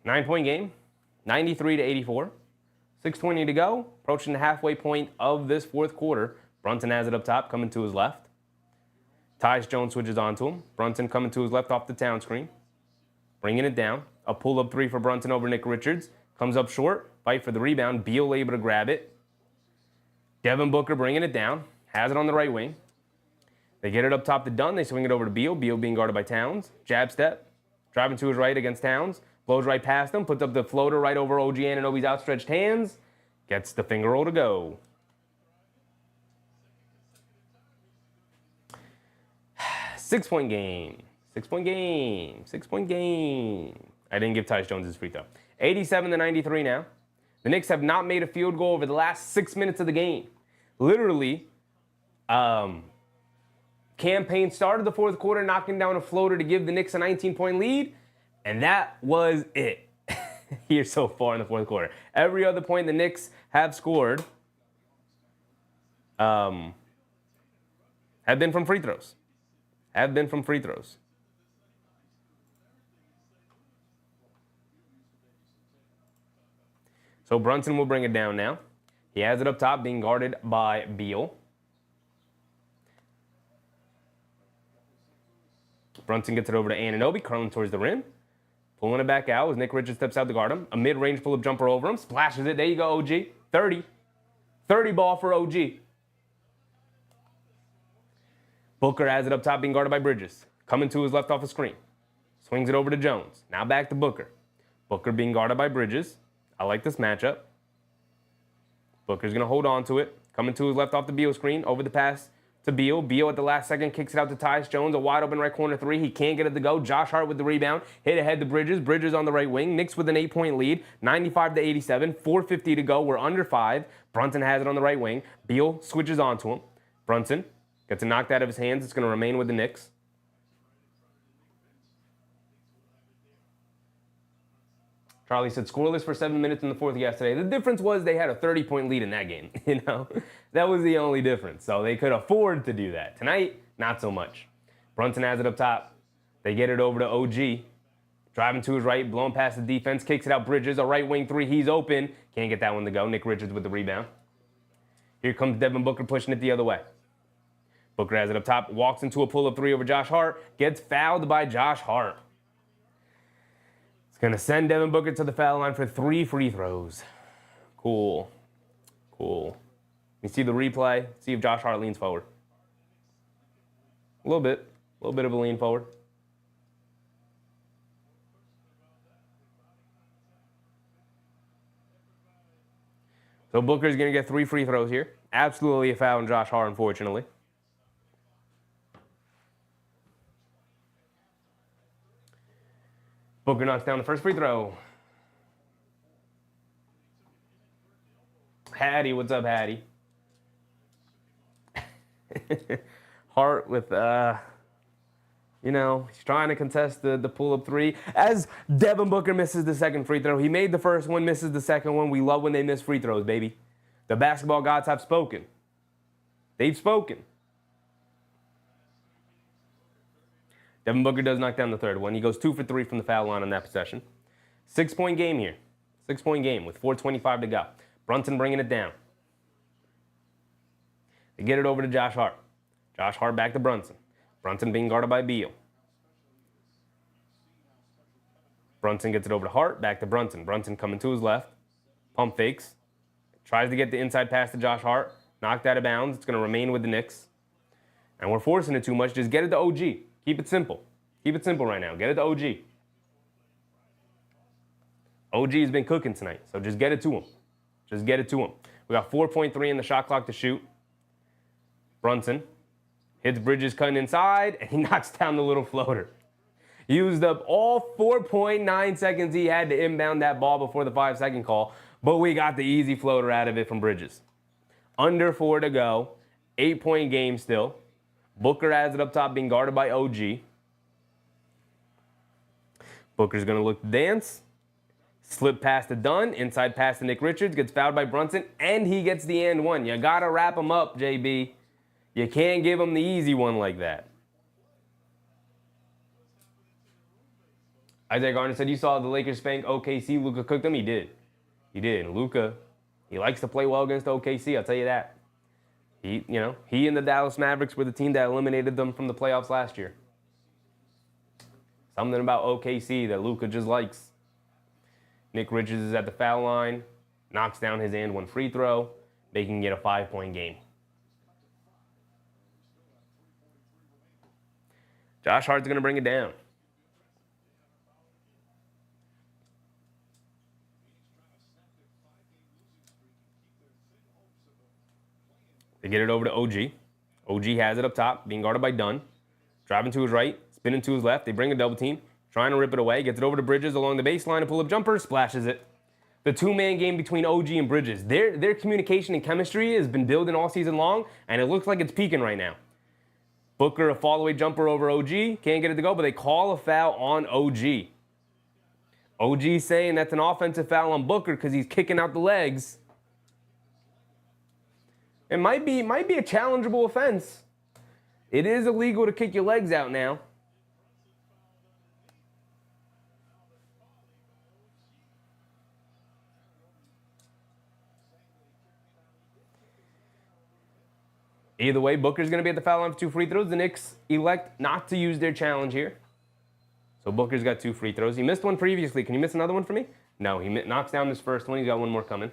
9-point game, 93-84. 6:20 to go, approaching the halfway point of this fourth quarter. Brunson has it up top, coming to his left. Tyus Jones switches onto him. Brunson coming to his left off the town screen. Bringing it down. A pull-up 3 for Brunson over Nick Richards. Comes up short. Fight for the rebound. Beal able to grab it. Devin Booker bringing it down. Has it on the right wing. They get it up top to Dunn. They swing it over to Beal. Beal being guarded by Towns. Jab step. Driving to his right against Towns. Blows right past him. Puts up the floater right over OG Anunoby's outstretched hands. Gets the finger roll to go. Six-point game. 6-point game. 6-point game. I didn't give Tyus Jones his free throw. 87-93 now. The Knicks have not made a field goal over the last 6 minutes of the game. Literally, Campaign started the fourth quarter knocking down a floater to give the Knicks a 19-point lead, and that was it here so far in the fourth quarter. Every other point the Knicks have scored have been from free throws. So Brunson will bring it down now. He has it up top, being guarded by Beal. Brunson gets it over to Anunoby, curling towards the rim. Pulling it back out as Nick Richards steps out to guard him. A mid-range pull-up jumper over him. Splashes it. There you go, OG. 30. 30 ball for OG. Booker has it up top, being guarded by Bridges. Coming to his left off a screen. Swings it over to Jones. Now back to Booker. Booker being guarded by Bridges. I like this matchup. Booker's going to hold on to it. Coming to his left off the Beal screen. Over the pass to Beal. Beal at the last second kicks it out to Tyus Jones. A wide open right corner 3. He can't get it to go. Josh Hart with the rebound. Hit ahead to Bridges. Bridges on the right wing. Knicks with an 8-point lead. 95-87. 4:50 to go. We're under 5. Brunson has it on the right wing. Beal switches onto him. Brunson gets it knocked out of his hands. It's going to remain with the Knicks. Charlie said scoreless for 7 minutes in the fourth yesterday. The difference was they had a 30-point lead in that game. That was the only difference. So they could afford to do that. Tonight, not so much. Brunson has it up top. They get it over to OG. Driving to his right, blowing past the defense, kicks it out Bridges. A right wing 3, he's open. Can't get that one to go. Nick Richards with the rebound. Here comes Devin Booker pushing it the other way. Booker has it up top, walks into a pull-up 3 over Josh Hart. Gets fouled by Josh Hart. It's going to send Devin Booker to the foul line for 3 free throws. Cool. You see the replay. See if Josh Hart leans forward. A little bit of a lean forward. So Booker's going to get 3 free throws here. Absolutely a foul on Josh Hart, unfortunately. Booker knocks down the first free throw. Hattie, what's up, Hattie? Hart with, he's trying to contest the pull-up 3. As Devin Booker misses the second free throw. He made the first one, misses the second one. We love when they miss free throws, baby. The basketball gods have spoken. They've spoken. Devin Booker does knock down the third one. He goes 2 for 3 from the foul line on that possession. 6-point game here. 6-point game with 4:25 to go. Brunson bringing it down. They get it over to Josh Hart. Josh Hart back to Brunson. Brunson being guarded by Beal. Brunson gets it over to Hart, back to Brunson. Brunson coming to his left. Pump fakes. Tries to get the inside pass to Josh Hart. Knocked out of bounds. It's going to remain with the Knicks. And we're forcing it too much. Just get it to OG. Keep it simple. Keep it simple right now. Get it to OG. OG has been cooking tonight, so just get it to him. Just get it to him. We got 4.3 in the shot clock to shoot. Brunson hits Bridges cutting inside, and he knocks down the little floater. He used up all 4.9 seconds he had to inbound that ball before the 5-second call, but we got the easy floater out of it from Bridges. Under 4 to go. 8-point game still. Booker has it up top being guarded by OG. Booker's going to look to dance. Slip pass to Dunn. Inside pass to Nick Richards. Gets fouled by Brunson. And he gets the and one. You got to wrap him up, JB. You can't give him the easy one like that. Isaiah Garner said, you saw the Lakers spank OKC. Luka cooked them. He did. He did. And Luka, he likes to play well against OKC. I'll tell you that. He and the Dallas Mavericks were the team that eliminated them from the playoffs last year. Something about OKC that Luka just likes. Nick Richards is at the foul line, knocks down his and one free throw, making it a 5-point game. Josh Hart's going to bring it down. They get it over to OG. OG has it up top, being guarded by Dunn. Driving to his right, spinning to his left. They bring a double team, trying to rip it away. Gets it over to Bridges along the baseline. A pull-up jumper, splashes it. The two-man game between OG and Bridges. Their communication and chemistry has been building all season long, and it looks like it's peaking right now. Booker, a fall-away jumper over OG. Can't get it to go, but they call a foul on OG. OG saying that's an offensive foul on Booker because he's kicking out the legs. It might be a challengeable offense. It is illegal to kick your legs out now. Either way, Booker's going to be at the foul line for 2 free throws. The Knicks elect not to use their challenge here. So Booker's got 2 free throws. He missed one previously. Can you miss another one for me? No, he knocks down this first one. He's got one more coming.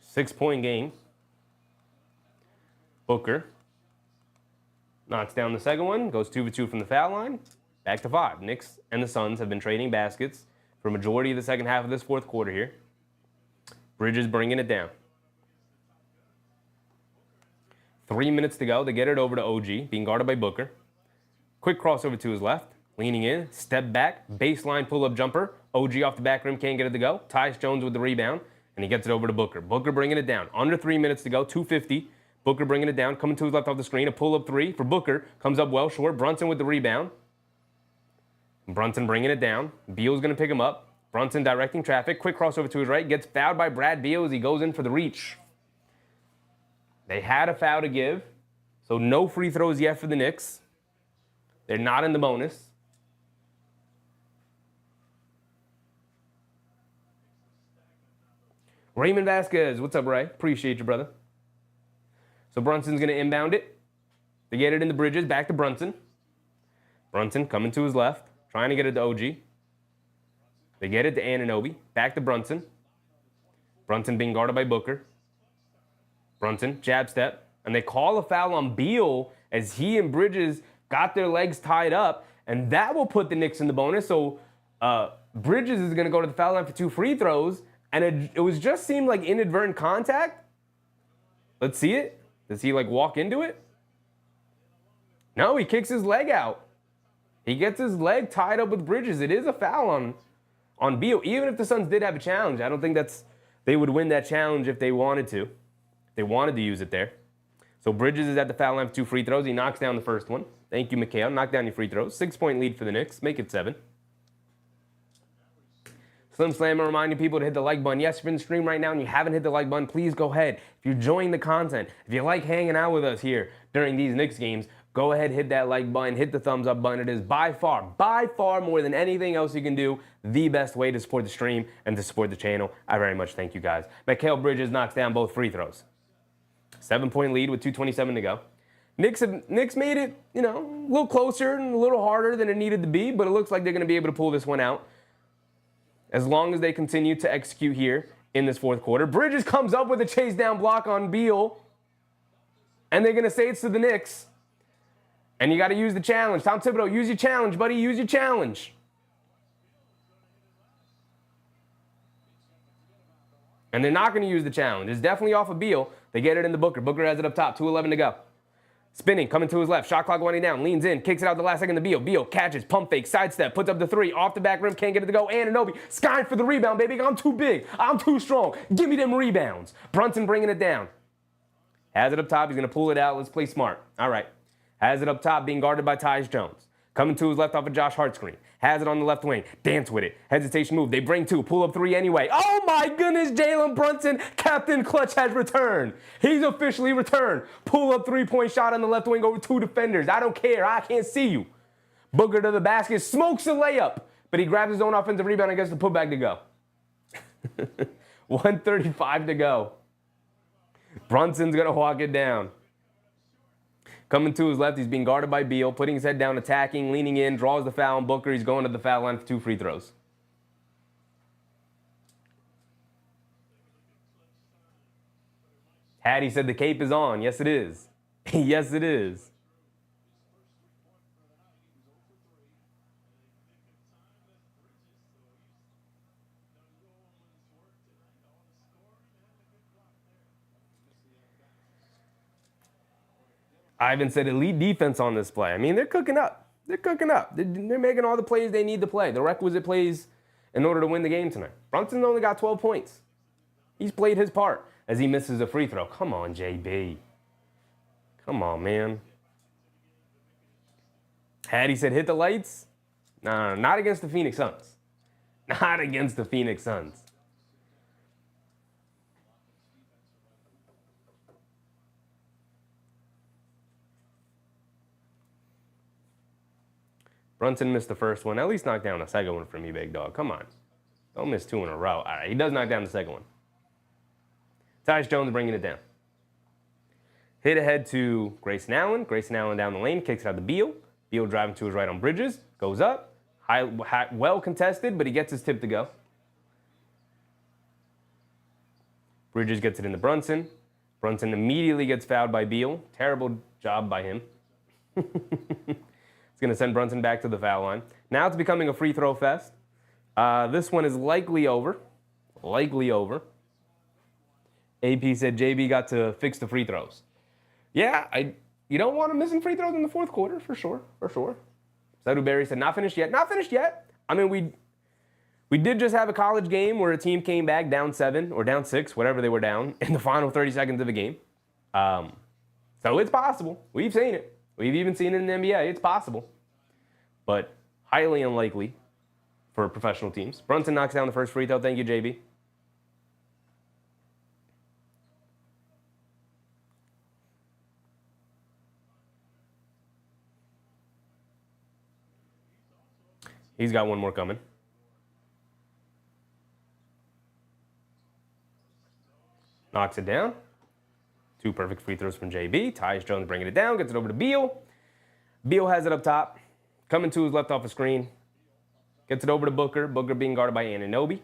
Six-point game. Booker knocks down the second one, goes 2 for 2 from the foul line, back to 5. Knicks and the Suns have been trading baskets for a majority of the second half of this fourth quarter here. Bridges bringing it down. 3 minutes to go. They get it over to OG, being guarded by Booker. Quick crossover to his left, leaning in, step back, baseline pull-up jumper. OG off the back rim, can't get it to go. Tyus Jones with the rebound. And he gets it over to Booker. Booker bringing it down. Under 3 minutes to go, 2:50. Booker bringing it down, coming to his left off the screen. A pull-up 3 for Booker. Comes up well short. Brunson with the rebound. Brunson bringing it down. Beal's going to pick him up. Brunson directing traffic. Quick crossover to his right. Gets fouled by Brad Beal as he goes in for the reach. They had a foul to give, so no free throws yet for the Knicks. They're not in the bonus. Raymond Vasquez, what's up, Ray? Appreciate you, brother. So Brunson's going to inbound it. They get it in the Bridges, back to Brunson. Brunson coming to his left, trying to get it to OG. They get it to Anunoby, back to Brunson. Brunson being guarded by Booker. Brunson, jab step, and they call a foul on Beal as he and Bridges got their legs tied up, and that will put the Knicks in the bonus. So Bridges is going to go to the foul line for 2 free throws, and it was just seemed like inadvertent contact. Let's see it. Does he like walk into it? No, he kicks his leg out. He gets his leg tied up with Bridges. It is a foul on Beal. Even if the Suns did have a challenge, I don't think they would win that challenge if they wanted to. They wanted to use it there. So Bridges is at the foul line for 2 free throws. He knocks down the first one. Thank you, Mikhail. Knock down your free throws. 6-point lead for the Knicks. Make it 7. Slim Slammer reminding people to hit the like button. Yes, if you're in the stream right now and you haven't hit the like button, please go ahead. If you're enjoying the content, if you like hanging out with us here during these Knicks games, go ahead, hit that like button, hit the thumbs up button. It is by far more than anything else you can do, the best way to support the stream and to support the channel. I very much thank you guys. Mikal Bridges knocks down both free throws. 7-point lead with 2:27 to go. Knicks made it, a little closer and a little harder than it needed to be, but it looks like they're going to be able to pull this one out as long as they continue to execute here in this fourth quarter. Bridges comes up with a chase down block on Beal, and they're going to say it's to the Knicks. And you got to use the challenge. Tom Thibodeau, use your challenge, buddy. Use your challenge. And they're not going to use the challenge. It's definitely off of Beal. They get it in the Booker. Booker has it up top. 2:11 to go. Spinning, coming to his left. Shot clock winding down. Leans in. Kicks it out the last second to Beal. Beal catches. Pump fake. Sidestep. Puts up the 3. Off the back rim. Can't get it to go. Anunoby. Skying for the rebound, baby. I'm too big. I'm too strong. Give me them rebounds. Brunson bringing it down. Has it up top. He's going to pull it out. Let's play smart. All right. Has it up top, being guarded by Tyus Jones. Coming to his left off a Josh Hart screen. Has it on the left wing. Dance with it. Hesitation move. They bring 2. Pull up 3 anyway. Oh my goodness, Jalen Brunson, Captain Clutch has returned. He's officially returned. Pull up 3-point shot on the left wing over 2 defenders. I don't care. I can't see you. Booker to the basket. Smokes a layup. But he grabs his own offensive rebound and gets the putback to go. 1:35 to go. Brunson's going to walk it down. Coming to his left, he's being guarded by Beal, putting his head down, attacking, leaning in, draws the foul on Booker. He's going to the foul line for 2 free throws. Hattie said the cape is on. Yes, it is. Yes, it is. Ivan said elite defense on this play. I mean, they're cooking up. They're cooking up. They're making all the plays they need to play, the requisite plays in order to win the game tonight. Brunson only got 12 points. He's played his part as he misses a free throw. Come on, JB. Come on, man. Hattie said hit the lights. No, not against the Phoenix Suns. Not against the Phoenix Suns. Brunson missed the first one. At least knock down the second one for me, big dog. Come on. Don't miss 2 in a row. All right, he does knock down the second one. Tyus Jones bringing it down. Hit ahead to Grayson Allen. Grayson Allen down the lane. Kicks it out to Beal. Beal driving to his right on Bridges. Goes up. Well contested, but he gets his tip to go. Bridges gets it into Brunson. Brunson immediately gets fouled by Beal. Terrible job by him. Going to send Brunson back to the foul line. Now it's becoming a free throw fest. This one is likely over. Likely over. AP said JB got to fix the free throws. Yeah, you don't want him missing free throws in the fourth quarter, for sure. For sure. Sadu Berry said not finished yet. Not finished yet. I mean, we did just have a college game where a team came back down 7 or down 6, whatever they were down, in the final 30 seconds of a game. So it's possible. We've seen it. We've even seen it in the NBA. It's possible, but highly unlikely for professional teams. Brunson knocks down the first free throw. Thank you, JB. He's got one more coming. Knocks it down. 2 perfect free throws from JB. Tyus Jones bringing it down. Gets it over to Beal. Beal has it up top. Coming to his left off the screen. Gets it over to Booker. Booker being guarded by Anunoby.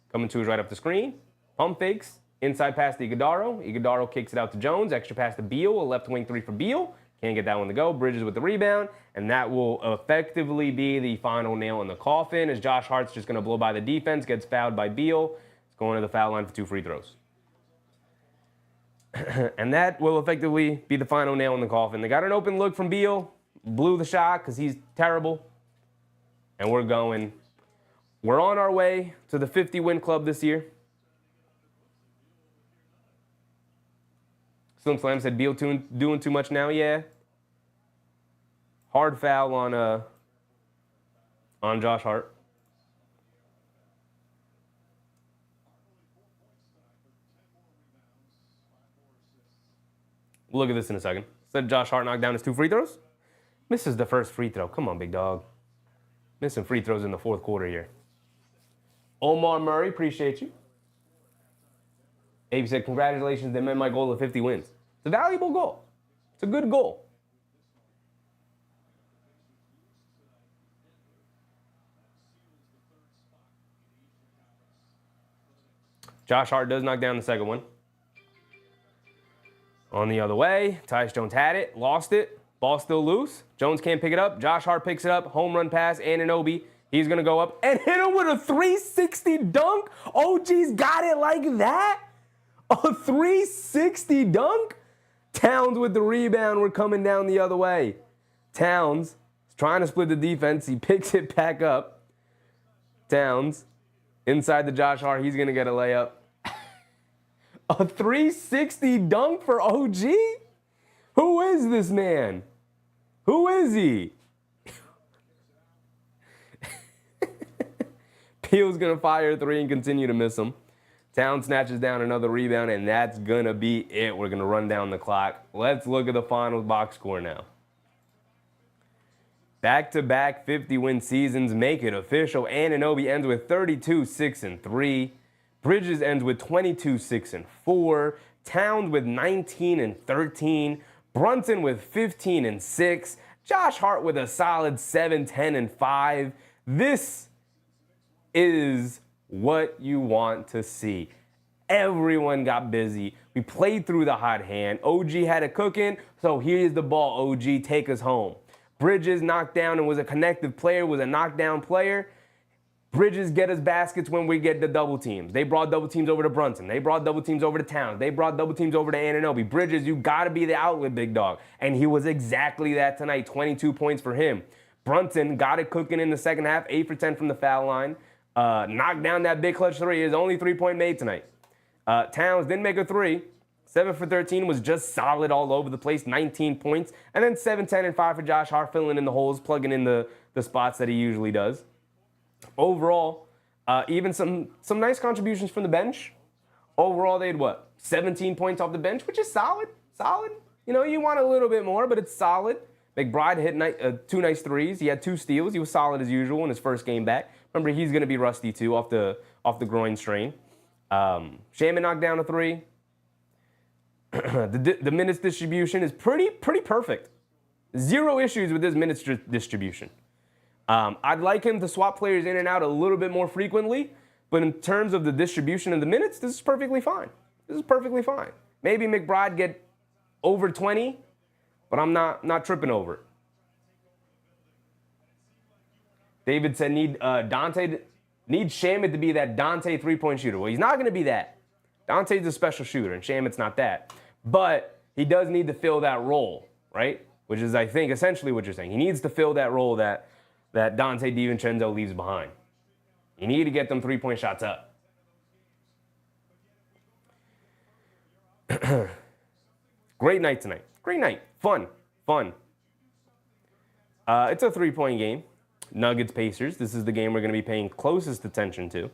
Coming to his right up the screen. Pump fakes. Inside pass to Iguodaro. Iguodaro kicks it out to Jones. Extra pass to Beal. A left wing 3 for Beal. Can't get that one to go. Bridges with the rebound, and that will effectively be the final nail in the coffin as Josh Hart's just going to blow by the defense, gets fouled by Beal. It's going to the foul line for 2 free throws. And that will effectively be the final nail in the coffin. They got an open look from Beal, blew the shot because he's terrible. And we're on our way to the 50-win club this year. Slim Slam said Beal doing too much now. Yeah. Hard foul on Josh Hart. We'll look at this in a second. Said Josh Hart knocked down his 2 free throws. Misses the first free throw. Come on, big dog. Missing free throws in the 4th quarter here. Omar Murray, appreciate you. Abe said, congratulations, they met my goal of 50 wins. It's a valuable goal. It's a good goal. Josh Hart does knock down the second one. On the other way, Tyus Jones had it, lost it. Ball still loose. Jones can't pick it up. Josh Hart picks it up. Home run pass. Anunoby. He's going to go up and hit him with a 360 dunk. OG's got it like that. A 360 dunk. Towns with the rebound. We're coming down the other way. Towns is trying to split the defense. He picks it back up. Towns inside the Josh Hart. He's going to get a layup. A 360 dunk for OG? Who is this man? Who is he? Peel's going to fire a 3 and continue to miss him. Town snatches down another rebound, and that's going to be it. We're going to run down the clock. Let's look at the finals box score now. Back-to-back 50-win seasons make it official. Anunoby ends with 32-6-3. Bridges ends with 22-6-4. Towns with 19-13. Brunson with 15-6. Josh Hart with a solid 7-10-5. This is what you want to see. Everyone got busy. We played through the hot hand. OG had it cooking, so here's the ball, OG. Take us home. Bridges knocked down and was a connective player, was a knockdown player. Bridges get us baskets when we get the double teams. They brought double teams over to Brunson. They brought double teams over to Towns. They brought double teams over to Anunoby. Bridges, you got to be the outlet, big dog. And he was exactly that tonight. 22 points for him. Brunson got it cooking in the second half. 8 for 10 from the foul line. Knocked down that big clutch 3. His only 3-point made tonight. Towns didn't make a 3. 7 for 13 was just solid all over the place. 19 points. And then 7, 10, and 5 for Josh Hart, filling in the holes, plugging in the spots that he usually does. Overall, even some nice contributions from the bench. Overall, they had what? 17 points off the bench, which is solid. Solid. You know, you want a little bit more, but it's solid. McBride hit 2 nice threes. He had 2 steals. He was solid as usual in his first game back. Remember, he's going to be rusty too off the groin strain. Shaman knocked down a 3. The minutes distribution is pretty perfect. 0 issues with this minutes distribution. I'd like him to swap players in and out a little bit more frequently, but in terms of the distribution of the minutes, this is perfectly fine. This is perfectly fine. Maybe McBride get over 20, but I'm not tripping over it. David said need Shamet to be that Dante 3-point shooter. Well, he's not going to be that. Dante's a special shooter, and Shamet's not that. But he does need to fill that role, right? Which is, I think, essentially what you're saying. He needs to fill that role that Dante DiVincenzo leaves behind. You need to get them 3-point shots up. Great night tonight. Great night. Fun. It's a 3-point game. Nuggets Pacers. This is the game we're going to be paying closest attention to.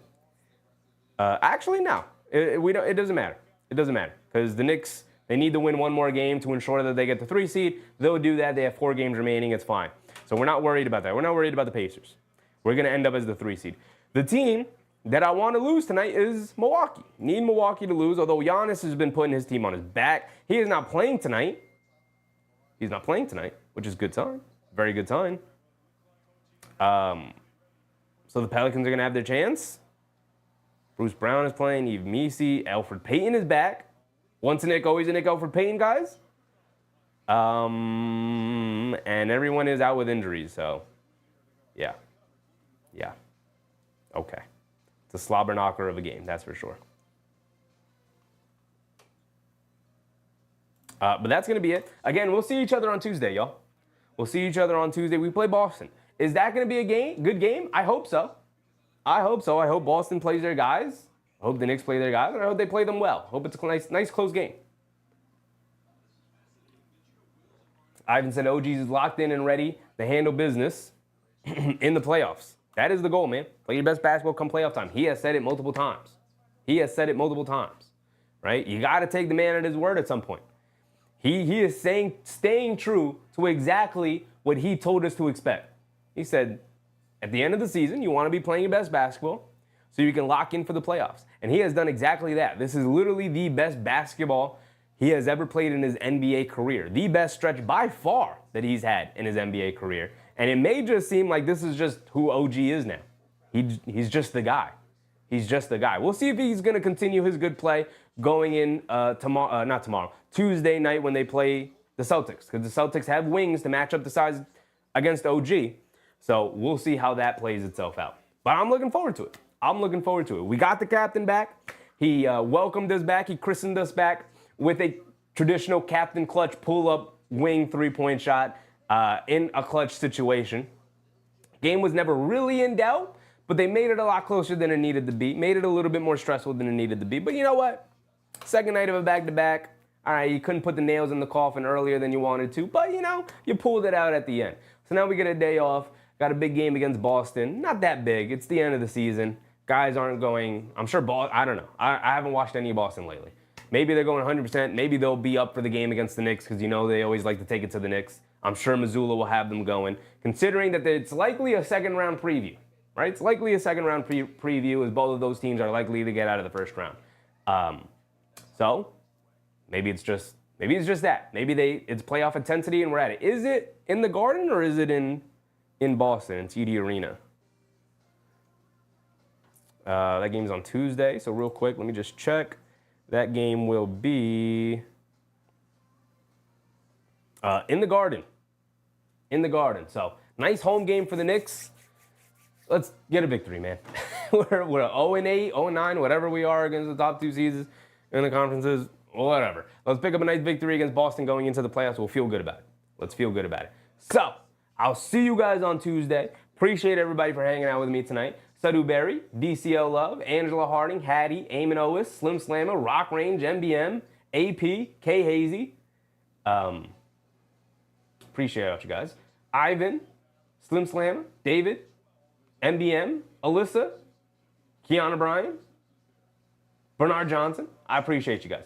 Actually, no. It doesn't matter. It doesn't matter because the Knicks, they need to win one more game to ensure that they get the 3 seed. They'll do that. They have 4 games remaining. It's fine. So we're not worried about that. We're not worried about the Pacers. We're going to end up as the 3 seed. The team that I want to lose tonight is Milwaukee. Need Milwaukee to lose, although Giannis has been putting his team on his back. He is not playing tonight. He's not playing tonight, which is a good sign. Very good sign. So the Pelicans are going to have their chance. Bruce Brown is playing. Yves Missi. Elfrid Payton is back. Once a Knick, always a Knick. Elfrid Payton, guys. And everyone is out with injuries, so yeah. Okay. It's a slobber knocker of a game, that's for sure. But that's going to be it. Again, we'll see each other on Tuesday, y'all. We'll see each other on Tuesday. We play Boston. Is that going to be a good game? I hope so. I hope Boston plays their guys. I hope the Knicks play their guys, and I hope they play them well. Hope it's a nice close game. Ivan said OGs is locked in and ready to handle business in the playoffs. That is the goal, man. Play your best basketball come playoff time. He has said it multiple times. Right? You got to take the man at his word at some point. He is staying true to exactly what he told us to expect. He said, at the end of the season, you want to be playing your best basketball so you can lock in for the playoffs. And he has done exactly that. This is literally the best basketball he has ever played in his NBA career. The best stretch by far that he's had in his NBA career. And it may just seem like this is just who OG is now. He's just the guy. We'll see if he's going to continue his good play going in Tuesday night when they play the Celtics. Because the Celtics have wings to match up the size against OG. So we'll see how that plays itself out. But I'm looking forward to it. We got the captain back. He welcomed us back. He christened us back with a traditional captain clutch pull-up wing three-point shot in a clutch situation. Game was never really in doubt, but they made it a lot closer than it needed to be. Made it a little bit more stressful than it needed to be. But you know what? Second night of a back-to-back. All right, you couldn't put the nails in the coffin earlier than you wanted to, but you pulled it out at the end. So now we get a day off. Got a big game against Boston. Not that big. It's the end of the season. Guys aren't going, I'm sure, I don't know. I haven't watched any of Boston lately. Maybe they're going 100%. Maybe they'll be up for the game against the Knicks because they always like to take it to the Knicks. I'm sure Missoula will have them going, considering that it's likely a second-round preview, right? It's likely a second-round preview as both of those teams are likely to get out of the first round. So maybe it's just that. Maybe it's playoff intensity and we're at it. Is it in the Garden or is it in Boston, in TD Arena? That game's on Tuesday, so real quick, let me just check. That game will be in the Garden. So nice home game for the Knicks. Let's get a victory, man. we're 0-8, 0-9, whatever we are against the top two seeds in the conferences, whatever. Let's pick up a nice victory against Boston going into the playoffs. We'll feel good about it. Let's feel good about it. So I'll see you guys on Tuesday. Appreciate everybody for hanging out with me tonight. Sadu Berry, DCL Love, Angela Harding, Hattie, Eamon Owis, Slim Slammer, Rock Range, MBM, AP, K Hazy. Appreciate you guys. Ivan, Slim Slammer, David, MBM, Alyssa, Kiana Bryan, Bernard Johnson. I appreciate you guys.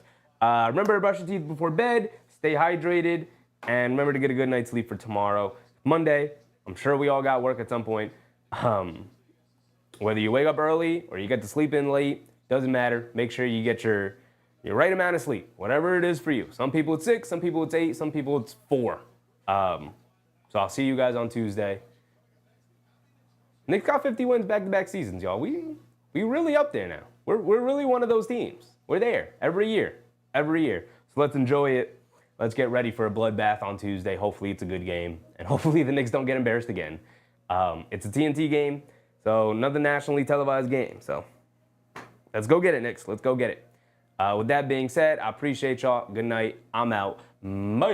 Remember to brush your teeth before bed, stay hydrated, and remember to get a good night's sleep for tomorrow. Monday, I'm sure we all got work at some point. Whether you wake up early or you get to sleep in late, doesn't matter. Make sure you get your right amount of sleep, whatever it is for you. Some people it's 6, some people it's 8, some people it's 4. So I'll see you guys on Tuesday. Knicks got 50 wins back-to-back seasons, y'all. We really up there now. We're really one of those teams. We're there every year. So let's enjoy it. Let's get ready for a bloodbath on Tuesday. Hopefully it's a good game, and hopefully the Knicks don't get embarrassed again. It's a TNT game, so another nationally televised game. So let's go get it, Knicks. Let's go get it. With that being said, I appreciate y'all. Good night. I'm out. Bye.